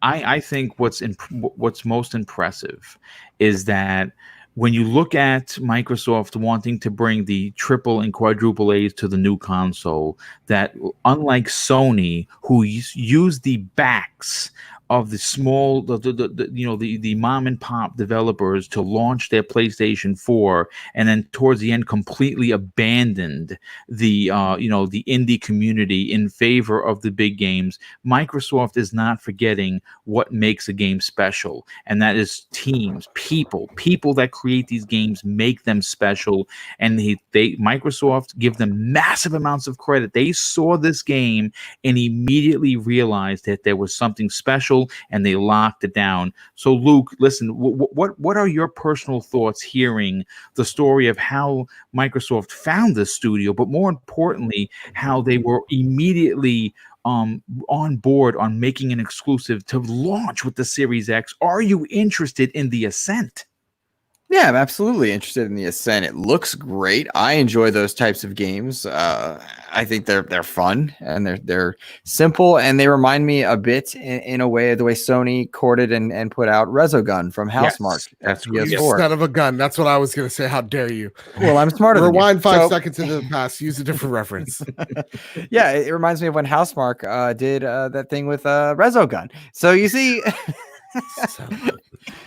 I think what's most impressive is that when you look at Microsoft wanting to bring the triple and quadruple A's to the new console, that unlike Sony, who used the backs of the small, the mom and pop developers to launch their PlayStation 4, and then towards the end completely abandoned the the indie community in favor of the big games. Microsoft is not forgetting what makes a game special, and that is teams, people that create these games make them special. And Microsoft give them massive amounts of credit. They saw this game and immediately realized that there was something special, and they locked it down. So, Luke, listen, what are your personal thoughts hearing the story of how Microsoft found this studio, but more importantly, how they were immediately on board on making an exclusive to launch with the Series X? Are you interested in the Ascent? Yeah, I'm absolutely interested in the Ascent. It looks great. I enjoy those types of games. I think they're fun, and they're simple, and they remind me a bit in a way the way Sony courted and put out Resogun from Housemarque. Yes, that's You son of a gun. That's what I was going to say. How dare you? Well, I'm smarter than you. Rewind 5 seconds into the past. Use a different reference. Yeah, it reminds me of when Housemarque did that thing with Resogun. So you see...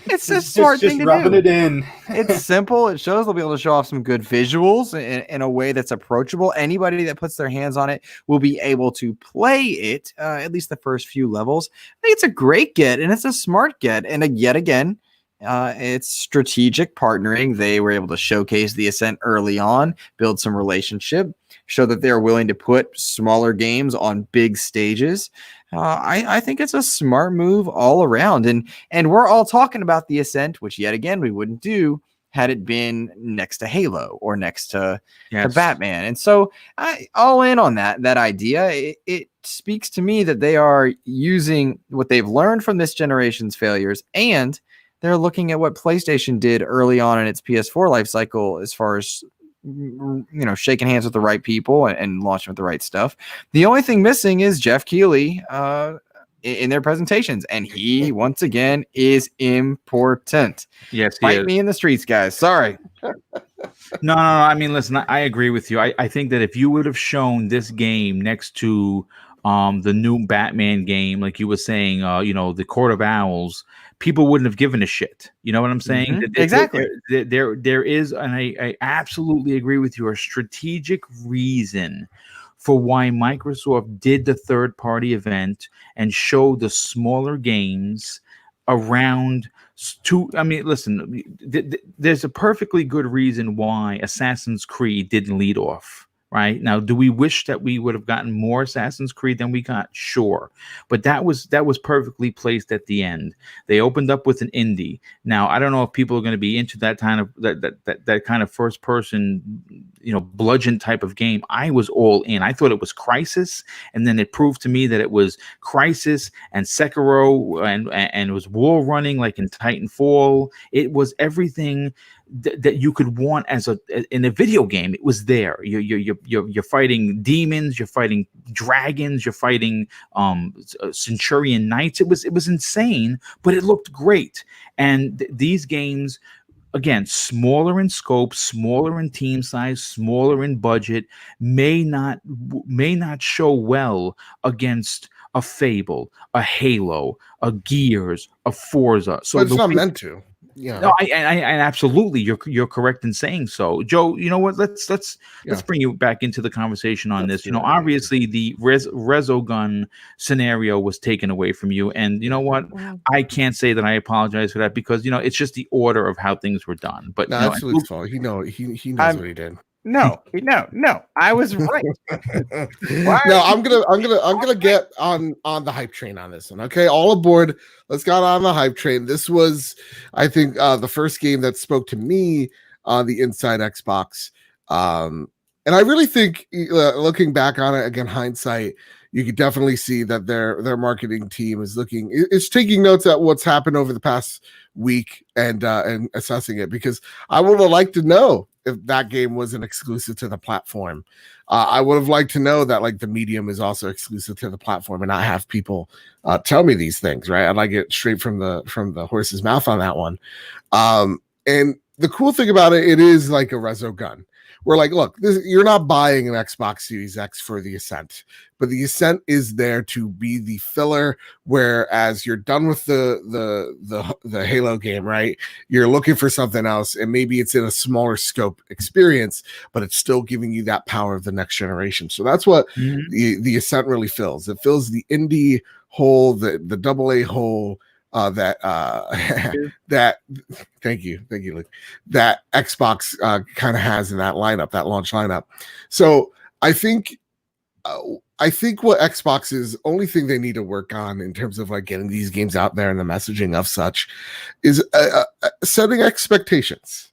It's a smart thing to rubbing do. It in. It's simple. It shows they'll be able to show off some good visuals in a way that's approachable. Anybody that puts their hands on it will be able to play it, at least the first few levels. I think it's a great get, and it's a smart get. And yet again, it's strategic partnering. They were able to showcase the Ascent early on, build some relationship, show that they're willing to put smaller games on big stages. I think it's a smart move all around. And we're all talking about the Ascent, which yet again we wouldn't do had it been next to Halo or next to Batman. And so I all in on that idea. It speaks to me that they are using what they've learned from this generation's failures, and they're looking at what PlayStation did early on in its PS4 life cycle as far as shaking hands with the right people and launching with the right stuff. The only thing missing is Jeff Keighley in their presentations, and he once again is important. Yes, fight me in the streets, guys. Sorry. No. I mean, listen, I agree with you. I think that if you would have shown this game next to the new Batman game, like you were saying, the Court of Owls, people wouldn't have given a shit. You know what I'm saying? Mm-hmm. Exactly. There is, and I absolutely agree with you, a strategic reason for why Microsoft did the third-party event and showed the smaller games around. I mean, listen, there's a perfectly good reason why Assassin's Creed didn't lead off. Right now, do we wish that we would have gotten more Assassin's Creed than we got? Sure, but that was perfectly placed at the end. They opened up with an indie. Now, I don't know if people are going to be into that kind of that kind of first person, bludgeon type of game. I was all in. I thought it was Crysis, and then it proved to me that it was Crysis and Sekiro, and it was wall running like in Titanfall. It was everything that you could want in a video game. It was there. You're fighting demons, you're fighting dragons, you're fighting Centurion Knights. It was insane, but it looked great. And these games, again, smaller in scope, smaller in team size, smaller in budget, may not show well against a Fable, a Halo, a Gears, a Forza. So but it's not meant to. you know. No, I absolutely, you're correct in saying so, Joe. You know what? Let's bring you back into the conversation on this. You know, obviously the Resogun scenario was taken away from you, and you know what? I can't say that I apologize for that because you know it's just the order of how things were done. But No, you know, that's Luke's fault. He knows what he did. No, I was right. No, I'm gonna get on the hype train on this one. Okay, all aboard. Let's get on the hype train. This was, I think, the first game that spoke to me on the Inside Xbox. And I really think, looking back on it again, hindsight, you could definitely see that their marketing team is taking notes at what's happened over the past week and assessing it, because I would have liked to know if that game wasn't exclusive to the platform. I would have liked to know that like the medium is also exclusive to the platform and not have people tell me these things, right? I'd like it straight from the horse's mouth on that one. And the cool thing about it is like a reso gun. We're like, look, you're not buying an Xbox Series X for the Ascent, but the Ascent is there to be the filler. Whereas you're done with the Halo game, right? You're looking for something else, and maybe it's in a smaller scope experience, but it's still giving you that power of the next generation. So that's what the Ascent really fills. It fills the indie hole, the AA hole. That thank you, Luke, that Xbox kind of has in that lineup, that launch lineup. So I think what Xbox's only thing they need to work on in terms of like getting these games out there and the messaging of such is setting expectations.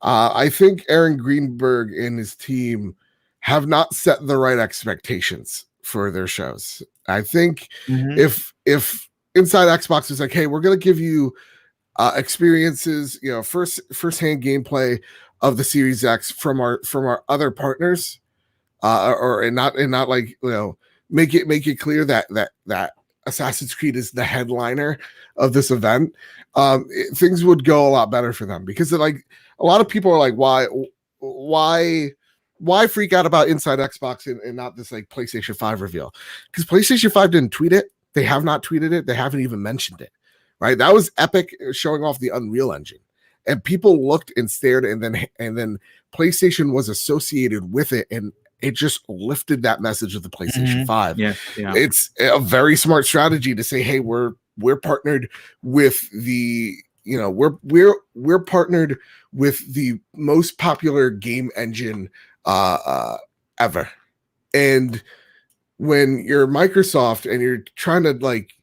I think Aaron Greenberg and his team have not set the right expectations for their shows. I think if Inside Xbox is like, hey, we're going to give you experiences, you know, first-hand gameplay of the Series X from our other partners, and not like, you know, make it clear that Assassin's Creed is the headliner of this event. Things would go a lot better for them, because like a lot of people are like, why freak out about Inside Xbox and not this like PlayStation 5 reveal? Because PlayStation 5 didn't tweet it. They have not tweeted it. They haven't even mentioned it, right? That was Epic showing off the Unreal Engine, and people looked and stared, and then PlayStation was associated with it, and it just lifted that message of the PlayStation 5. Yeah. It's a very smart strategy to say, hey, we're partnered with the, you know, we're partnered with the most popular game engine ever. And when you're Microsoft and you're trying to like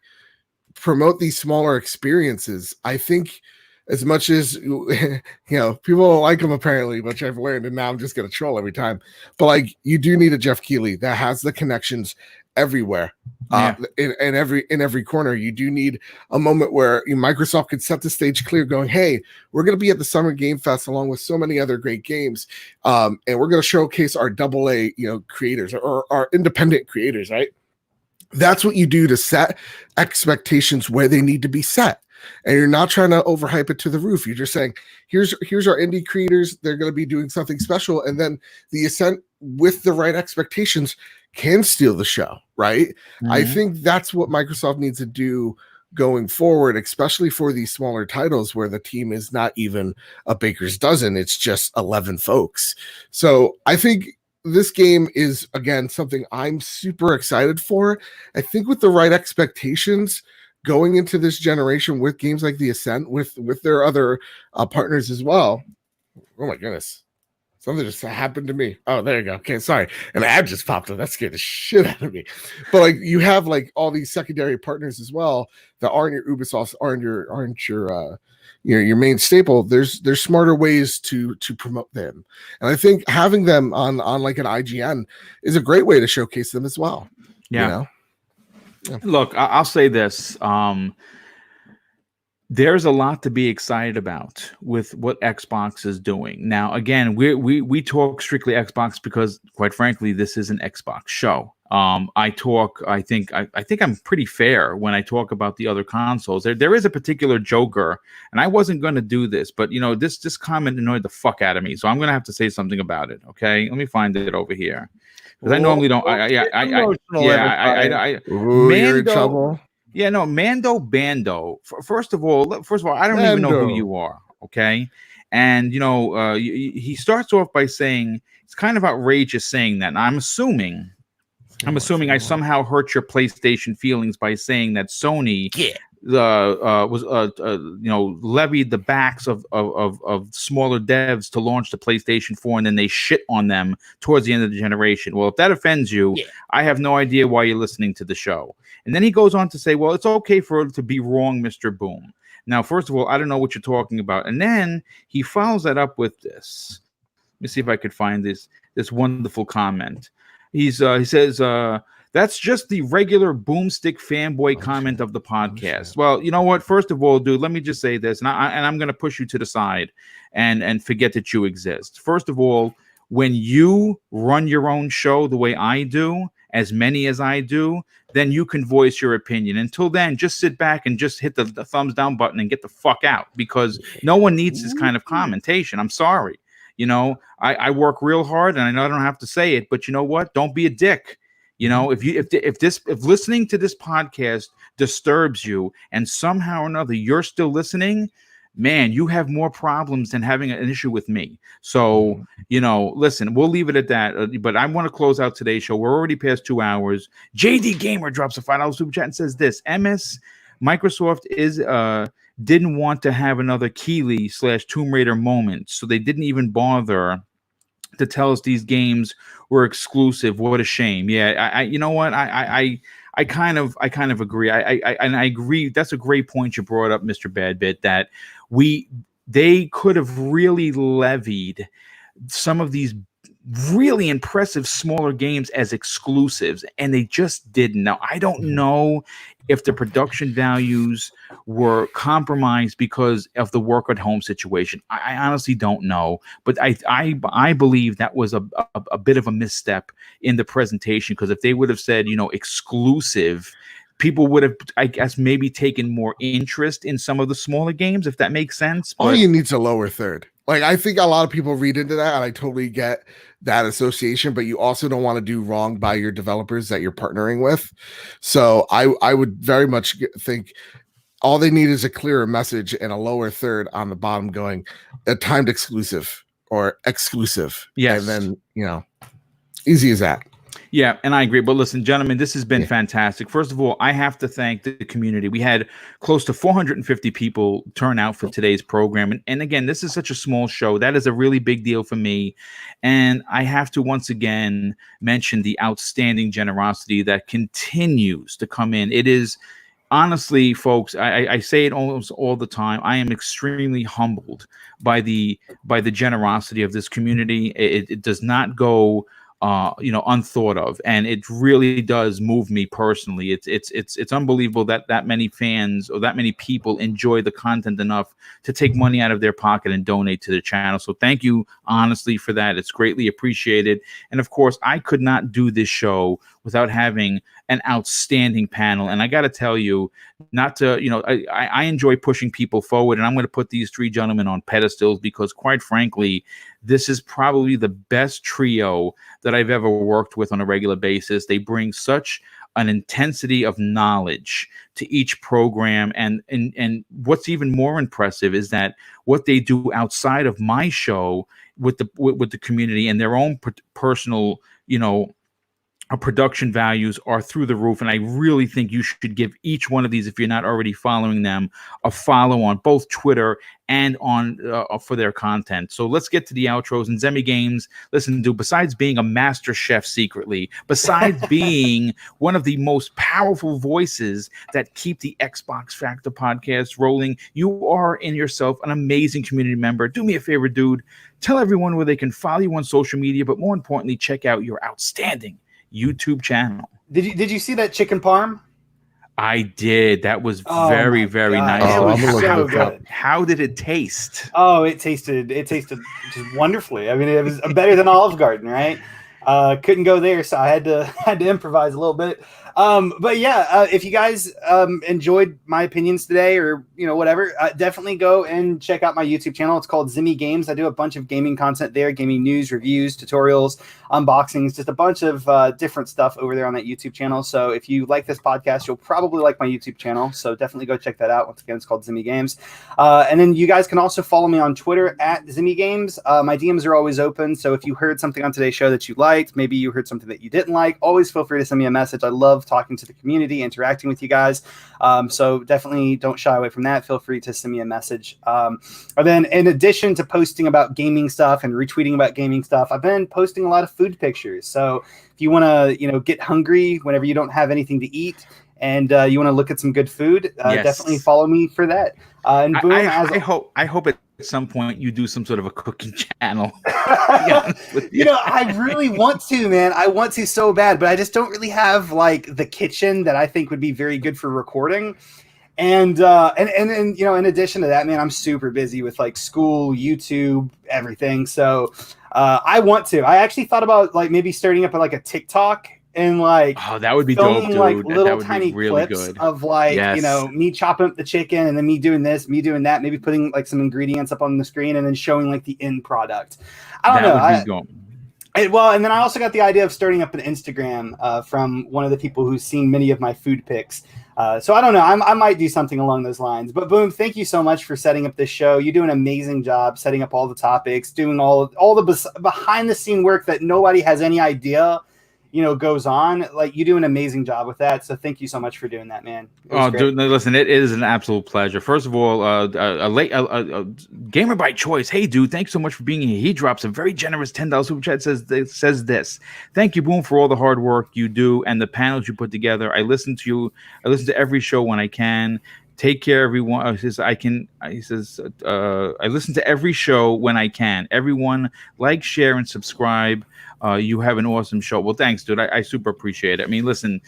promote these smaller experiences, I think as much as, you know, people don't like them apparently, which I've learned, and now I'm just going to troll every time. But like, you do need a Jeff Keighley that has the connections everywhere, in every corner. You do need a moment where Microsoft could set the stage clear, going, hey, we're going to be at the Summer Game Fest along with so many other great games, and we're going to showcase our AA, you know, creators or our independent creators, right? That's what you do to set expectations where they need to be set. And you're not trying to overhype it to the roof. You're just saying, here's our indie creators. They're going to be doing something special. And then the Ascent, with the right expectations, can steal the show, right? I think that's what Microsoft needs to do going forward, especially for these smaller titles where the team is not even a baker's dozen. It's just 11 folks. So I think this game is, again, something I'm super excited for. I think with the right expectations going into this generation with games like the Ascent, with their other partners as well. Oh my goodness. Something just happened to me. Oh, there you go. Okay, sorry. An ad just popped up. That scared the shit out of me. But like, you have like all these secondary partners as well that aren't your Ubisoft, aren't your main staple. There's smarter ways to promote them. And I think having them on like an IGN is a great way to showcase them as well. Yeah. You know? Yeah. Look, I'll say this. There's a lot to be excited about with what Xbox is doing. Now, again, we talk strictly Xbox because, quite frankly, this is an Xbox show. I think I'm pretty fair when I talk about the other consoles. There is a particular joker, and I wasn't going to do this, but you know, this comment annoyed the fuck out of me, so I'm going to have to say something about it. Okay, let me find it over here. Because I normally don't. You're in trouble. Yeah, no, Mando Bando. First of all, I don't even know who Mando. you are. Okay, and he starts off by saying it's kind of outrageous saying that. And I'm assuming I somehow hurt your PlayStation feelings by saying that Sony levied the backs of smaller devs to launch the PlayStation 4, and then they shit on them towards the end of the generation. Well, if that offends you, I have no idea why you're listening to the show. And then he goes on to say, well, it's okay for it to be wrong, Mr. Boom. Now, first of all, I don't know what you're talking about. And then he follows that up with this. Let me see if I could find this wonderful comment. He says, that's just the regular boomstick fanboy comment of the podcast. Well, you know what? First of all, dude, let me just say this, and I'm going to push you to the side and forget that you exist. First of all, when you run your own show the way I do, as many as I do, then you can voice your opinion. Until then, just sit back and just hit the thumbs down button and get the fuck out, because no one needs this kind of commentation. I'm sorry. I work real hard, and I know I don't have to say it, but you know what? Don't be a dick. If listening to this podcast disturbs you and somehow or another you're still listening, man, you have more problems than having an issue with me. So, listen, we'll leave it at that. But I want to close out today's show. We're already past 2 hours. JD Gamer drops a $5 super chat and says this: Microsoft didn't want to have another Keighley/Tomb Raider moment, so they didn't even bother to tell us these games were exclusive. What a shame. Yeah, you know what? I kind of agree. I agree. That's a great point you brought up, Mr. Badbit, that they could have really levied some of these really impressive smaller games as exclusives, and they just didn't. Now, I don't know if the production values were compromised because of the work at home situation. I honestly don't know, but I believe that was a bit of a misstep in the presentation, because if they would have said, exclusive, people would have, I guess, maybe taken more interest in some of the smaller games, if that makes sense. All you need is a lower third. Like, I think a lot of people read into that, and I totally get that association, but you also don't want to do wrong by your developers that you're partnering with. So I would very much think all they need is a clearer message and a lower third on the bottom going a timed exclusive or exclusive. Yes. And then, easy as that. Yeah, and I agree. But listen, gentlemen, this has been fantastic. First of all, I have to thank the community. We had close to 450 people turn out for today's program. And again, this is such a small show. That is a really big deal for me. And I have to once again mention the outstanding generosity that continues to come in. It is, honestly, folks, I say it almost all the time. I am extremely humbled by the generosity of this community. It does not go unthought of, and it really does move me personally. It's unbelievable that many fans or that many people enjoy the content enough to take money out of their pocket and donate to the channel. So thank you, honestly, for that. It's greatly appreciated. And of course, I could not do this show without having an outstanding panel. And I got to tell you, I enjoy pushing people forward, and I'm going to put these three gentlemen on pedestals because, quite frankly, this is probably the best trio that I've ever worked with on a regular basis. They bring such an intensity of knowledge to each program, and what's even more impressive is that what they do outside of my show with the community and their own personal, production values are through the roof. And I really think you should give each one of these, if you're not already following them, a follow on both Twitter and on for their content. So let's get to the outros. And Zemi Games, listen, dude, besides being a master chef secretly, besides being one of the most powerful voices that keep the Xbox Factor podcast rolling, you are in yourself an amazing community member. Do me a favor, dude. Tell everyone where they can follow you on social media, but more importantly, check out your outstanding YouTube channel. Did you see that chicken parm? I did. That was very, very nice. It was so good. How did it taste? Oh, it tasted just wonderfully. I mean, it was better than Olive Garden, right? Couldn't go there, so I had to improvise a little bit. But yeah, if you guys enjoyed my opinions today, or whatever, definitely go and check out my YouTube channel. It's called Zimmy Games. I do a bunch of gaming content there, gaming news, reviews, tutorials, unboxings, just a bunch of different stuff over there on that YouTube channel. So if you like this podcast, you'll probably like my YouTube channel. So definitely go check that out. Once again, it's called Zimmy Games. And then you guys can also follow me on Twitter at Zimmy Games. My DMs are always open. So if you heard something on today's show that you liked, maybe you heard something that you didn't like, always feel free to send me a message. I love talking to the community, interacting with you guys. So definitely don't shy away from that. Feel free to send me a message. And then in addition to posting about gaming stuff and retweeting about gaming stuff, I've been posting a lot of food pictures. So if you want to, get hungry whenever you don't have anything to eat, and you want to look at some good food, definitely follow me for that. And boom, I hope at some point you do some sort of a cooking channel. I really want to, man. I want to so bad, but I just don't really have like the kitchen that I think would be very good for recording. And in addition to that, man, I'm super busy with like school, YouTube, everything. So I want to. I actually thought about like maybe starting up like a TikTok. And like, that would be dope, dude. Like little that would tiny be really clips good. of like, me chopping up the chicken, and then me doing this, me doing that, maybe putting like some ingredients up on the screen, and then showing like the end product. I don't know. And then I also got the idea of starting up an Instagram from one of the people who's seen many of my food pics. So I don't know. I might do something along those lines. But Boom, thank you so much for setting up this show. You do an amazing job setting up all the topics, doing all the behind the scene work that nobody has any idea goes on. Like, you do an amazing job with that. So thank you so much for doing that, man. Dude, listen, it is an absolute pleasure. First of all, a gamer by choice. Hey, dude, thanks so much for being here. He drops a very generous $10 super chat. Says this. Thank you, Boom, for all the hard work you do and the panels you put together. I listen to you. I listen to every show when I can. Take care, everyone. He says, I listen to every show when I can. Everyone, like, share, and subscribe. You have an awesome show. Well, thanks, dude. I super appreciate it. I mean, listen,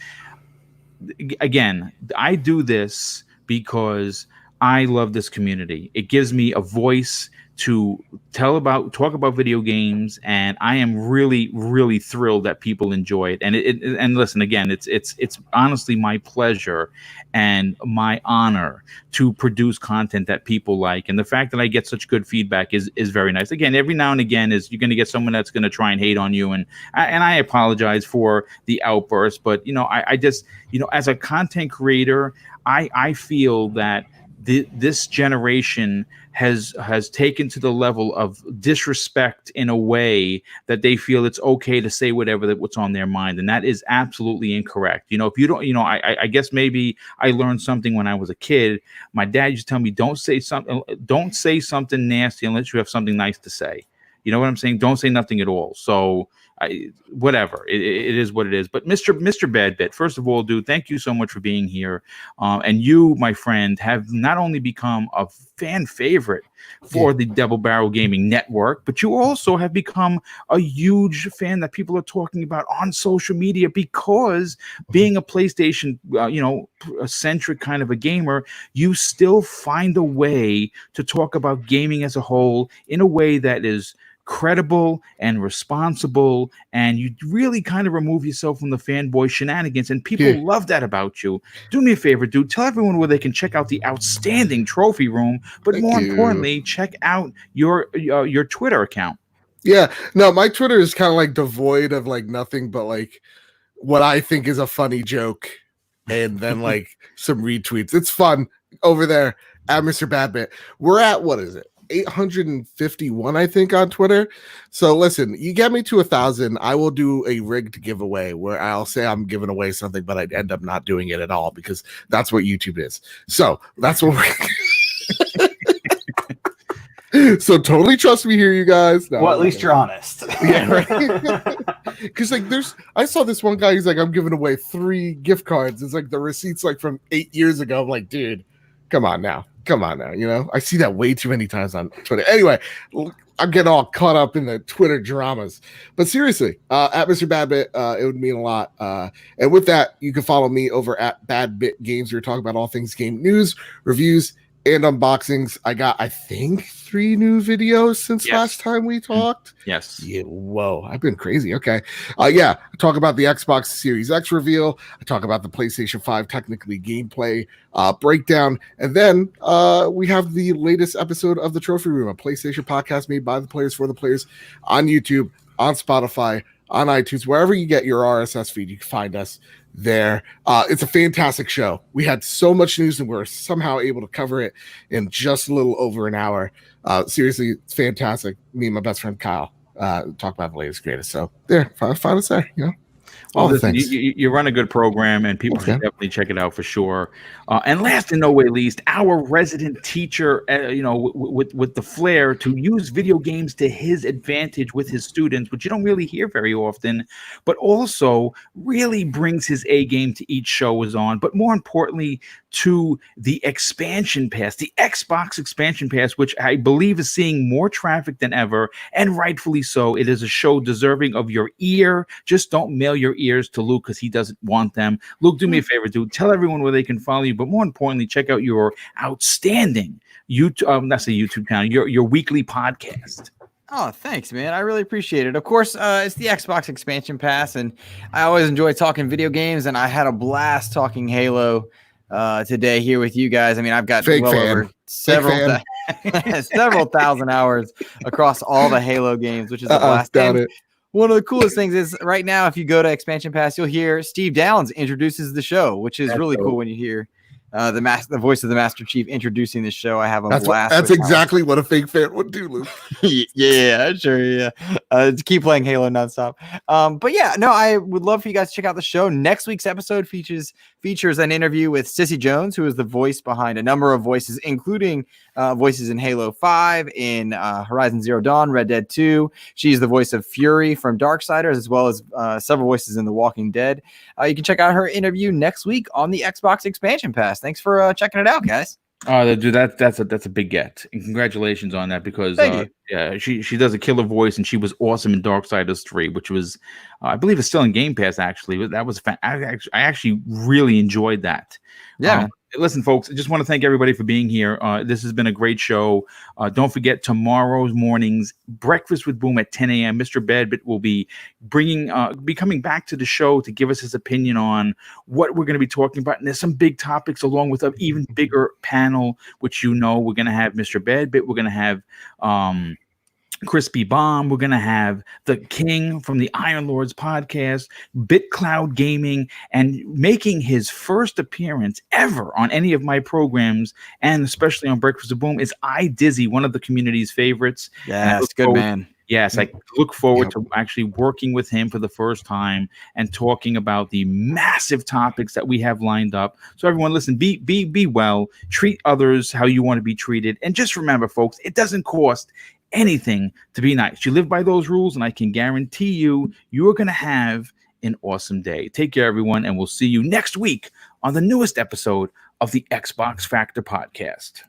again, I do this because I love this community. It gives me a voice to talk about video games, and I am really, really thrilled that people enjoy it. And listen, again, it's honestly my pleasure and my honor to produce content that people like. And the fact that I get such good feedback is very nice. Again, every now and again you're going to get someone that's going to try and hate on you, and I apologize for the outburst, but I just as a content creator, I feel that this generation has taken to the level of disrespect in a way that they feel it's okay to say what's on their mind, and that is absolutely incorrect. If you don't, I guess maybe I learned something when I was a kid. My dad used to tell me, don't say something nasty unless you have something nice to say. You know what I'm saying? Don't say nothing at all. So whatever, it is what it is. But Mr. Badbit, first of all, dude, thank you so much for being here. And you, my friend, have not only become a fan favorite for the Double Barrel Gaming Network, but you also have become a huge fan that people are talking about on social media, because being a PlayStation, a centric kind of a gamer, you still find a way to talk about gaming as a whole in a way that is credible and responsible, and you really kind of remove yourself from the fanboy shenanigans, and people love that about you. Do me a favor, dude. Tell everyone where they can check out the outstanding trophy room, but more importantly, check out your Twitter account. Yeah, no, my Twitter is kind of like devoid of like nothing but like what I think is a funny joke, and then like some retweets. It's fun over there at Mr. Badbit. We're at, what is it, 851, I think, on Twitter. So listen, you get me to 1,000, I will do a rigged giveaway where I'll say I'm giving away something, but I'd end up not doing it at all, because that's what YouTube is. So that's what we're so totally trust me here, you guys. No, well, at least you're honest. Yeah, right. Because like I saw this one guy, he's like, I'm giving away 3 gift cards. It's like the receipts like from 8 years ago. I'm like, dude, come on now. I see that way too many times on Twitter. Anyway, I'm getting all caught up in the Twitter dramas. But seriously, at Mr. Badbit, it would mean a lot. And with that, you can follow me over at Badbit Games. We're talking about all things game news, reviews, and unboxings. I got, I think, 3 new videos since last time we talked. Yes. Yeah, whoa, I've been crazy. Okay. I talk about the Xbox Series X reveal. I talk about the PlayStation 5 technically gameplay breakdown. And then we have the latest episode of the Trophy Room, a PlayStation podcast made by the players for the players on YouTube, on Spotify, on iTunes, wherever you get your RSS feed, you can find us there. It's a fantastic show. We had so much news and we're somehow able to cover it in just a little over an hour. Seriously, it's fantastic. Me and my best friend Kyle talk about the latest greatest. So there, find us there, Well, listen, you run a good program, and people should definitely check it out for sure. And last and no way least, our resident teacher, with the flair to use video games to his advantage with his students, which you don't really hear very often, but also really brings his A game to each show is on. But more importantly, to the expansion pass, the Xbox expansion pass, which I believe is seeing more traffic than ever, and rightfully so. It is a show deserving of your ear. Just don't mail your ears to Luke because he doesn't want them. Luke, do me a favor, dude. Tell everyone where they can follow you, but more importantly, check out your outstanding YouTube, that's a YouTube channel, your weekly podcast. Oh, thanks, man. I really appreciate it. Of course, it's the Xbox expansion pass, and I always enjoy talking video games, and I had a blast talking Halo today here with you guys. I mean, I've got over several thousand hours across all the Halo games, which is a blast. One of the coolest things is right now, if you go to Expansion Pass, you'll hear Steve Downs introduces the show, which is really cool when you hear the voice of the Master Chief introducing the show. I have a blast. That's exactly what a fake fan would do, Luke. Yeah, sure. Yeah. To keep playing Halo nonstop. But yeah, no, I would love for you guys to check out the show. Next week's episode features an interview with Sissy Jones, who is the voice behind a number of voices, including voices in Halo 5, in Horizon Zero Dawn, Red Dead 2. She's the voice of Fury from Darksiders, as well as several voices in The Walking Dead. You can check out her interview next week on the Xbox expansion pass. Thanks for checking it out, guys. Dude, that's a big get, and congratulations on that, because she does a killer voice, and she was awesome in Darksiders 3, which was I believe it's still in Game Pass. Actually, that was I actually really enjoyed that. Listen, folks, I just want to thank everybody for being here. This has been a great show. Don't forget tomorrow's morning's Breakfast with Boom at 10 a.m. Mr. Bedbit will be coming back to the show to give us his opinion on what we're going to be talking about. And there's some big topics along with an even bigger panel, which we're going to have Mr. Bedbit. We're going to have Crispy Bomb. We're going to have the King from the Iron Lords podcast, BitCloud Gaming, and making his first appearance ever on any of my programs, and especially on Breakfast with Boom, is iDizzy, one of the community's favorites. Yes, good man. Yes, I look forward to actually working with him for the first time and talking about the massive topics that we have lined up. So everyone, listen, be well, treat others how you want to be treated, and just remember, folks, it doesn't cost anything to be nice. You live by those rules, and I can guarantee you are going to have an awesome day. Take care, everyone, and we'll see you next week on the newest episode of the Xbox Factor podcast.